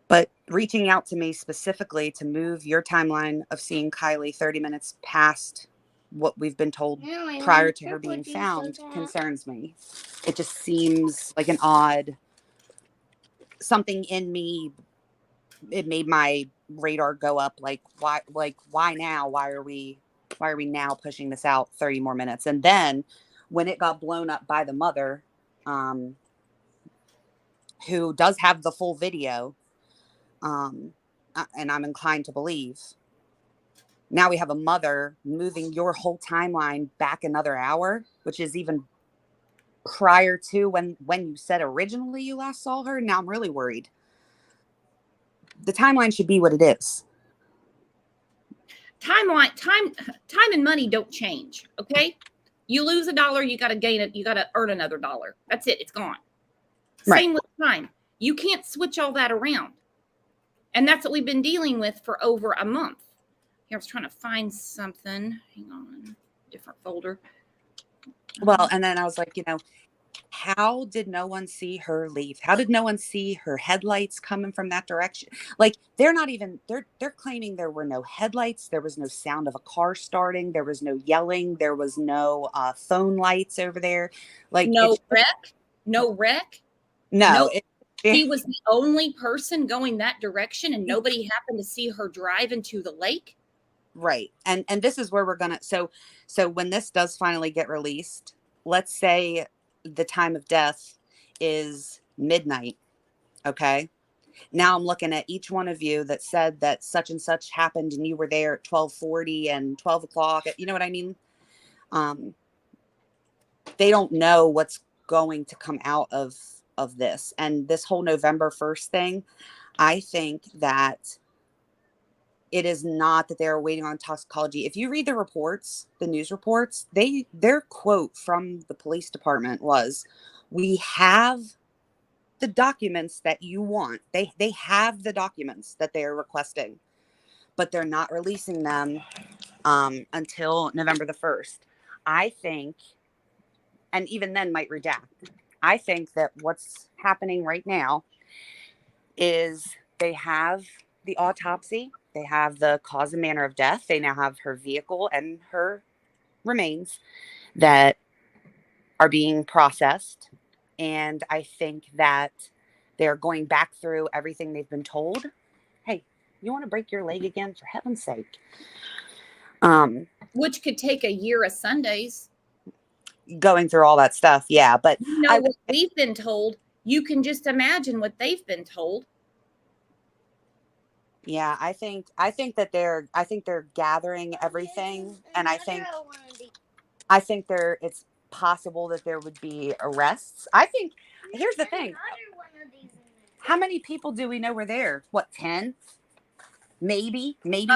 But reaching out to me specifically to move your timeline of seeing Kiely 30 minutes past what we've been told prior to her being found concerns me. It just seems like an odd something in me. It made my radar go up. Like, why now? Why are we now pushing this out 30 more minutes? And then when it got blown up by the mother, who does have the full video, and I'm inclined to believe, now we have a mother moving your whole timeline back another hour, which is even prior to when you said originally you last saw her. Now I'm really worried. The timeline should be what it is. Time and money don't change. Okay. You lose $1, you got to gain it. You got to earn another $1. That's it. It's gone. Right. Same with time. You can't switch all that around. And that's what we've been dealing with for over a month. Here, I was trying to find something. Hang on. Different folder. Well, and then I was like, how did no one see her leave? How did no one see her headlights coming from that direction? Like, they're claiming there were no headlights. There was no sound of a car starting. There was no yelling. There was no phone lights over there. Like, no wreck. No. She was the only person going that direction, and nobody happened to see her drive into the lake. Right. And this is where we're going to, so when this does finally get released, let's say the time of death is midnight. Okay. Now I'm looking at each one of you that said that such and such happened and you were there at 12:40 and 12 o'clock. You know what I mean? They don't know what's going to come out of this. And this whole November 1st thing, I think that it is not that they're waiting on toxicology. If you read the reports, the news reports, their quote from the police department was, "We have the documents that you want." They have the documents that they are requesting, but they're not releasing them until November the 1st. I think, and even then might redact. I think that what's happening right now is they have the autopsy. They have the cause and manner of death. They now have her vehicle and her remains that are being processed. And I think that they're going back through everything they've been told. Hey, you want to break your leg again? For heaven's sake. Which could take a year of Sundays. Going through all that stuff. Yeah. But what we've been told, you can just imagine what they've been told. Yeah, I think that they're gathering everything, and I think it's possible that there would be arrests. I think here's the thing. How many people do we know were there? What, 10? Maybe 10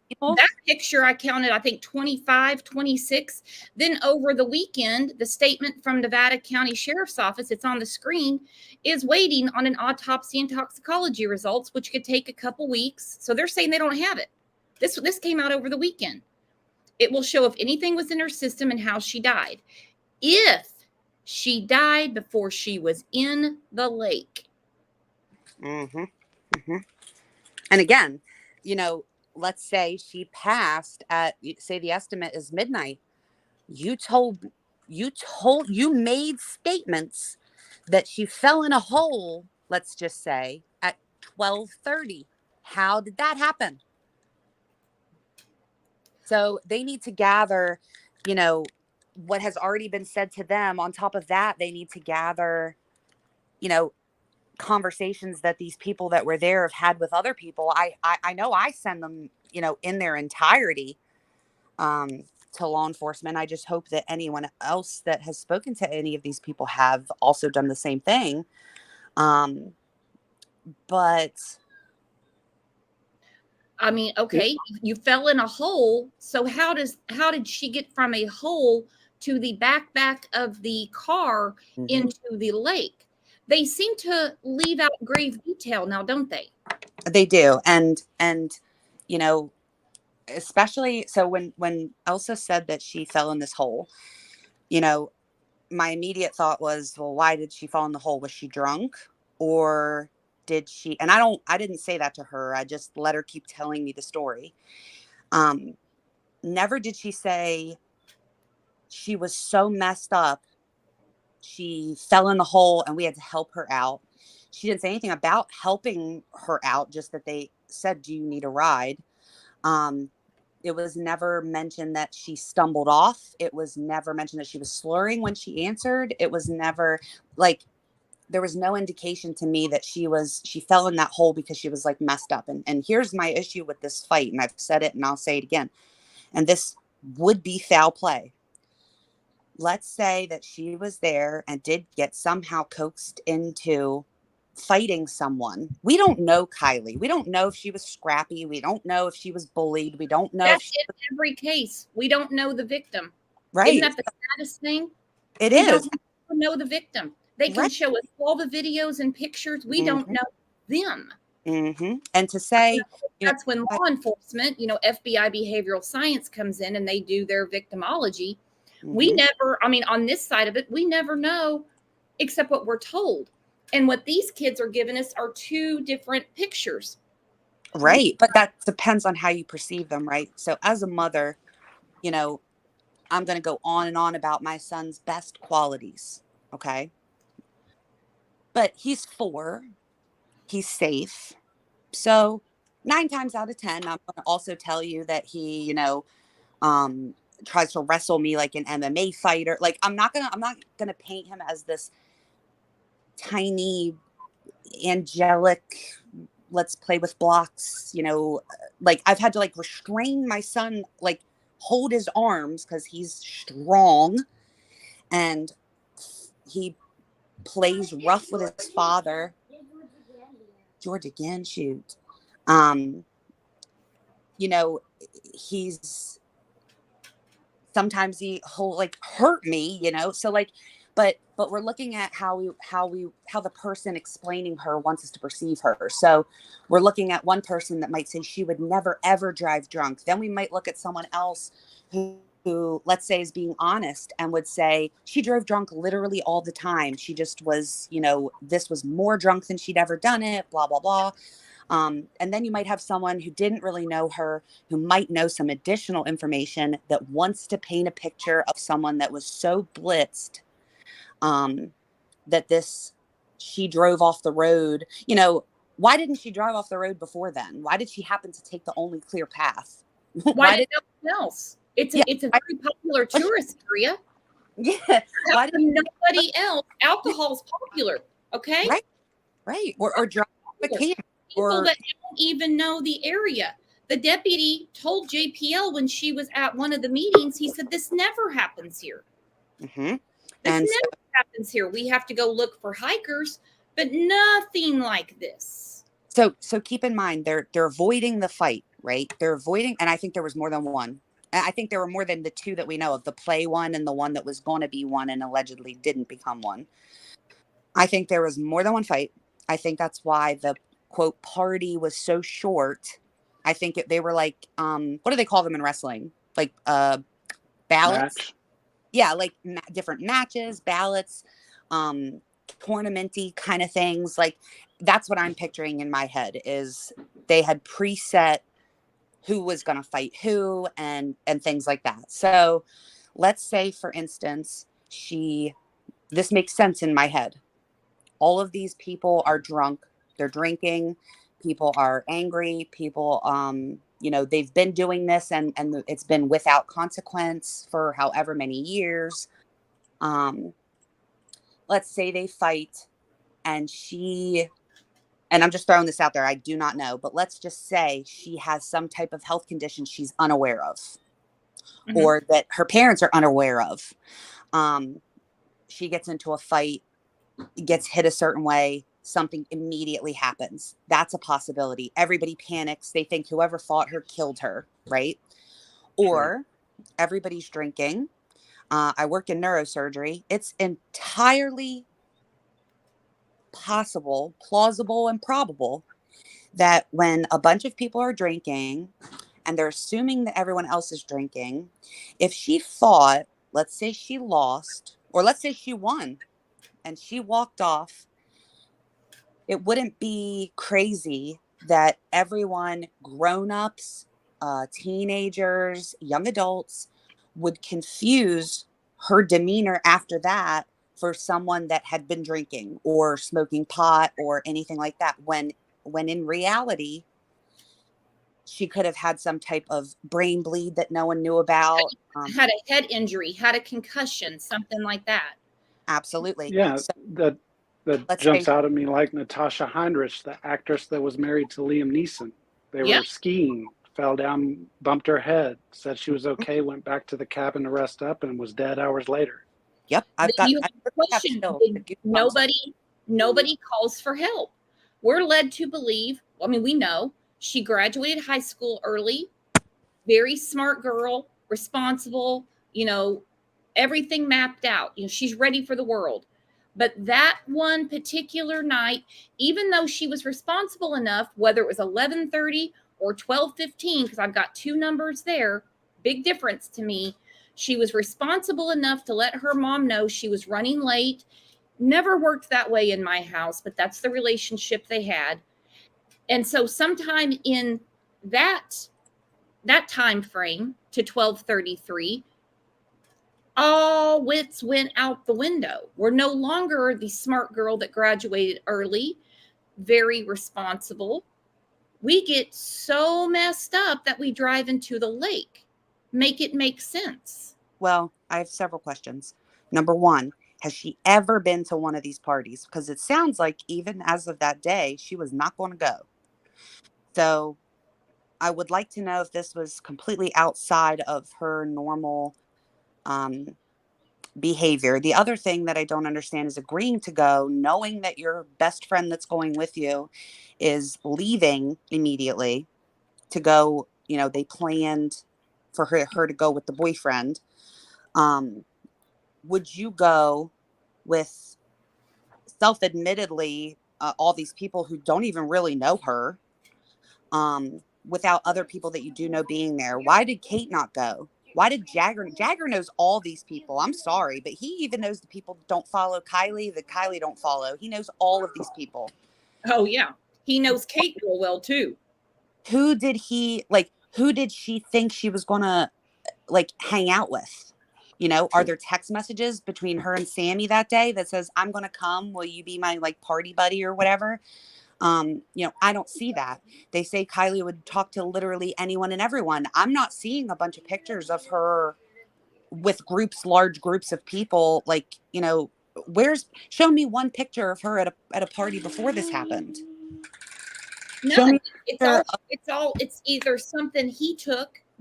people. That picture I counted, I think 25, 26. Then over the weekend, the statement from Nevada County Sheriff's Office, it's on the screen, is waiting on an autopsy and toxicology results, which could take a couple weeks. So they're saying they don't have it. This came out over the weekend. It will show if anything was in her system and how she died. If she died before she was in the lake. Mm-hmm. Mm-hmm. And again, let's say she passed at, say the estimate is midnight. You made statements that she fell in a hole, let's just say, at 12:30. How did that happen? So they need to gather, what has already been said to them. On top of that, they need to gather, conversations that these people that were there have had with other people. I know I send them, in their entirety, to to law enforcement. I just hope that anyone else that has spoken to any of these people have also done the same thing. But I mean, okay, you fell in a hole. So how did she get from a hole to the back of the car into the lake? They seem to leave out grave detail now, don't they? They do. And you know, especially so when Elsa said that she fell in this hole, you know, my immediate thought was, well, why did she fall in the hole? Was she drunk? Or did she, and I didn't say that to her. I just let her keep telling me the story. Never did she say she was so messed up. She fell in the hole and we had to help her out. She didn't say anything about helping her out, just that they said, do you need a ride? It was never mentioned that she stumbled off. It was never mentioned that she was slurring when she answered. It was never like, there was no indication to me that she fell in that hole because she was like messed up. And here's my issue with this fight. And I've said it and I'll say it again. And this would be foul play. Let's say that she was there and did get somehow coaxed into fighting someone. We don't know Kiely. We don't know if she was scrappy. We don't know if she was bullied. We don't know That's in every case. We don't know the victim. Right. Isn't that the saddest thing? It we is. don't know the victim. They can show us all the videos and pictures. We don't know them. And to say, that's when law enforcement, FBI behavioral science comes in and they do their victimology. We never, I mean, on this side of it, we never know except what we're told. And what these kids are giving us are two different pictures. Right. But that depends on how you perceive them, right? So as a mother, I'm going to go on and on about my son's best qualities. Okay. But he's 4. He's safe. So 9 times out of 10, I'm going to also tell you that he, tries to wrestle me like an MMA fighter. Like I'm not gonna paint him as this tiny, angelic, let's play with blocks, like I've had to like restrain my son, like hold his arms because he's strong and he plays rough with his father. George again, shoot. He's sometimes he'll like hurt me, so like but we're looking at how the person explaining her wants us to perceive her. So we're looking at one person that might say she would never ever drive drunk. Then we might look at someone else who let's say is being honest and would say she drove drunk literally all the time. She just was, this was more drunk than she'd ever done it, blah blah blah. And then you might have someone who didn't really know her, who might know some additional information that wants to paint a picture of someone that was so blitzed that she drove off the road. Why didn't she drive off the road before then? Why did she happen to take the only clear path? Why did no one else? It's a very popular tourist area. Yeah. Why did nobody else? Alcohol's popular. Okay. Right. Or drive a camp. People that don't even know the area. The deputy told JPL when she was at one of the meetings, he said, this never happens here. This never happens here. We have to go look for hikers, but nothing like this. So keep in mind, they're avoiding the fight, right? They're avoiding, and I think there was more than one. I think there were more than the 2 that we know of, the play one and the one that was going to be one and allegedly didn't become one. I think there was more than one fight. I think that's why the quote party was so short. I think they were like, what do they call them in wrestling? Like ballots. Match. Yeah, like different matches, ballots, tournament-y kind of things. Like that's what I'm picturing in my head is they had preset who was going to fight who and things like that. So let's say, for instance, this makes sense in my head. All of these people are drunk. They're drinking. People are angry. People, they've been doing this and it's been without consequence for however many years. Let's say they fight and I'm just throwing this out there. I do not know, but let's just say she has some type of health condition she's unaware of. or that her parents are unaware of. She gets into a fight, gets hit a certain way, something immediately happens. That's a possibility. Everybody panics. They think whoever fought her killed her, right? Or everybody's drinking. I work in neurosurgery. It's entirely possible, plausible, and probable that when a bunch of people are drinking and they're assuming that everyone else is drinking, if she fought, let's say she lost, or let's say she won and she walked off, it wouldn't be crazy that everyone, grown-ups, teenagers, young adults, would confuse her demeanor after that for someone that had been drinking or smoking pot or anything like that, when in reality she could have had some type of brain bleed that no one knew about. Had a head injury, had a concussion, something like that. Absolutely. Yeah, So that let's jumps say, out at me, like Natasha Heinrich, the actress that was married to Liam Neeson. They Yep. were skiing, fell down, bumped her head, said she was okay, went back to the cabin to rest up, and was dead hours later. yep, Then you have the question, nobody calls for help. We're led to believe, I mean, we know she graduated high school early, very smart girl, responsible, everything mapped out. She's ready for the world. But that one particular night, even though she was responsible enough, whether it was 11:30 or 12:15, because I've got two numbers there, big difference to me. She was responsible enough to let her mom know she was running late. Never worked that way in my house, but that's the relationship they had. And so sometime in that time frame to 12:33, all wits went out the window. We're no longer the smart girl that graduated early, very responsible. We get so messed up that we drive into the lake. Make it make sense. well, I have several questions. Number one, has she ever been to one of these parties? Because it sounds like even as of that day, she was not going to go. So I would like to know if this was completely outside of her normal behavior. The other thing that I don't understand is agreeing to go, knowing that your best friend that's going with you is leaving immediately to go. They planned for her to go with the boyfriend. Would you go with self-admittedly all these people who don't even really know her, without other people that you do know being there? Why did Kate not go? Why did Jagger knows all these people? I'm sorry, but he even knows the people that don't follow Kiely, that Kiely don't follow. He knows all of these people. Oh yeah, he knows Kate real well too. Who did she think she was gonna hang out with? Are there text messages between her and Sammy that day that says, I'm gonna come, will you be my party buddy or whatever? I don't see that. They say Kiely would talk to literally anyone and everyone. I'm not seeing a bunch of pictures of her with large groups of people. Show me one picture of her at a party before this happened. Show No, me it's either something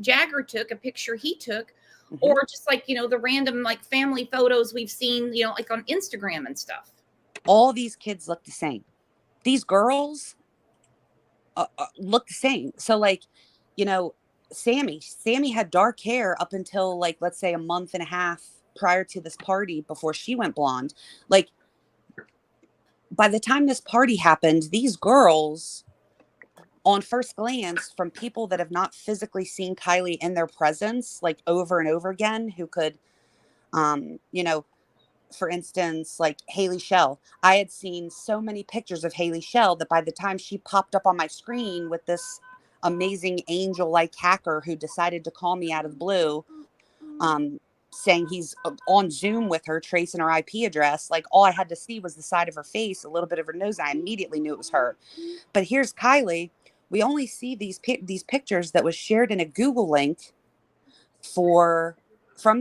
Jagger took a picture he took, or just the random family photos we've seen, on Instagram and stuff. All these kids look the same. These girls look the same. So Sammy had dark hair up until let's say a month and a half prior to this party before she went blonde. By the time this party happened, these girls, on first glance, from people that have not physically seen Kiely in their presence over and over again, who could for instance, Haley Shell. I had seen so many pictures of Haley Shell that by the time she popped up on my screen with this amazing angel-like hacker who decided to call me out of the blue, saying he's on Zoom with her, tracing her IP address, all I had to see was the side of her face, a little bit of her nose. I immediately knew it was her. But here's Kiely. We only see these pictures that was shared in a Google link from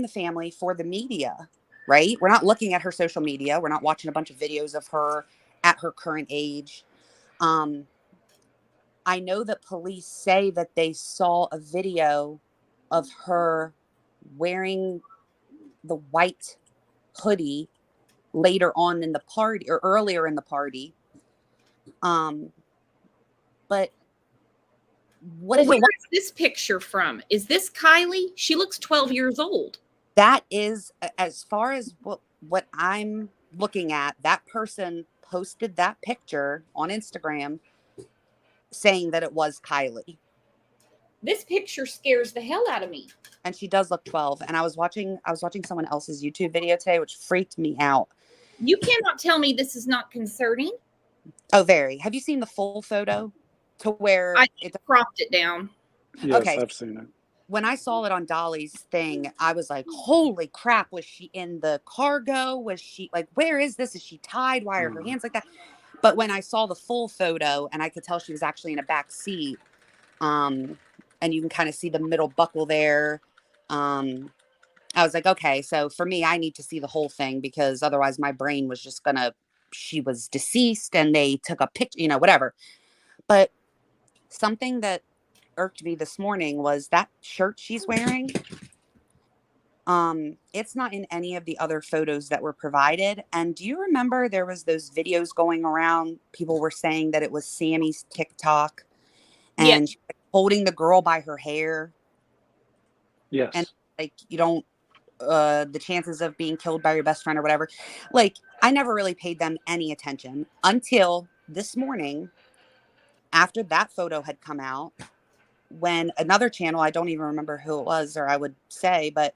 the family for the media. Right? We're not looking at her social media. We're not watching a bunch of videos of her at her current age. I know that police say that they saw a video of her wearing the white hoodie later on in the party or earlier in the party. But what if Where is this picture from? Is this Kiely? She looks 12 years old. That is, as far as what I'm looking at, that person posted that picture on Instagram saying that it was Kiely. This picture scares the hell out of me. And she does look 12. And I was watching someone else's YouTube video today, which freaked me out. You cannot tell me this is not concerning. Oh, very. Have you seen the full photo to where I cropped it down? Yes, okay. I've seen it. When I saw it on Dolly's thing, I was like, holy crap, was she in the cargo? Was she like, where is this? Is she tied? Why are her hands like that? But when I saw the full photo and I could tell she was actually in a back seat, and you can kind of see the middle buckle there. I was like, okay, so for me, I need to see the whole thing because otherwise my brain was just she was deceased and they took a picture, whatever. But something that irked me this morning was that shirt she's wearing. It's not in any of the other photos that were provided. And do you remember there was those videos going around? People were saying that it was Sammy's TikTok and she was holding the girl by her hair. Yes. And like, you don't, the chances of being killed by your best friend or whatever. Like, I never really paid them any attention until this morning after that photo had come out, when another channel, I don't even remember who it was, or I would say, but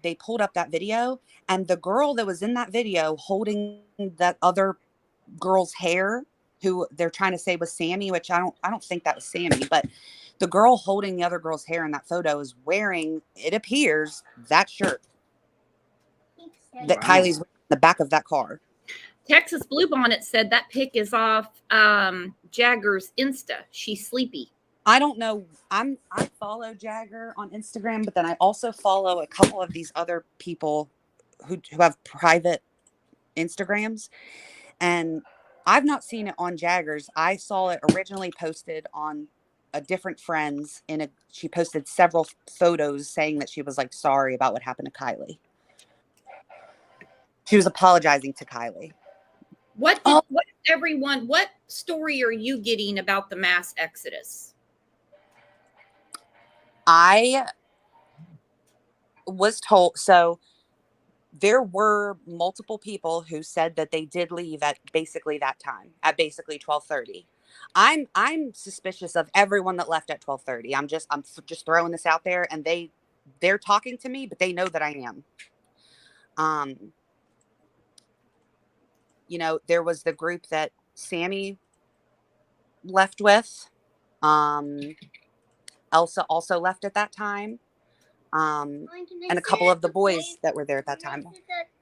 they pulled up that video, and the girl that was in that video holding that other girl's hair, who they're trying to say was Sammy, which I don't think that was Sammy, but the girl holding the other girl's hair in that photo is wearing, it appears, that shirt that Kylie's wearing in the back of that car. Texas Bluebonnet said that pic is off Jagger's Insta. She's sleepy. I don't know. I follow Jagger on Instagram, but then I also follow a couple of these other people who have private Instagrams, and I've not seen it on Jagger's. I saw it originally posted on a different friend's. She posted several photos saying that she was like sorry about what happened to Kiely. She was apologizing to Kiely. What story are you getting about the mass exodus? I was told, so there were multiple people who said that they did leave at basically that time, at basically 12:30. I'm suspicious of everyone that left at 12:30. I'm just throwing this out there, and they're talking to me, but they know that I am. There was the group that Sammy left with. Elsa also left at that time. And a couple of the boys that were there at that time.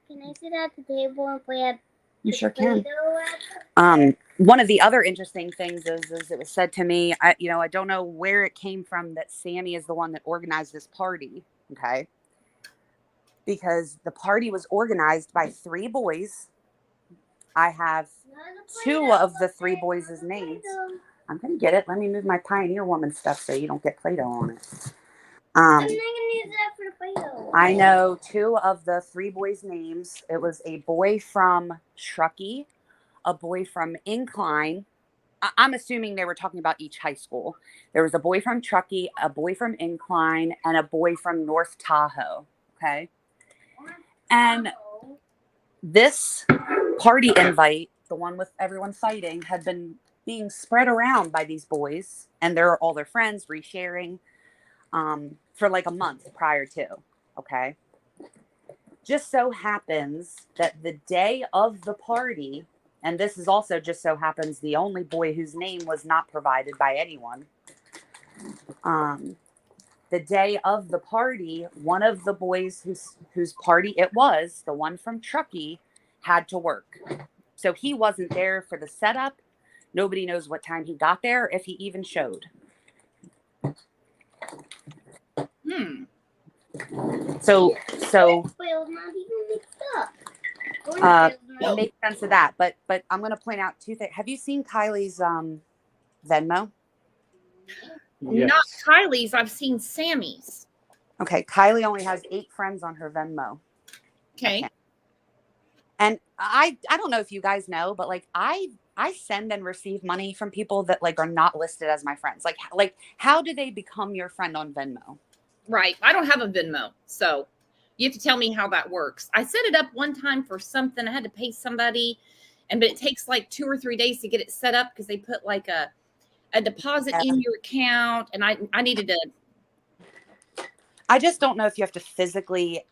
Can I sit at the table and play at You sure can. One of the other interesting things is it was said to me, I don't know where it came from that Sammy is the one that organized this party. Okay. Because the party was organized by 3 boys. I have 2 of the 3 boys' names. I'm going to get it. Let me move my Pioneer Woman stuff so you don't get Play-Doh on it. I'm not going to use that for Play-Doh. I know 2 of the 3 boys' names. It was a boy from Truckee, a boy from Incline. I'm assuming they were talking about each high school. There was a boy from Truckee, a boy from Incline, and a boy from North Tahoe. Okay. And this party invite, the one with everyone fighting, had been being spread around by these boys, and they're all their friends resharing for like a month prior to. Okay. Just so happens that the day of the party, and this is also just so happens the only boy whose name was not provided by anyone. The day of the party, one of the boys whose party it was, the one from Truckee, had to work. So he wasn't there for the setup. Nobody knows what time he got there, if he even showed. So make sense of that. But I'm going to point out 2 things. Have you seen Kylie's Venmo? Yes. Not Kylie's. I've seen Sammy's. Okay, Kiely only has 8 friends on her Venmo. Okay. account. And I don't know if you guys know, but like I send and receive money from people that like are not listed as my friends. Like how do they become your friend on Venmo? Right. I don't have a Venmo, so you have to tell me how that works. I set it up one time for something. I had to pay somebody, but it takes like 2 or 3 days to get it set up because they put like a deposit in your account, and I needed to. I just don't know if you have to physically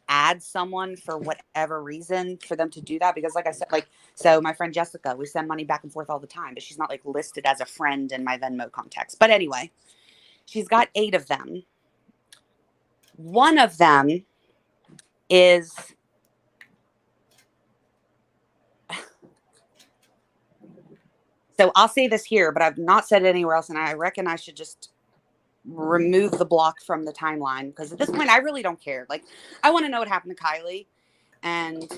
add someone for whatever reason for them to do that, because like I said, like, so my friend Jessica, we send money back and forth all the time, but she's not like listed as a friend in my Venmo contacts. But anyway, she's got 8 of them. One of them is so I'll say this here, but I've not said it anywhere else, and I reckon I should just remove the block from the timeline, because at this point I really don't care. Like, I want to know what happened to Kiely. And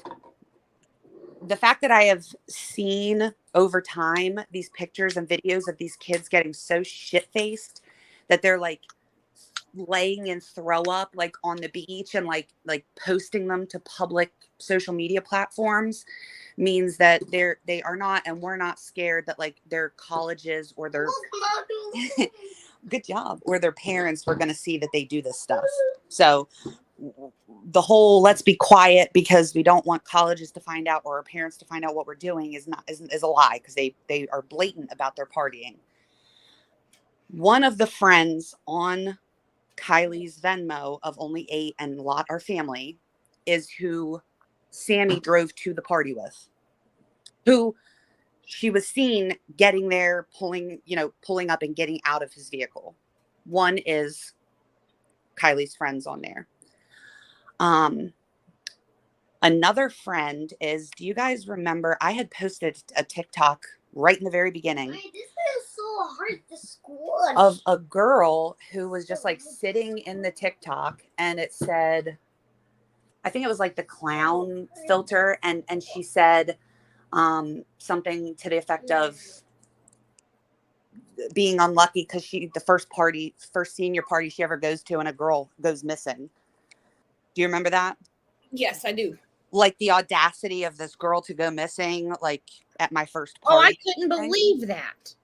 the fact that I have seen over time these pictures and videos of these kids getting so shit-faced that they're like laying in throw up like on the beach and like posting them to public social media platforms means that they are not, and we're not scared that like their colleges or their good job, or their parents were going to see that they do this stuff. So the whole let's be quiet because we don't want colleges to find out or our parents to find out what we're doing is a lie, because they are blatant about their partying. One of the friends on Kiely's Venmo of only 8 and a lot are family is who Sammy drove to the party with, who she was seen getting there, pulling up and getting out of his vehicle. One is Kiely's friends on there. Another friend is, do you guys remember I had posted a TikTok right in the very beginning of a girl who was just like sitting in the TikTok, and it said, I think it was like the clown filter, and she said something to the effect of being unlucky because the first senior party she ever goes to and a girl goes missing. Do you remember that? Yes, I do. Like the audacity of this girl to go missing, like at my first party. Oh, I couldn't believe that.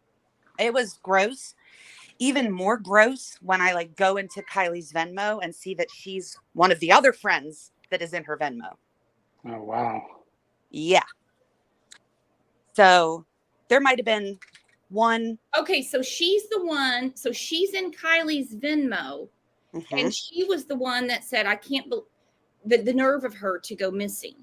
It was gross. Even more gross when I like go into Kiely's Venmo and see that she's one of the other friends that is in her Venmo. Oh, wow. Yeah. So there might have been one. Okay, so she's the one. So she's in Kiely's Venmo, and she was the one that said, "I can't believe the nerve of her to go missing."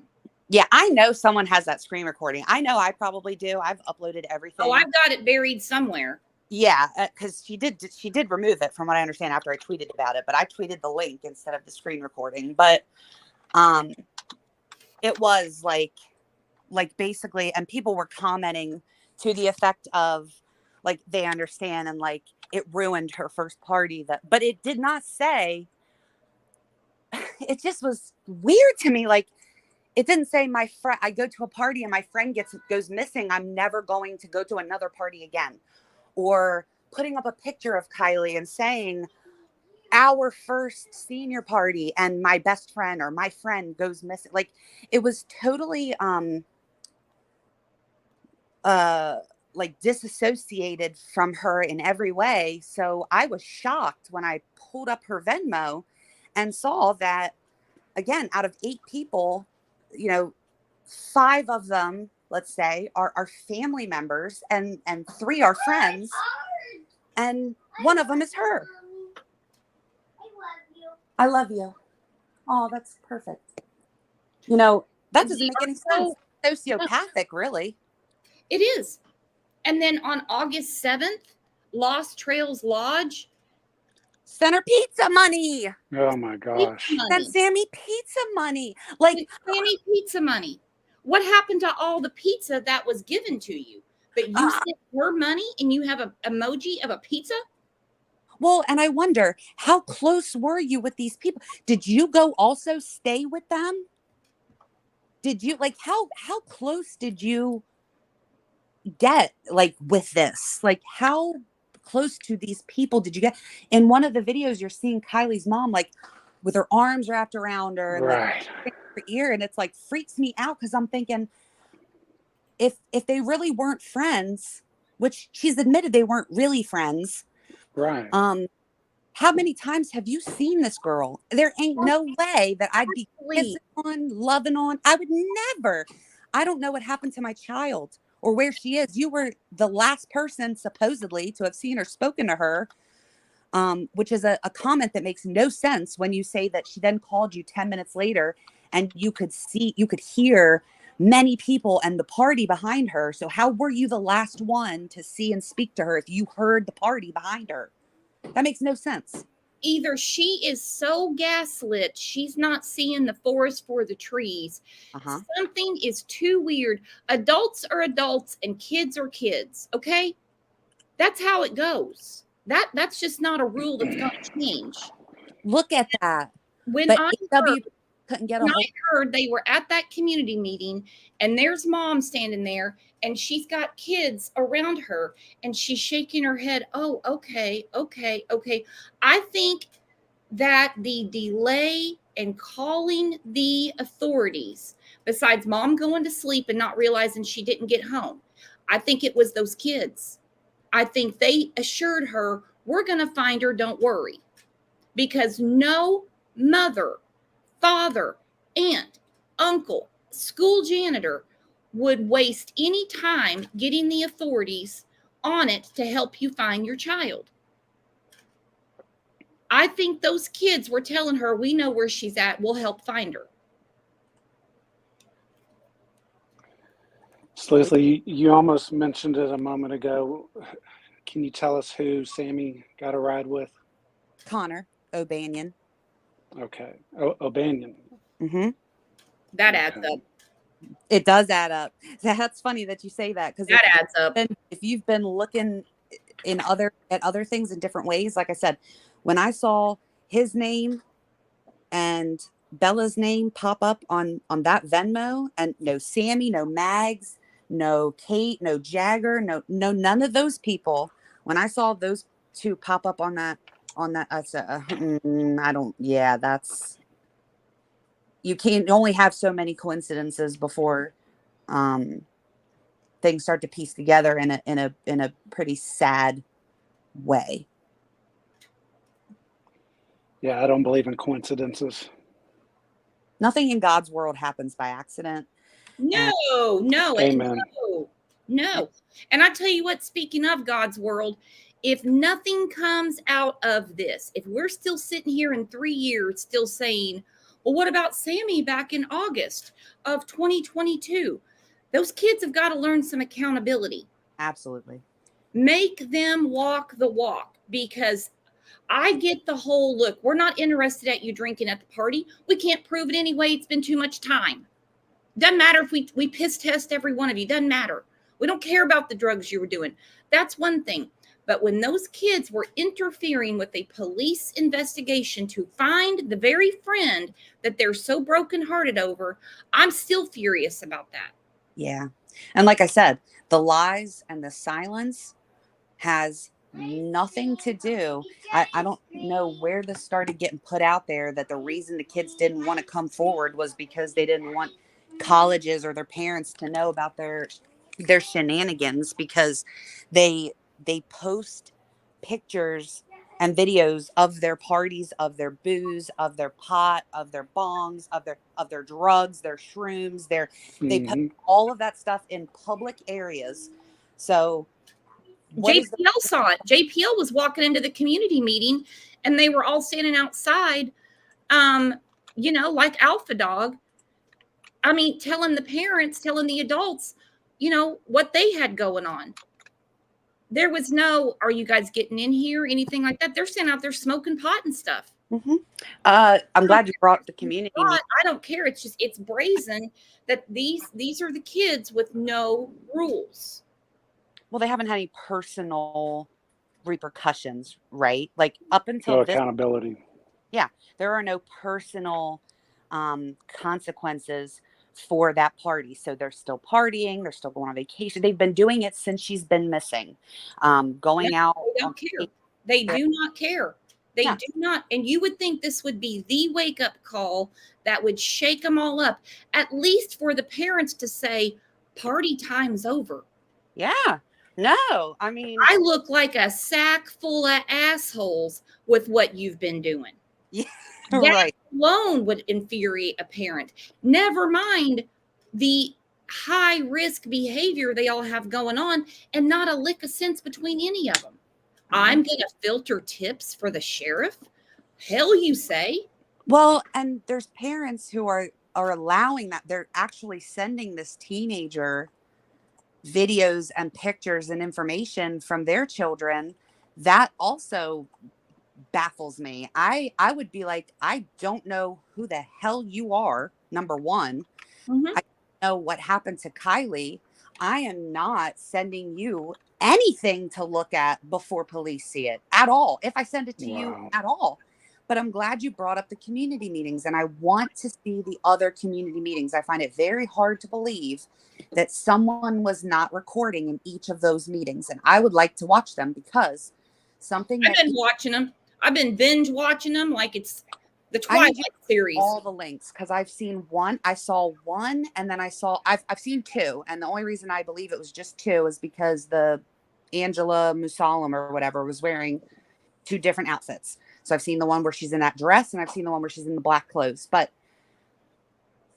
Yeah, I know someone has that screen recording. I know I probably do. I've uploaded everything. Oh, I've got it buried somewhere. Yeah, because she did remove it from what I understand after I tweeted about it. But I tweeted the link instead of the screen recording. But it was like basically, and people were commenting to the effect of like they understand and like it ruined her first party. But it did not say. It just was weird to me. Like, it didn't say my friend, I go to a party and my friend goes missing, I'm never going to go to another party again. Or putting up a picture of Kiely and saying our first senior party and my best friend or my friend goes missing. Like, it was totally like disassociated from her in every way. So I was shocked when I pulled up her Venmo and saw that, again, out of 8 people, 5 of them, let's say, are family members, and 3 are friends, and one of them is her. I love you. Oh, that's perfect. That doesn't make any sense. Sociopathic, really. It is. And then on August 7th, Lost Trails Lodge sent her pizza money. Oh my gosh. Sent Sammy pizza money. Like Sammy pizza money. What happened to all the pizza that was given to you? But you sent her money and you have an emoji of a pizza? Well, and I wonder, how close were you with these people? Did you go also stay with them? Did you like how close did you get like with this? Like how close to these people did you get? In one of the videos, you're seeing Kylie's mom, like, with her arms wrapped around her and like her ear. And it's like, freaks me out. Cause I'm thinking, if they really weren't friends, which she's admitted they weren't really friends. Right. How many times have you seen this girl? There ain't no way that I'd be kissing on, loving on. I would never. I don't know what happened to my child or where she is. You were the last person supposedly to have seen or spoken to her, which is a comment that makes no sense when you say that she then called you 10 minutes later and you could hear many people and the party behind her. So how were you the last one to see and speak to her if you heard the party behind her? That makes no sense. Either she is so gaslit, she's not seeing the forest for the trees. Something is too weird. Adults are adults and kids are kids. Okay. That's how it goes. That's just not a rule that's going to change. Look at that. When but I couldn't get when I heard they were at that community meeting and there's mom standing there and she's got kids around her and she's shaking her head. Oh, okay. I think that the delay in calling the authorities, besides mom going to sleep and not realizing she didn't get home, I think it was those kids. I think they assured her, we're going to find her, don't worry. Because no mother, father, aunt, uncle, school janitor would waste any time getting the authorities on it to help you find your child. I think those kids were telling her, we know where she's at, we'll help find her. So Leslie, you almost mentioned it a moment ago. Can you tell us who Sammy got a ride with? Connor O'Banion. Okay. O'Banion. Mm-hmm. That adds up. It does add up. That's funny that you say that, because that adds up. If you've been looking at other things in different ways, like I said, when I saw his name and Bella's name pop up on that Venmo, and no Sammy, no Mags, no Kate, no Jagger, no none of those people. When I saw those two pop up on that, I said, I don't. Yeah, that's. You can't only have so many coincidences before things start to piece together in a pretty sad way. Yeah, I don't believe in coincidences. Nothing in God's world happens by accident. No. Amen. No. And I tell you what, speaking of God's world, if nothing comes out of this, if we're still sitting here in 3 years still saying, well, what about Sammy back in August of 2022? Those kids have got to learn some accountability. Absolutely. Make them walk the walk, because I get the whole, look, we're not interested at you drinking at the party. We can't prove it anyway. It's been too much time. Doesn't matter if we piss test every one of you. Doesn't matter. We don't care about the drugs you were doing. That's one thing. But when those kids were interfering with a police investigation to find the very friend that they're so brokenhearted over, I'm still furious about that. Yeah. And like I said, the lies and the silence has nothing to do. I don't know where this started getting put out there, that the reason the kids didn't want to come forward was because they didn't want colleges or their parents to know about their shenanigans, because they post pictures and videos of their parties, of their booze, of their pot, of their bongs, of their drugs, their shrooms, they post all of that stuff in public areas. So JPL saw it. JPL was walking into the community meeting and they were all standing outside, like Alpha Dog. I mean, telling the parents, telling the adults, what they had going on. There was no, are you guys getting in here? Anything like that. They're standing out there smoking pot and stuff. Mm-hmm. I'm glad you brought the community. I don't care. It's brazen that these are the kids with no rules. Well, they haven't had any personal repercussions, right? Like up until no accountability. Yeah, there are no personal consequences for that party. So they're still partying. They're still going on vacation. They've been doing it since she's been missing. Going out. They don't care. They do not care. They No. do not. And you would think this would be the wake up call that would shake them all up, at least for the parents to say, party time's over. Yeah. No, I mean, I look like a sack full of assholes with what you've been doing. Yeah, that right. alone would infuriate a parent. Never mind the high risk behavior they all have going on and not a lick of sense between any of them. I'm going to filter tips for the sheriff? Hell, you say? Well, and there's parents who are allowing that. They're actually sending this teenager videos and pictures and information from their children. That also baffles me. I would be like, I don't know who the hell you are, number one. Mhm. I don't know what happened to Kiely. I am not sending you anything to look at before police see it at all, if I send it to you at all. But I'm glad you brought up the community meetings, and I want to see the other community meetings. I find it very hard to believe that someone was not recording in each of those meetings, and I would like to watch them, because something I've that been watching them. I've been binge watching them like it's the I Twilight need series. all the links, because I've seen one. I saw one, and then I've seen two, and the only reason I believe it was just two is because the Angela Musalam or whatever was wearing two different outfits. So I've seen the one where she's in that dress, and I've seen the one where she's in the black clothes. But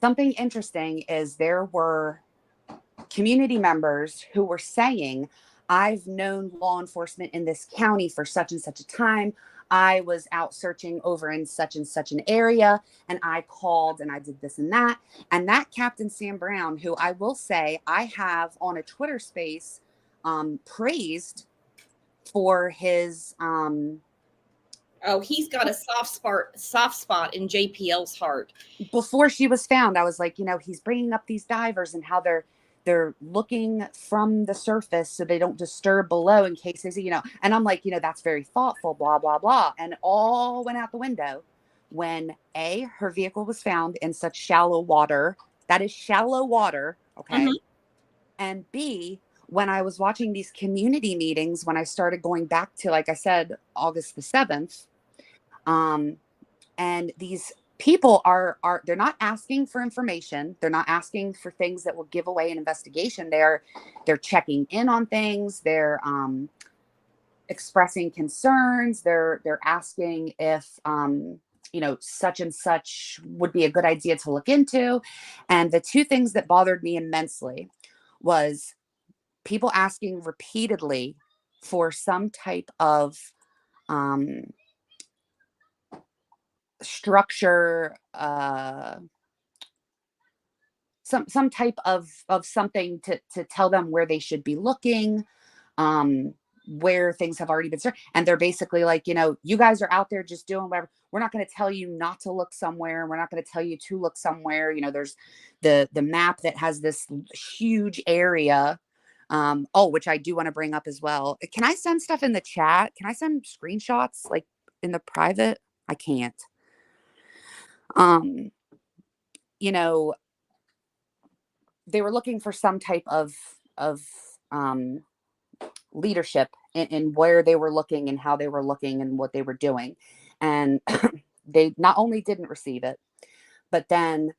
something interesting is there were community members who were saying, I've known law enforcement in this county for such and such a time. I was out searching over in such and such an area, and I called and I did this and that. And that Captain Sam Brown, who I will say I have on a Twitter space praised for his Oh, he's got a soft spot in JPL's heart. Before she was found, I was like, he's bringing up these divers and how they're looking from the surface so they don't disturb below in case they see, and I'm like, that's very thoughtful, blah, blah, blah. And it all went out the window when her vehicle was found in such shallow water. That is shallow water. Okay. Mhm. And B, when I was watching these community meetings, when I started going back to, like I said, August the 7th, and these people are they're not asking for information. They're not asking for things that will give away an investigation. They're checking in on things. They're expressing concerns. They're asking if such and such would be a good idea to look into. And the two things that bothered me immensely was people asking repeatedly for some type of structure, some type of something to tell them where they should be looking, where things have already been started. And they're basically like, you guys are out there just doing whatever. We're not going to tell you not to look somewhere. We're not going to tell you to look somewhere. There's the map that has this huge area. Which I do want to bring up as well. Can I send stuff in the chat? Can I send screenshots like in the private? I can't. They were looking for some type of leadership in where they were looking and how they were looking and what they were doing. And they not only didn't receive it, but then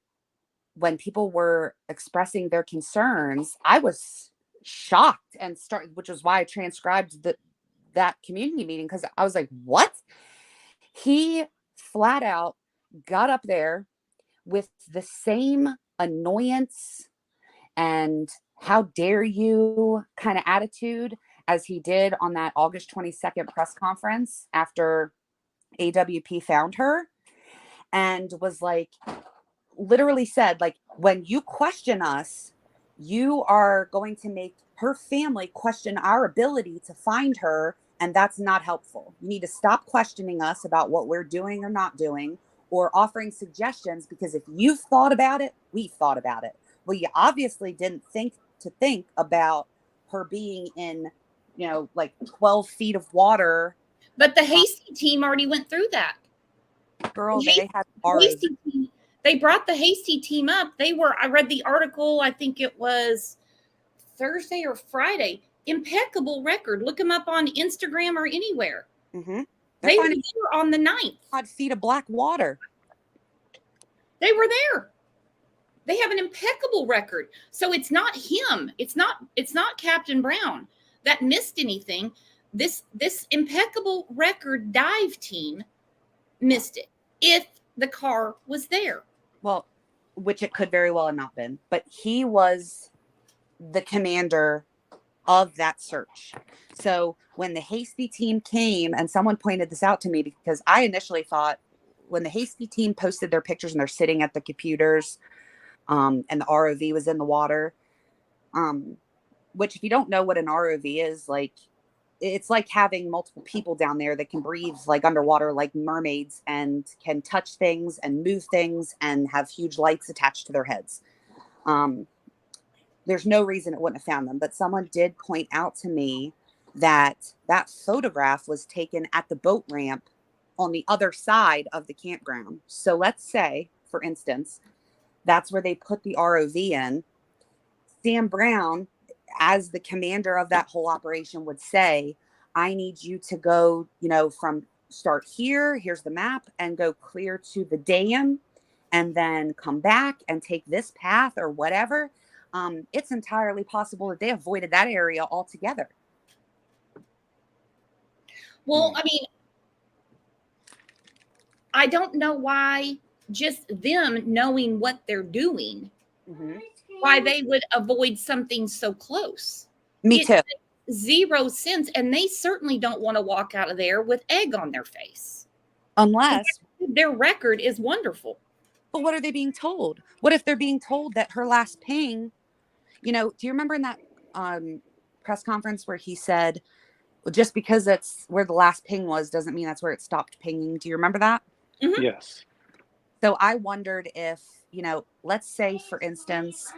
when people were expressing their concerns, I was shocked and which was why I transcribed that community meeting, because I was like, what? He flat out got up there with the same annoyance and how dare you kind of attitude as he did on that August 22nd press conference after AWP found her, and was like, literally said, like, when you question us, you are going to make her family question our ability to find her, and that's not helpful. You need to stop questioning us about what we're doing or not doing, or offering suggestions, because if you've thought about it, we've thought about it. Well, you obviously didn't think about her being in, like 12 feet of water. But the Hasty team already went through that. Girl, they had already. They brought the Hasty team up. I read the article, I think it was Thursday or Friday. Impeccable record. Look them up on Instagram or anywhere. Mm-hmm. They were there on the 9th. 5 feet of black water. They were there. They have an impeccable record. So it's not him. It's not Captain Brown that missed anything. This impeccable record dive team missed it if the car was there. Well, which it could very well have not been, but he was the commander of that search. So when the Hasty team came, and someone pointed this out to me, because I initially thought when the Hasty team posted their pictures and they're sitting at the computers, and the ROV was in the water, which if you don't know what an ROV is, like, it's like having multiple people down there that can breathe like underwater, like mermaids, and can touch things and move things and have huge lights attached to their heads. There's no reason it wouldn't have found them, but someone did point out to me that that photograph was taken at the boat ramp on the other side of the campground. So let's say, for instance, that's where they put the ROV in. Sam Brown, as the commander of that whole operation, would say, I need you to go, from start here, here's the map, and go clear to the dam, and then come back and take this path or whatever. It's entirely possible that they avoided that area altogether. Well, I mean, I don't know why just them knowing what they're doing, why they would avoid something so close. Me too. Makes zero sense. And they certainly don't want to walk out of there with egg on their face. Unless their record is wonderful. But what are they being told? What if they're being told that her last ping, do you remember in that press conference where he said, well, just because that's where the last ping was doesn't mean that's where it stopped pinging. Do you remember that? Mm-hmm. Yes. So I wondered if, let's say, for instance,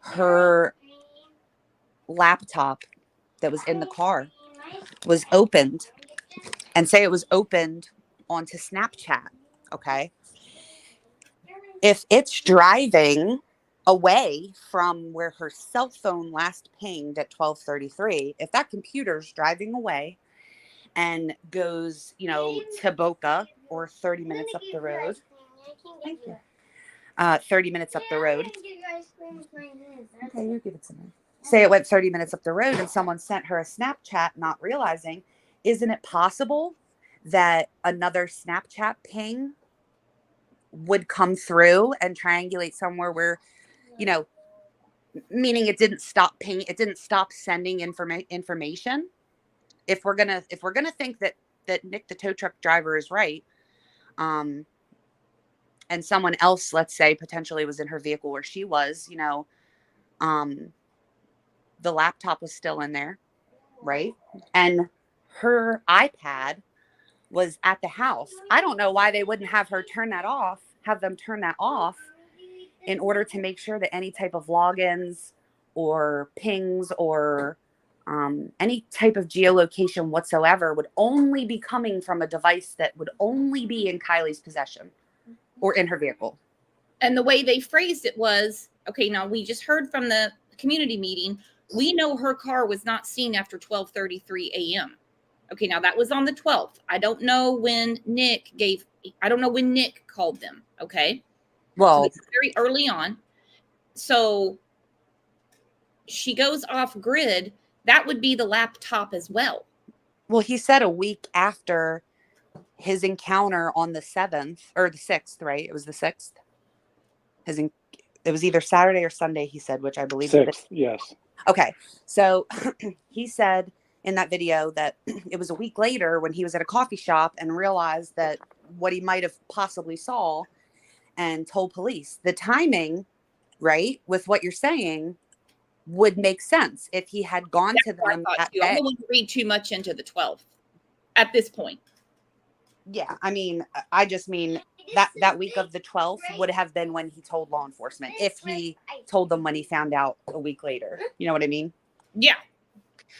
her laptop that was in the car was opened, and say it was opened onto Snapchat. Okay. If it's driving away from where her cell phone last pinged at 12:33, if that computer's driving away and goes, to Boca or 30 minutes up the road. Thank you. 30 minutes up the road. Okay, you give it to me. Say it went 30 minutes up the road and someone sent her a Snapchat, not realizing, isn't it possible that another Snapchat ping would come through and triangulate somewhere where, meaning it didn't stop ping, it didn't stop sending information. If we're gonna think that Nick the tow truck driver is right, and someone else, let's say, potentially was in her vehicle where she was, the laptop was still in there, right? And her iPad was at the house. I don't know why they wouldn't have them turn that off in order to make sure that any type of logins or pings or any type of geolocation whatsoever would only be coming from a device that would only be in Kiely's possession or in her vehicle. And the way they phrased it was, okay, now we just heard from the community meeting, we know her car was not seen after 12:33 a.m. Okay, now that was on the 12th. I don't know when Nick called them. Okay. Well, so it's very early on. So she goes off grid. That would be the laptop as well. Well, he said a week after his encounter on the 7th or the 6th, right? It was the 6th. It was either Saturday or Sunday, he said, which I believe. 6th, yes. Okay. So he said in that video that it was a week later when he was at a coffee shop and realized that what he might have possibly saw and told police. The timing, right, with what you're saying would make sense if he had gone to them that day. I don't want to read too much into the 12th at this point. Yeah, I mean, I just mean that week of the 12th would have been when he told law enforcement, if he told them when he found out a week later. You know what I mean? Yeah.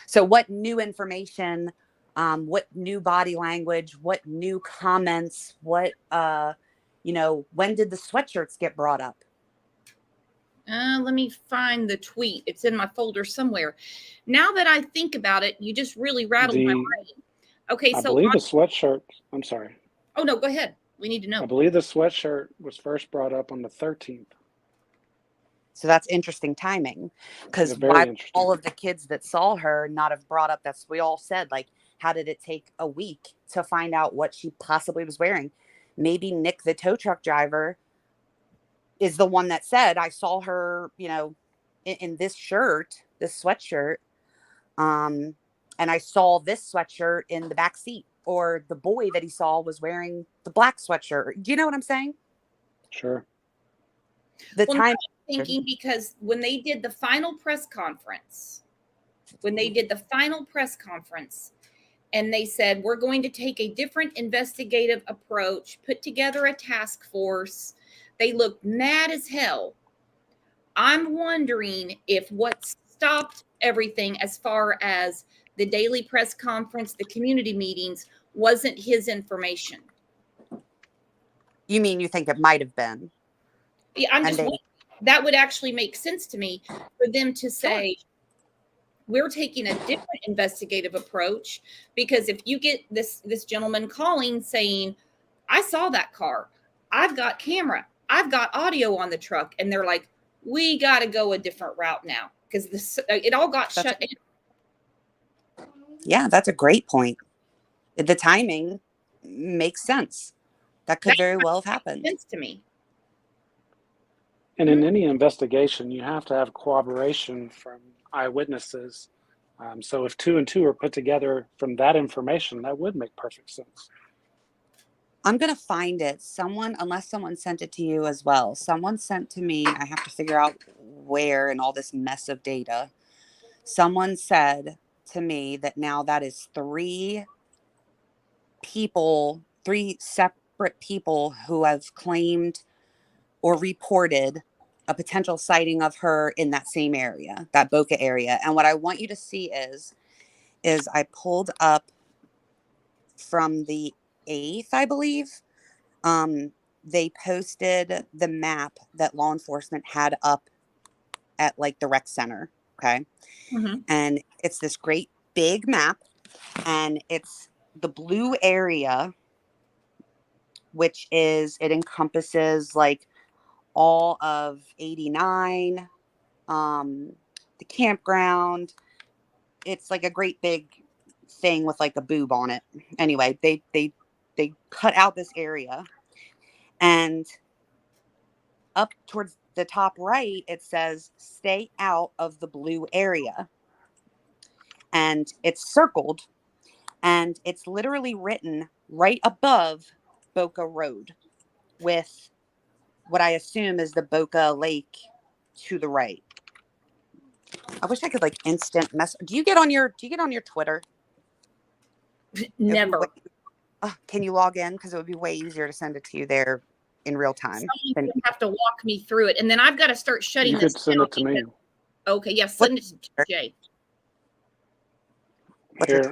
So what new information, what new body language, what new comments, what When did the sweatshirts get brought up? Let me find the tweet. It's in my folder somewhere. Now that I think about it, you just really rattled my brain. Okay, I so believe the sweatshirt. I'm sorry. Oh no, go ahead. We need to know. I believe the sweatshirt was first brought up on the 13th. So that's interesting timing, because why would all of the kids that saw her not have brought up that? We all said, like, how did it take a week to find out what she possibly was wearing? Maybe Nick, the tow truck driver, is the one that said, I saw her, in this shirt, this sweatshirt. And I saw this sweatshirt in the back seat, or the boy that he saw was wearing the black sweatshirt. Do you know what I'm saying? Sure. Time. I'm thinking because when they did the final press conference, and they said, we're going to take a different investigative approach, put together a task force, they looked mad as hell. I'm wondering if what stopped everything as far as the daily press conference, the community meetings, wasn't his information. You mean you think it might have been? Yeah, I'm just wondering. That would actually make sense to me for them to say, we're taking a different investigative approach, because if you get this gentleman calling saying, I saw that car, I've got camera, I've got audio on the truck, and they're like, we got to go a different route now because it all got shut down. Yeah, that's a great point. The timing makes sense. That could very well have happened. Makes sense to me. And in any investigation, you have to have cooperation from eyewitnesses. So if 2 and 2 are put together from that information, that would make perfect sense. I'm going to find it. Unless someone sent it to you as well. Someone sent to me, I have to figure out where in all this mess of data. Someone said to me that now that is 3 separate people who have claimed or reported a potential sighting of her in that same area, that Boca area. And what I want you to see is I pulled up from the 8th, I believe. They posted the map that law enforcement had up at like the rec center. Okay. Mm-hmm. And it's this great big map, and it's the blue area, which it encompasses like all of 89, the campground. It's like a great big thing with like a boob on it. Anyway, they cut out this area, and up towards the top right, it says, stay out of the blue area. And it's circled, and it's literally written right above Boca Road with what I assume is the Boca Lake to the right. I wish I could like instant message. Do you get on your Twitter? Never. Can you log in? Because it would be way easier to send it to you there in real time. You have to walk me through it, and then I've got to start shutting this. You could send it to me. Okay, yeah, send it to Jay. Here,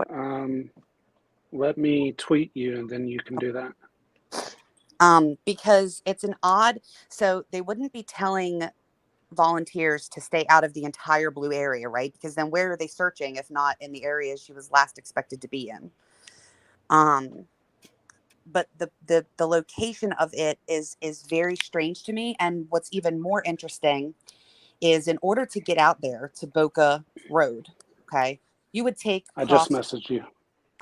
let me tweet you, and then you can do that. Because it's an odd. So they wouldn't be telling volunteers to stay out of the entire blue area, right? Because then where are they searching if not in the areas she was last expected to be in? But the location of it is very strange to me. And what's even more interesting is, in order to get out there to Boca Road, okay, you would take I just messaged you.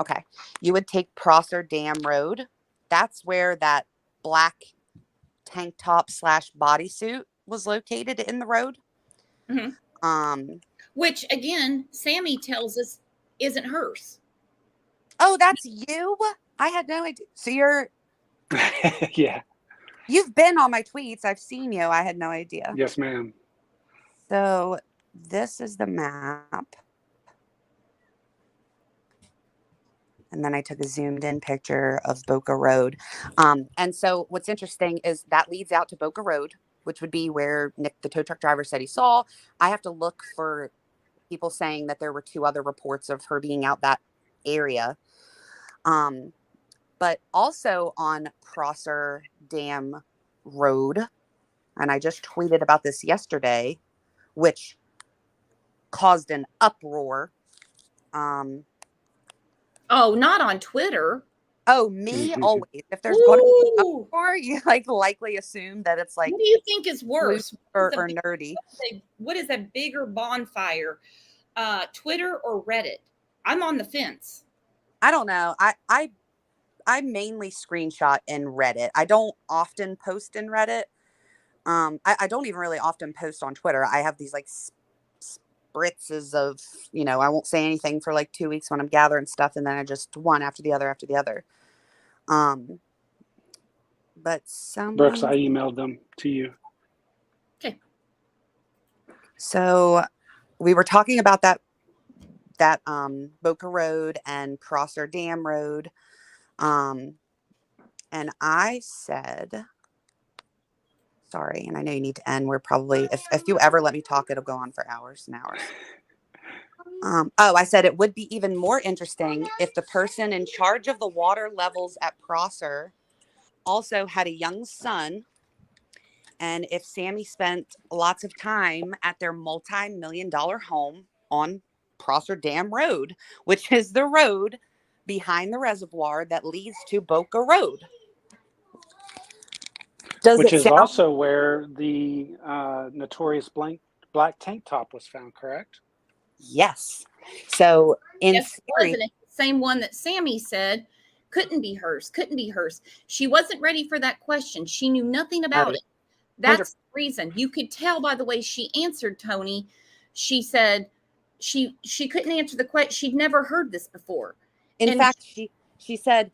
Okay. You would take Prosser Dam Road. That's where that black tank top / bodysuit was located in the road. Mm-hmm. Which again, Sammy tells us isn't hers. Oh, that's you? I had no idea. So you're yeah. You've been on my tweets. I've seen you. I had no idea. Yes, ma'am. So this is the map. And then I took a zoomed in picture of Boca Road. And so what's interesting is that leads out to Boca Road, which would be where Nick, the tow truck driver, said he saw. I have to look for people saying that there were 2 other reports of her being out that area. but also on Prosser Dam Road. And I just tweeted about this yesterday, which caused an uproar. Oh, not on Twitter. Oh, me always. If there's going to be an uproar, you like likely assume that it's like What do you think is worse? or nerdy? What is a bigger bonfire? Twitter or Reddit? I'm on the fence. I don't know. I mainly screenshot in Reddit. I don't often post in Reddit. I don't even really often post on Twitter. I have these like spritzes of, I won't say anything for like 2 weeks when I'm gathering stuff, and then I just one after the other after the other. But Brooks, I emailed them to you. Okay. So we were talking about that Boca Road and Prosser Dam Road. And I said, sorry, and I know you need to end. We're probably, if you ever let me talk, it'll go on for hours and hours. I said it would be even more interesting if the person in charge of the water levels at Prosser also had a young son, and if Sammy spent lots of time at their multi-million-dollar home on Prosser Dam Road, which is the road behind the reservoir that leads to Boca Road. Which is also where the notorious black tank top was found, correct? Yes. So in theory, the same one that Sammy said couldn't be hers. She wasn't ready for that question. She knew nothing about it. That's the reason. You could tell by the way she answered, Tony. She said she couldn't answer the question. She'd never heard this before. In fact, she said,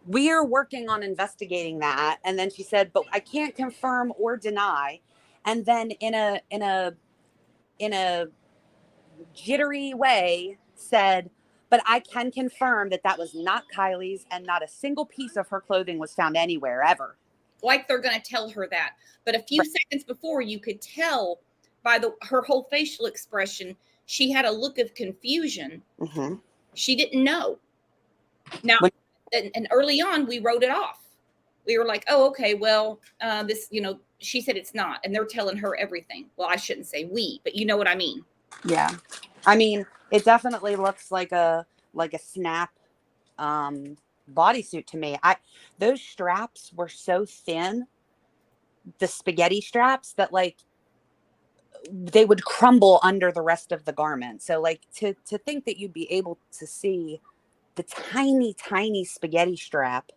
we are working on investigating that. And then she said, but I can't confirm or deny. And then in a jittery way said, but I can confirm that was not Kiely's, and not a single piece of her clothing was found anywhere ever. Like they're going to tell her that. But a few seconds before, you could tell by her whole facial expression, she had a look of confusion. Mm-hmm. She didn't know. Now, and early on, we wrote it off. We were like, oh, okay, well, this, she said it's not. And they're telling her everything. Well, I shouldn't say we, but you know what I mean. Yeah. I mean, it definitely looks like a snap bodysuit to me. Those straps were so thin, the spaghetti straps, that like they would crumble under the rest of the garment. So like to think that you'd be able to see the tiny spaghetti strap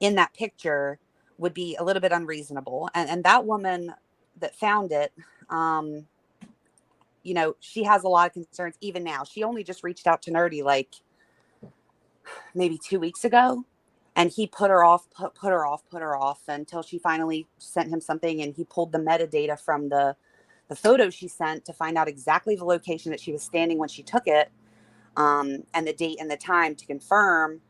in that picture would be a little bit unreasonable. And that woman that found it, she has a lot of concerns even now. She only just reached out to Nerdy like maybe 2 weeks ago, and he put her off until she finally sent him something, and he pulled the metadata from the photo she sent to find out exactly the location that she was standing when she took it, and the date and the time to confirm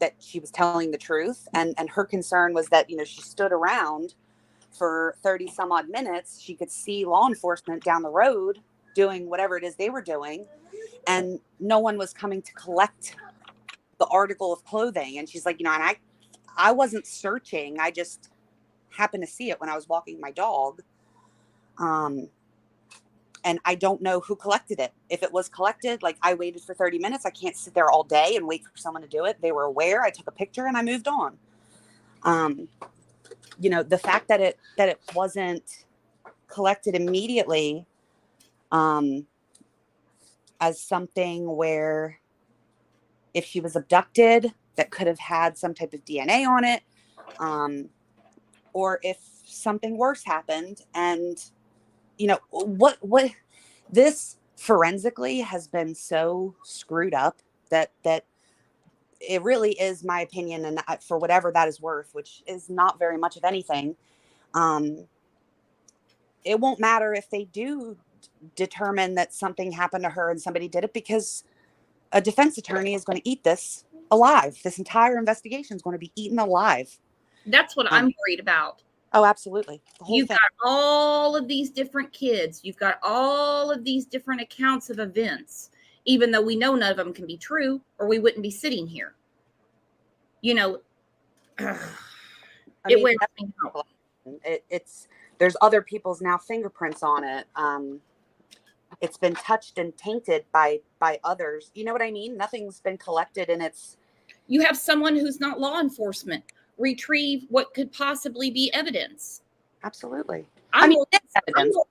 that she was telling the truth. And her concern was that, she stood around for 30 some odd minutes. She could see law enforcement down the road doing whatever it is they were doing, and no one was coming to collect the article of clothing. And she's like, and I wasn't searching. I just happened to see it when I was walking my dog. And I don't know who collected it. If it was collected, like I waited for 30 minutes. I can't sit there all day and wait for someone to do it. They were aware. I took a picture and I moved on. The fact that it wasn't collected immediately, as something where if she was abducted, that could have had some type of DNA on it, or if something worse happened. And what this forensically has been so screwed up that it really is my opinion, and for whatever that is worth, which is not very much of anything, it won't matter if they do determine that something happened to her and somebody did it, because a defense attorney is going to eat this alive. This entire investigation is going to be eaten alive. That's what I'm worried about. Oh, absolutely. You've got all of these different kids. You've got all of these different accounts of events. even though we know none of them can be true, or we wouldn't be sitting here. You know, it wears me out. It's there's other people's now fingerprints on it. It's been touched and tainted by others. You know what I mean? Nothing's been collected, and it's. You have someone who's not law enforcement retrieve what could possibly be evidence. Absolutely. I'm more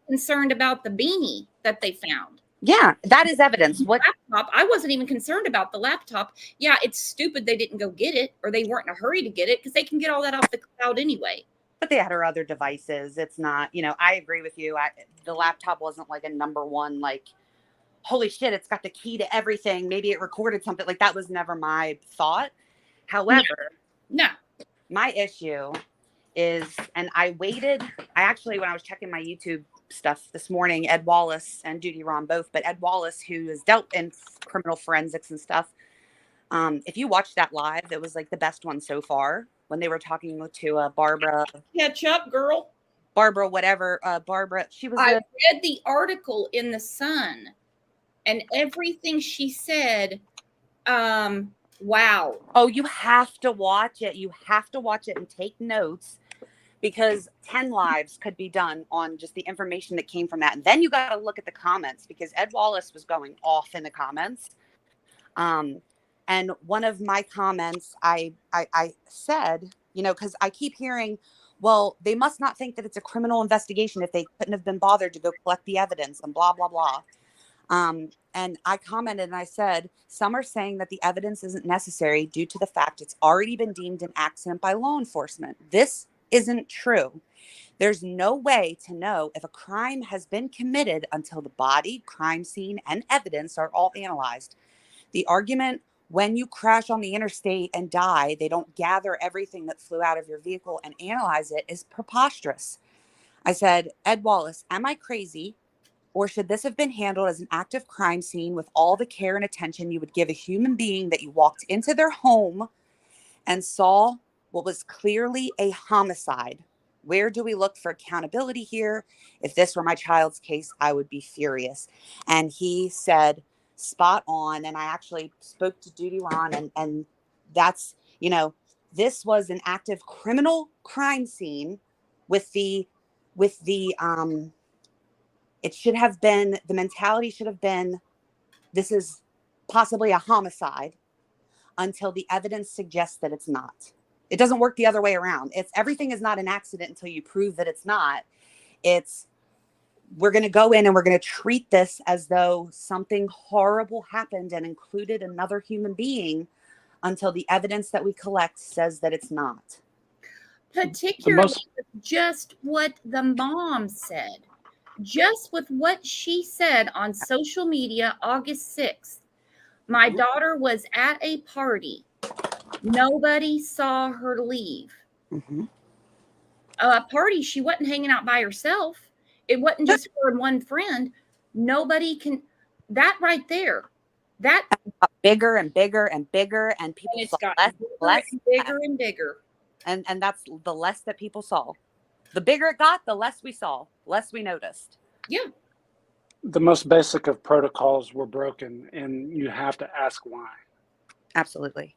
concerned about the beanie that they found. Yeah, that is evidence. What laptop? I wasn't even concerned about the laptop. Yeah, it's stupid they didn't go get it, or they weren't in a hurry to get it, because they can get all that off the cloud anyway. But they had her other devices. It's not, I agree with you. The laptop wasn't like a number one, like, holy shit, it's got the key to everything. Maybe it recorded something. Like, that was never my thought. However, no. My issue is, and I actually, when I was checking my YouTube stuff this morning, Ed Wallace and Duty Ron both, but Ed Wallace, who has dealt in criminal forensics and stuff, if you watch that live, it was like the best one so far when they were talking to Barbara. Catch up, girl. Barbara, whatever. Barbara, she was. I read the article in the Sun, and everything she said. Wow. Oh, you have to watch it. You have to watch it and take notes, because 10 lives could be done on just the information that came from that. And then you got to look at the comments, because Ed Wallace was going off in the comments. And one of my comments, I said, because I keep hearing, well, they must not think that it's a criminal investigation if they couldn't have been bothered to go collect the evidence and blah, blah, blah. And I commented and I said, some are saying that the evidence isn't necessary due to the fact it's already been deemed an accident by law enforcement. This isn't true. There's no way to know if a crime has been committed until the body, crime scene, and evidence are all analyzed. The argument, when you crash on the interstate and die, they don't gather everything that flew out of your vehicle and analyze it, is preposterous. I said, Ed Wallace, am I crazy? Or should this have been handled as an active crime scene with all the care and attention you would give a human being that you walked into their home and saw what was clearly a homicide? Where do we look for accountability here? If this were my child's case, I would be furious. And he said, spot on. And I actually spoke to Duty Ron, and that's, this was an active criminal crime scene with the it should have been, the mentality should have been, this is possibly a homicide, until the evidence suggests that it's not. It doesn't work the other way around. Everything is not an accident until you prove that it's not. We're going to go in and we're going to treat this as though something horrible happened and included another human being until the evidence that we collect says that it's not. Particularly just what the mom said. Just with what she said on social media August 6th. My daughter was at a party. Nobody saw her leave. Mm-hmm. A party, she wasn't hanging out by herself. It wasn't just her and one friend. Nobody can. That right there. That bigger and bigger and bigger, and people and it's saw got less bigger and bigger. And that's the less that people saw. The bigger it got, the less we saw, less we noticed. Yeah. The most basic of protocols were broken, and you have to ask why. Absolutely.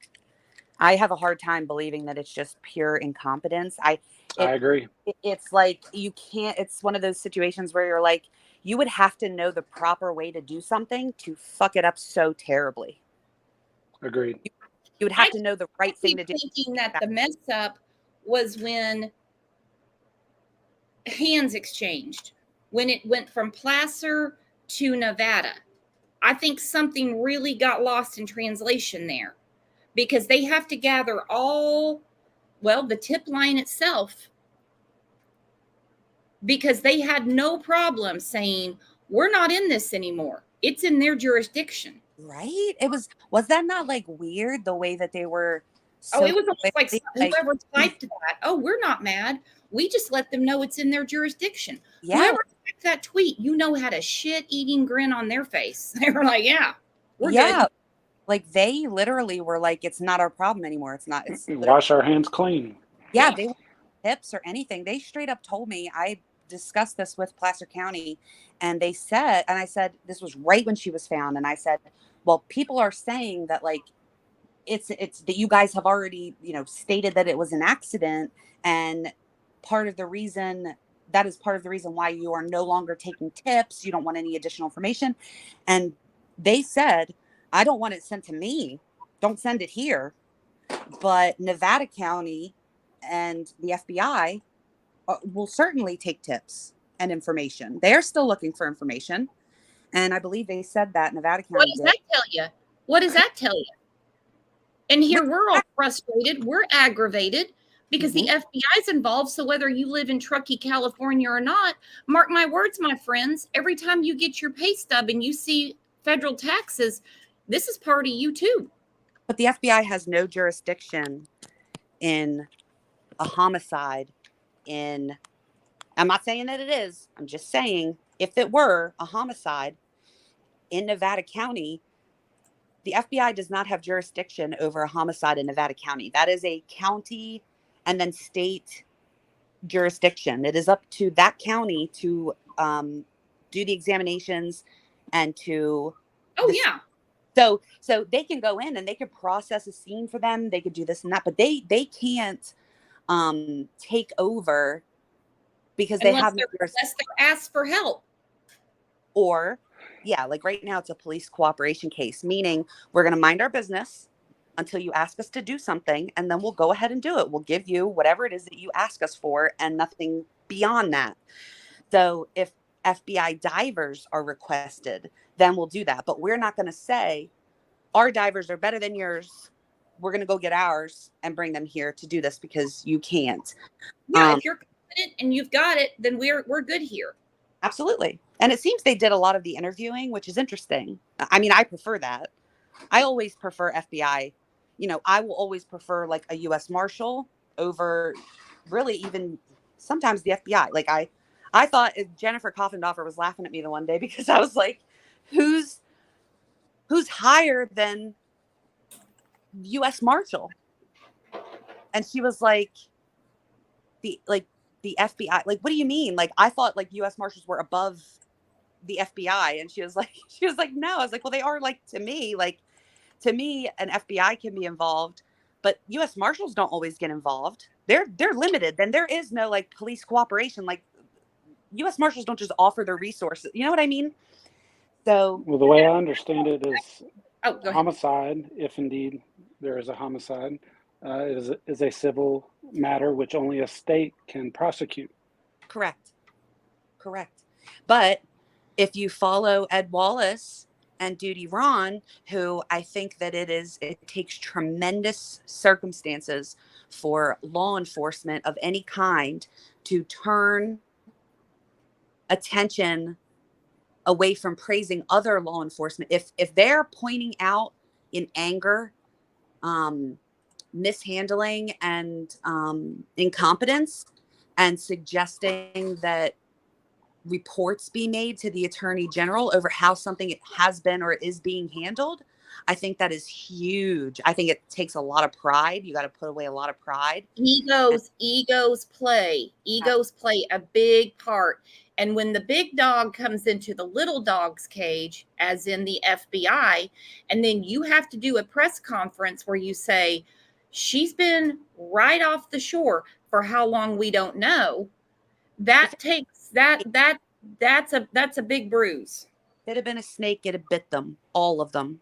I have a hard time believing that it's just pure incompetence. I agree. It's like you can't, it's one of those situations where you're like, you would have to know the proper way to do something to fuck it up so terribly. Agreed. You would have to know the right thing to do. Thinking that the mess up was when hands exchanged, when it went from Placer to Nevada. I think something really got lost in translation there, because they have to gather the tip line itself, because they had no problem saying, we're not in this anymore. It's in their jurisdiction. Right? Was that not like weird the way that they were? It was almost like whoever typed that. Oh, we're not mad. We just let them know it's in their jurisdiction. Yeah. Whoever typed that tweet, had a shit-eating grin on their face. They were like, yeah, we're good. Like they literally were like, it's not our problem anymore. It's not. It's wash our hands clean. Yeah, they weren't tips or anything. They straight up told me, I discussed this with Placer County, and they said, and I said, this was right when she was found. And I said, well, people are saying that like, it's that you guys have already, stated that it was an accident. And part of the reason that is part of the reason why you are no longer taking tips. You don't want any additional information. And they said, I don't want it sent to me. Don't send it here. But Nevada County and the FBI will certainly take tips and information. They're still looking for information. And I believe they said that Nevada County What does that tell you? What does that tell you? And here we're all frustrated. We're aggravated because the FBI is involved. So whether you live in Truckee, California or not, mark my words, my friends, every time you get your pay stub and you see federal taxes, this is part of you too. But the FBI has no jurisdiction in a homicide I'm not saying that it is. I'm just saying if it were a homicide in Nevada County, the FBI does not have jurisdiction over a homicide in Nevada County. That is a county and then state jurisdiction. It is up to that county to do the examinations and to. Oh, yeah. So they can go in and they could process a scene for them. They could do this and that, but they can't take over because they have no unless they're asked for help. Or, yeah, like right now it's a police cooperation case, meaning we're going to mind our business until you ask us to do something, and then we'll go ahead and do it. We'll give you whatever it is that you ask us for and nothing beyond that. So if FBI divers are requested, then we'll do that. But we're not going to say our divers are better than yours. We're going to go get ours and bring them here to do this because you can't. Yeah, if you're confident and you've got it, then we're good here. Absolutely. And it seems they did a lot of the interviewing, which is interesting. I mean, I prefer that. I always prefer FBI. I will always prefer like a U.S. Marshal over really even sometimes the FBI. Like I thought Jennifer Coffendorfer was laughing at me the one day because I was like, who's higher than U.S. Marshal? And she was like, the FBI. Like, what do you mean? Like, I thought like U.S. Marshals were above the FBI. And she was like, no. I was like, well, they are like to me, an FBI can be involved, but U.S. Marshals don't always get involved. They're limited. Then there is no like police cooperation. Like U.S. Marshals don't just offer their resources. You know what I mean? So, well, the way I understand it is go ahead. Homicide, if indeed there is a homicide, is a civil matter which only a state can prosecute. Correct. But if you follow Ed Wallace and Duty Ron, who I think that it takes tremendous circumstances for law enforcement of any kind to turn attention away from praising other law enforcement. If they're pointing out in anger, mishandling and incompetence and suggesting that reports be made to the Attorney General over how something has been or is being handled, I think that is huge. I think it takes a lot of pride. You got to put away a lot of pride. Egos play a big part. And when the big dog comes into the little dog's cage, as in the FBI, and then you have to do a press conference where you say, she's been right off the shore for how long we don't know. That takes that's a big bruise. If it had been a snake, it'd have bit them, all of them.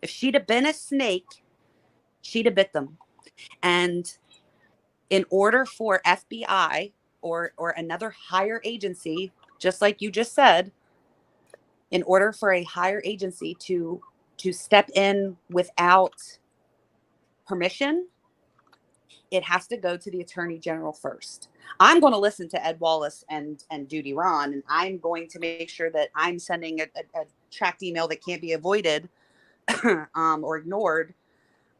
If she'd have been a snake, she'd have bit them. And in order for FBI or another higher agency, just like you just said, in order for a higher agency to step in without permission, it has to go to the Attorney General first. I'm going to listen to Ed Wallace and Duty Ron, and I'm going to make sure that I'm sending a tracked email that can't be avoided or ignored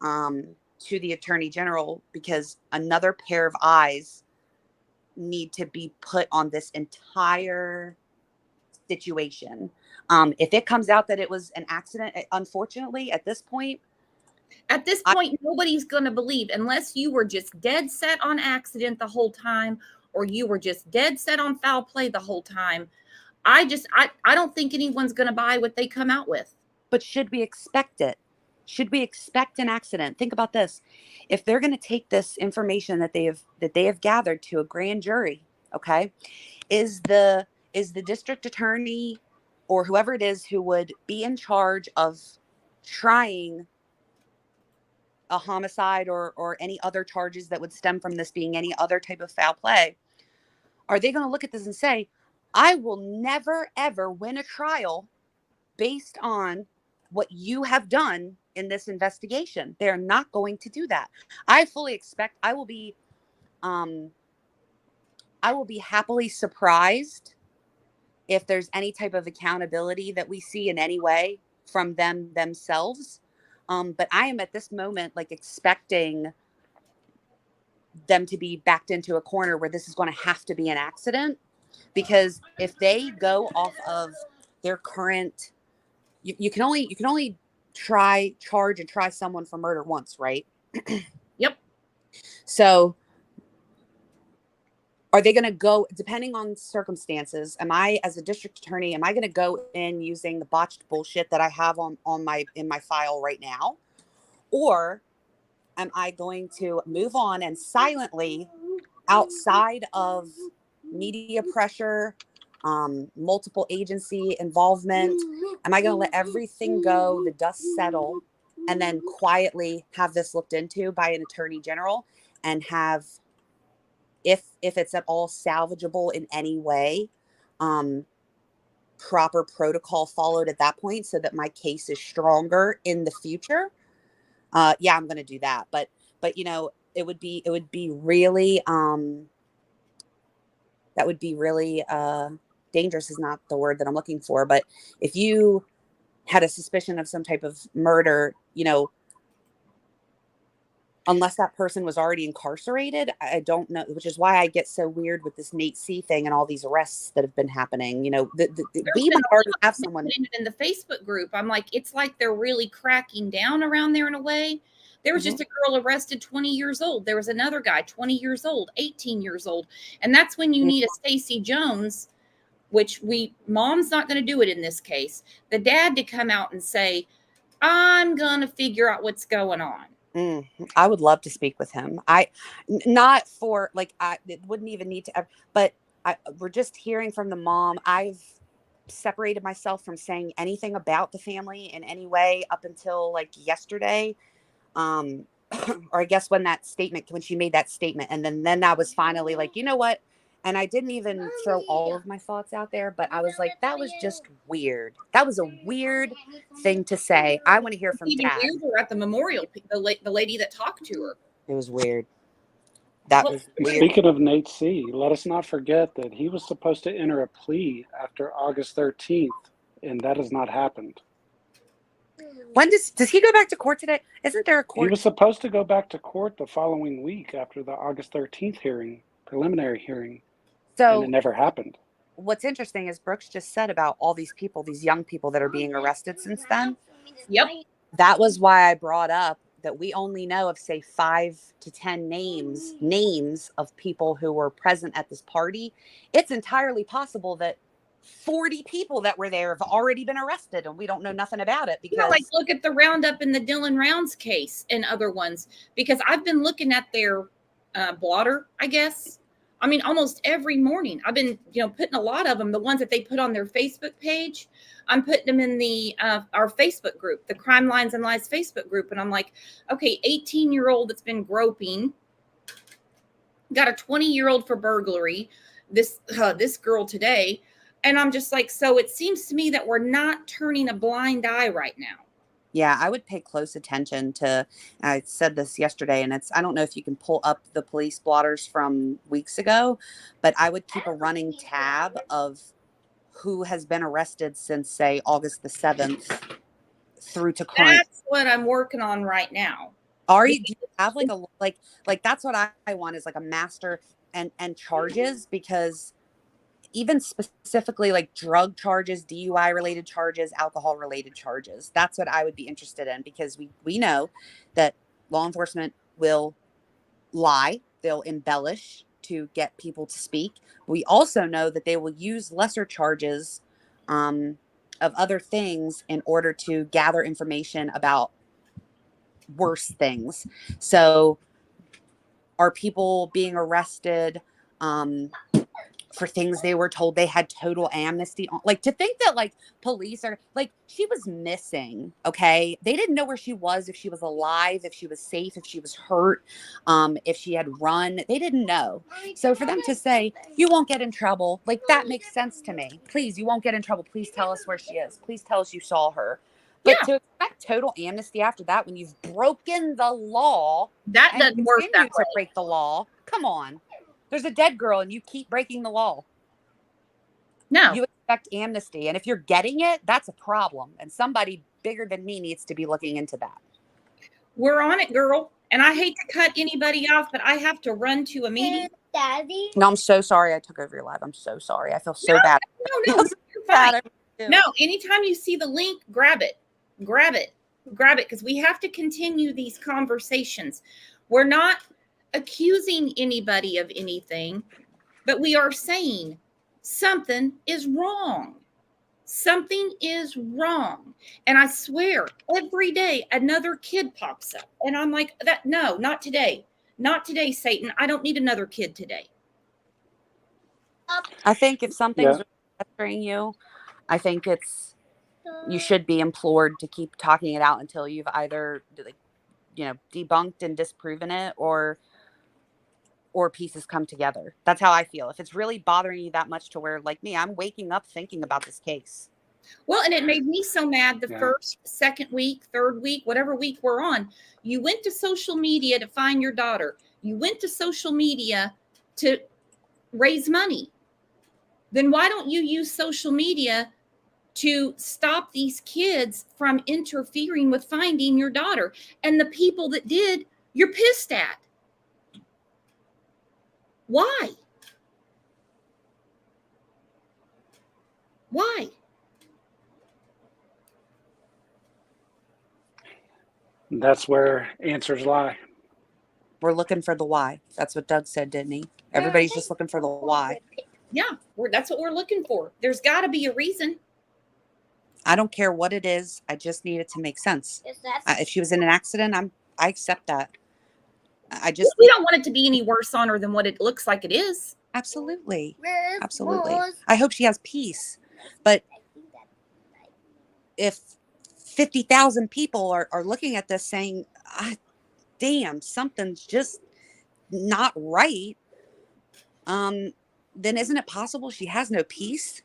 to the Attorney General, because another pair of eyes need to be put on this entire situation. If it comes out that it was an accident, unfortunately, at this point, nobody's going to believe, unless you were just dead set on accident the whole time, or you were just dead set on foul play the whole time, I don't think anyone's going to buy what they come out with. But should we expect it? Should we expect an accident? Think about this. If they're going to take this information that they have gathered to a grand jury, okay, is the district attorney or whoever it is who would be in charge of trying a homicide or any other charges that would stem from this being any other type of foul play, are they going to look at this and say, I will never, ever win a trial based on what you have done in this investigation? They're not going to do that. I fully expect I will be happily surprised if there's any type of accountability that we see in any way from them themselves. But I am at this moment like expecting them to be backed into a corner where this is going to have to be an accident, because if they go off of their current, you can only charge and try someone for murder once, right? Yep. So are they going to go, depending on circumstances, am I, as a district attorney, am I going to go in using the botched bullshit that I have in my file right now? Or am I going to move on and silently, outside of media pressure, multiple agency involvement, am I going to let everything go, the dust settle, and then quietly have this looked into by an attorney general and have, if it's at all salvageable in any way, proper protocol followed at that point so that my case is stronger in the future? Yeah, I'm going to do that. But it would be really, that would be really, dangerous is not the word that I'm looking for. But if you had a suspicion of some type of murder, unless that person was already incarcerated, I don't know, which is why I get so weird with this Nate C thing and all these arrests that have been happening. We might already have someone in the Facebook group. I'm like, it's like they're really cracking down around there in a way. There was just a girl arrested 20 years old. There was another guy 20 years old, 18 years old. And that's when you need a Stacey Jones, which mom's not going to do it in this case. The dad to come out and say, I'm going to figure out what's going on. I would love to speak with him. Not for like, it wouldn't even need to, but we're just hearing from the mom. I've separated myself from saying anything about the family in any way up until like yesterday. Or I guess when she made that statement, and then I was finally like, you know what? And I didn't even throw all of my thoughts out there, but I was like, that was just weird. That was a weird thing to say. I want to hear from Even Dad. weirder at the memorial, the lady that talked to her. It was weird. That was weird. Speaking of Nate C., let us not forget that he was supposed to enter a plea after August 13th, and that has not happened. When does he go back to court today? Isn't there a court? He was supposed to go back to court the following week after the August 13th preliminary hearing, and it never happened. What's interesting is Brooks just said about all these people, these young people that are being arrested since then. Yep. That was why I brought up that we only know of, say, 5 to 10 names of people who were present at this party. It's entirely possible that 40 people that were there have already been arrested and we don't know nothing about it. Because like look at the roundup in the Dylan Rounds case and other ones, because I've been looking at their blotter, I guess. I mean, almost every morning I've been, putting a lot of them, the ones that they put on their Facebook page, I'm putting them in the our Facebook group, the Crime Lines and Lies Facebook group. And I'm like, okay, 18-year-old that's been groping, got a 20-year-old for burglary, this girl today. And I'm just like, so it seems to me that we're not turning a blind eye right now. Yeah, I would pay close attention to, I said this yesterday, and I don't know if you can pull up the police blotters from weeks ago, but I would keep a running tab of who has been arrested since, say, August the 7th through to current. That's what I'm working on right now. Do you have like that's what I want, is like a master and charges, because even specifically like drug charges, DUI related charges, alcohol related charges. That's what I would be interested in, because we know that law enforcement will lie, they'll embellish to get people to speak. We also know that they will use lesser charges of other things in order to gather information about worse things. So are people being arrested for things they were told they had total amnesty on? Like, to think that like police are like, she was missing. Okay, they didn't know where she was, if she was alive, if she was safe, if she was hurt, if she had run. They didn't know. So for them to say you won't get in trouble, like, that makes sense to me. Please, you won't get in trouble. Please tell us where she is. Please tell us you saw her. But to expect total amnesty after that, when you've broken the law That and doesn't work continue that to way. break the law, come on. There's a dead girl and you keep breaking the law. No. You expect amnesty. And if you're getting it, that's a problem. And somebody bigger than me needs to be looking into that. We're on it, girl. And I hate to cut anybody off, but I have to run to a meeting. Daddy? No, I'm so sorry I took over your live. I'm so sorry. I feel so bad. No, you're fine. No, anytime you see the link, grab it. Grab it. Grab it, because we have to continue these conversations. We're not accusing anybody of anything, but we are saying something is wrong. Something is wrong. And I swear, every day another kid pops up. And I'm like, no, not today. Not today, Satan. I don't need another kid today. I think if something's pestering you, I think you should be implored to keep talking it out until you've either, debunked and disproven it, or pieces come together. That's how I feel. If it's really bothering you that much to where, like me, I'm waking up thinking about this case. Well, and it made me so mad the first, second week, third week, whatever week we're on. You went to social media to find your daughter. You went to social media to raise money. Then why don't you use social media to stop these kids from interfering with finding your daughter? And the people that did, you're pissed at. Why? Why? That's where answers lie. We're looking for the why. That's what Doug said, didn't he? Everybody's just looking for the why. Yeah, that's what we're looking for. There's got to be a reason. I don't care what it is. I just need it to make sense. If she was in an accident, I accept that. We don't want it to be any worse on her than what it looks like it is. Absolutely. Absolutely. I hope she has peace. But if 50,000 people are looking at this saying, damn, something's just not right, then isn't it possible she has no peace?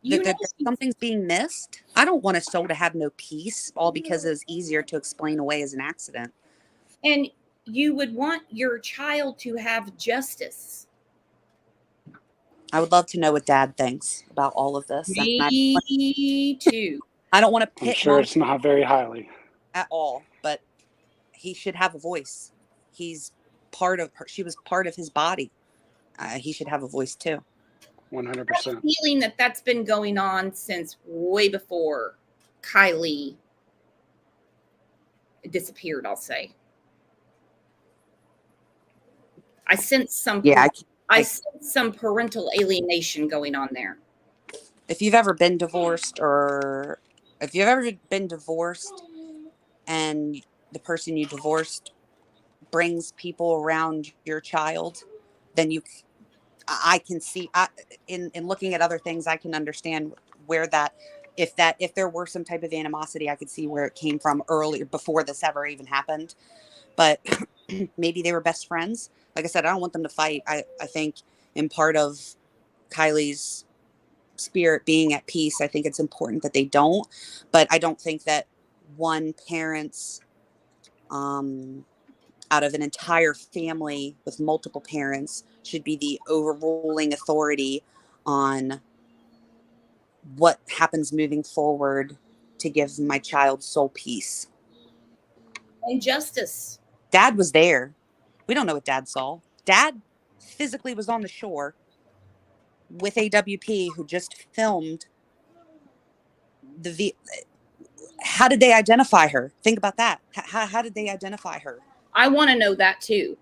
That something's being missed? I don't want a soul to have no peace, all because it's easier to explain away as an accident. And you would want your child to have justice. I would love to know what Dad thinks about all of this. Me too. I don't want to pit I'm sure it's not very highly at all, but he should have a voice. He's part of her. She was part of his body. He should have a voice too. 100%. I have a feeling that that's been going on since way before Kiely disappeared, I'll say. I sense some I sense some parental alienation going on there. If you've ever been divorced, or if you've ever been divorced and the person you divorced brings people around your child, then I can see, in looking at other things, I can understand where if there were some type of animosity, I could see where it came from earlier, before this ever even happened. But maybe they were best friends. Like I said, I don't want them to fight. I think in part of Kiely's spirit being at peace, I think it's important that they don't. But I don't think that one parent's out of an entire family with multiple parents should be the overruling authority on what happens moving forward to give my child soul peace. And justice. Dad was there. We don't know what Dad saw. Dad physically was on the shore with AWP, who just filmed how did they identify her? Think about that. How did they identify her? I want to know that too.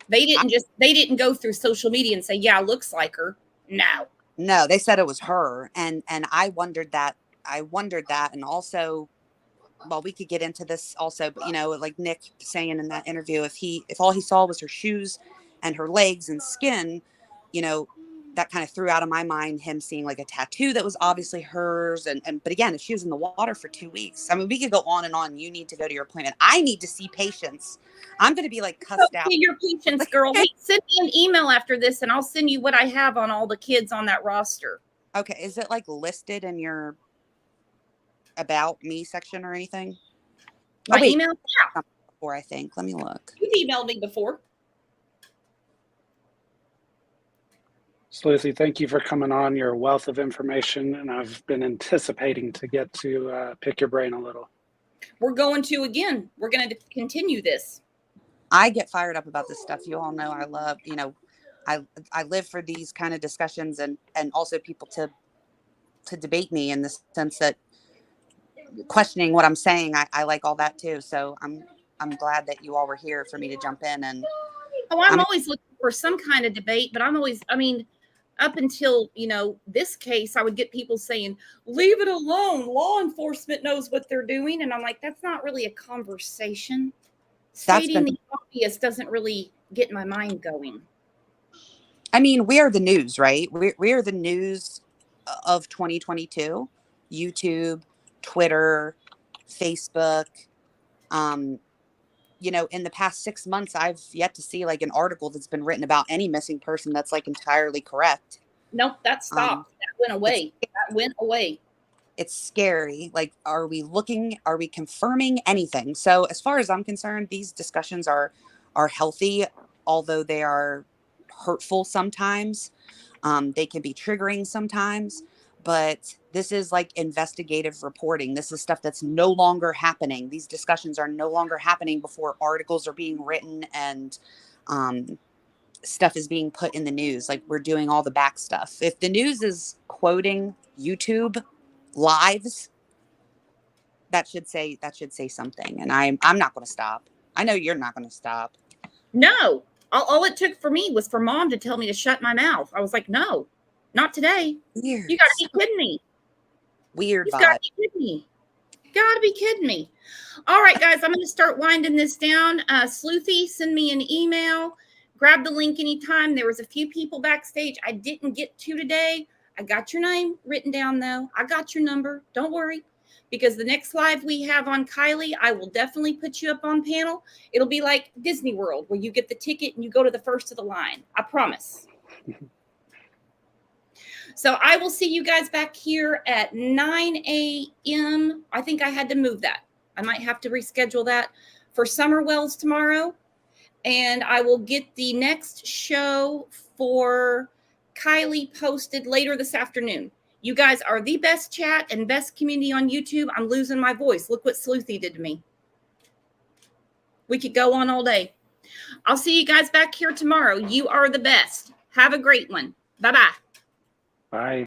They didn't go through social media and say, yeah, looks like her. No, they said it was her. And I wondered that. And also, well, we could get into this also, but like Nick saying in that interview, if all he saw was her shoes and her legs and skin, that kind of threw out of my mind him seeing like a tattoo that was obviously hers. But again, if she was in the water for 2 weeks, I mean, we could go on and on. You need to go to your appointment. I need to see patients. I'm going to be like cussed out. Your patients, girl. Hey, send me an email after this and I'll send you what I have on all the kids on that roster. Okay. Is it like listed in your about me section or anything? My email? Yeah. Before, I think. Let me look. You've emailed me before. Lucy, thank you for coming on. You're a wealth of information, and I've been anticipating to get to pick your brain a little. We're going to again. We're going to continue this. I get fired up about this stuff. You all know I love, I live for these kind of discussions and also people to debate me in the sense that questioning what I'm saying. I like all that too. So I'm glad that you all were here for me to jump in. And I'm always looking for some kind of debate, but up until, this case, I would get people saying, leave it alone. Law enforcement knows what they're doing. And I'm like, that's not really a conversation. Stating the obvious doesn't really get my mind going. I mean, we are the news, right? We are the news of 2022. YouTube, Twitter, Facebook. In the past 6 months, I've yet to see like an article that's been written about any missing person that's like entirely correct. Nope, that stopped. That went away. It's scary. Like, are we confirming anything? So as far as I'm concerned, these discussions are healthy, although they are hurtful sometimes. They can be triggering sometimes, but this is like investigative reporting. This is stuff that's no longer happening. These discussions are no longer happening before articles are being written and stuff is being put in the news. Like, we're doing all the back stuff. If the news is quoting YouTube lives, that should say something. And I'm not going to stop. I know you're not going to stop. No, all it took for me was for Mom to tell me to shut my mouth. I was like, no, not today. Weird. You got to be kidding me. Weird. You got to be kidding me. Gotta be kidding me. All right, guys, I'm going to start winding this down. Sleuthy, send me an email. Grab the link anytime. There was a few people backstage I didn't get to today. I got your name written down, though. I got your number. Don't worry. Because the next live we have on Kiely, I will definitely put you up on panel. It'll be like Disney World, where you get the ticket and you go to the first of the line. I promise. So I will see you guys back here at 9 a.m. I think I had to move that. I might have to reschedule that for Summer Wells tomorrow. And I will get the next show for Kiely posted later this afternoon. You guys are the best chat and best community on YouTube. I'm losing my voice. Look what Sleuthy did to me. We could go on all day. I'll see you guys back here tomorrow. You are the best. Have a great one. Bye-bye. Bye.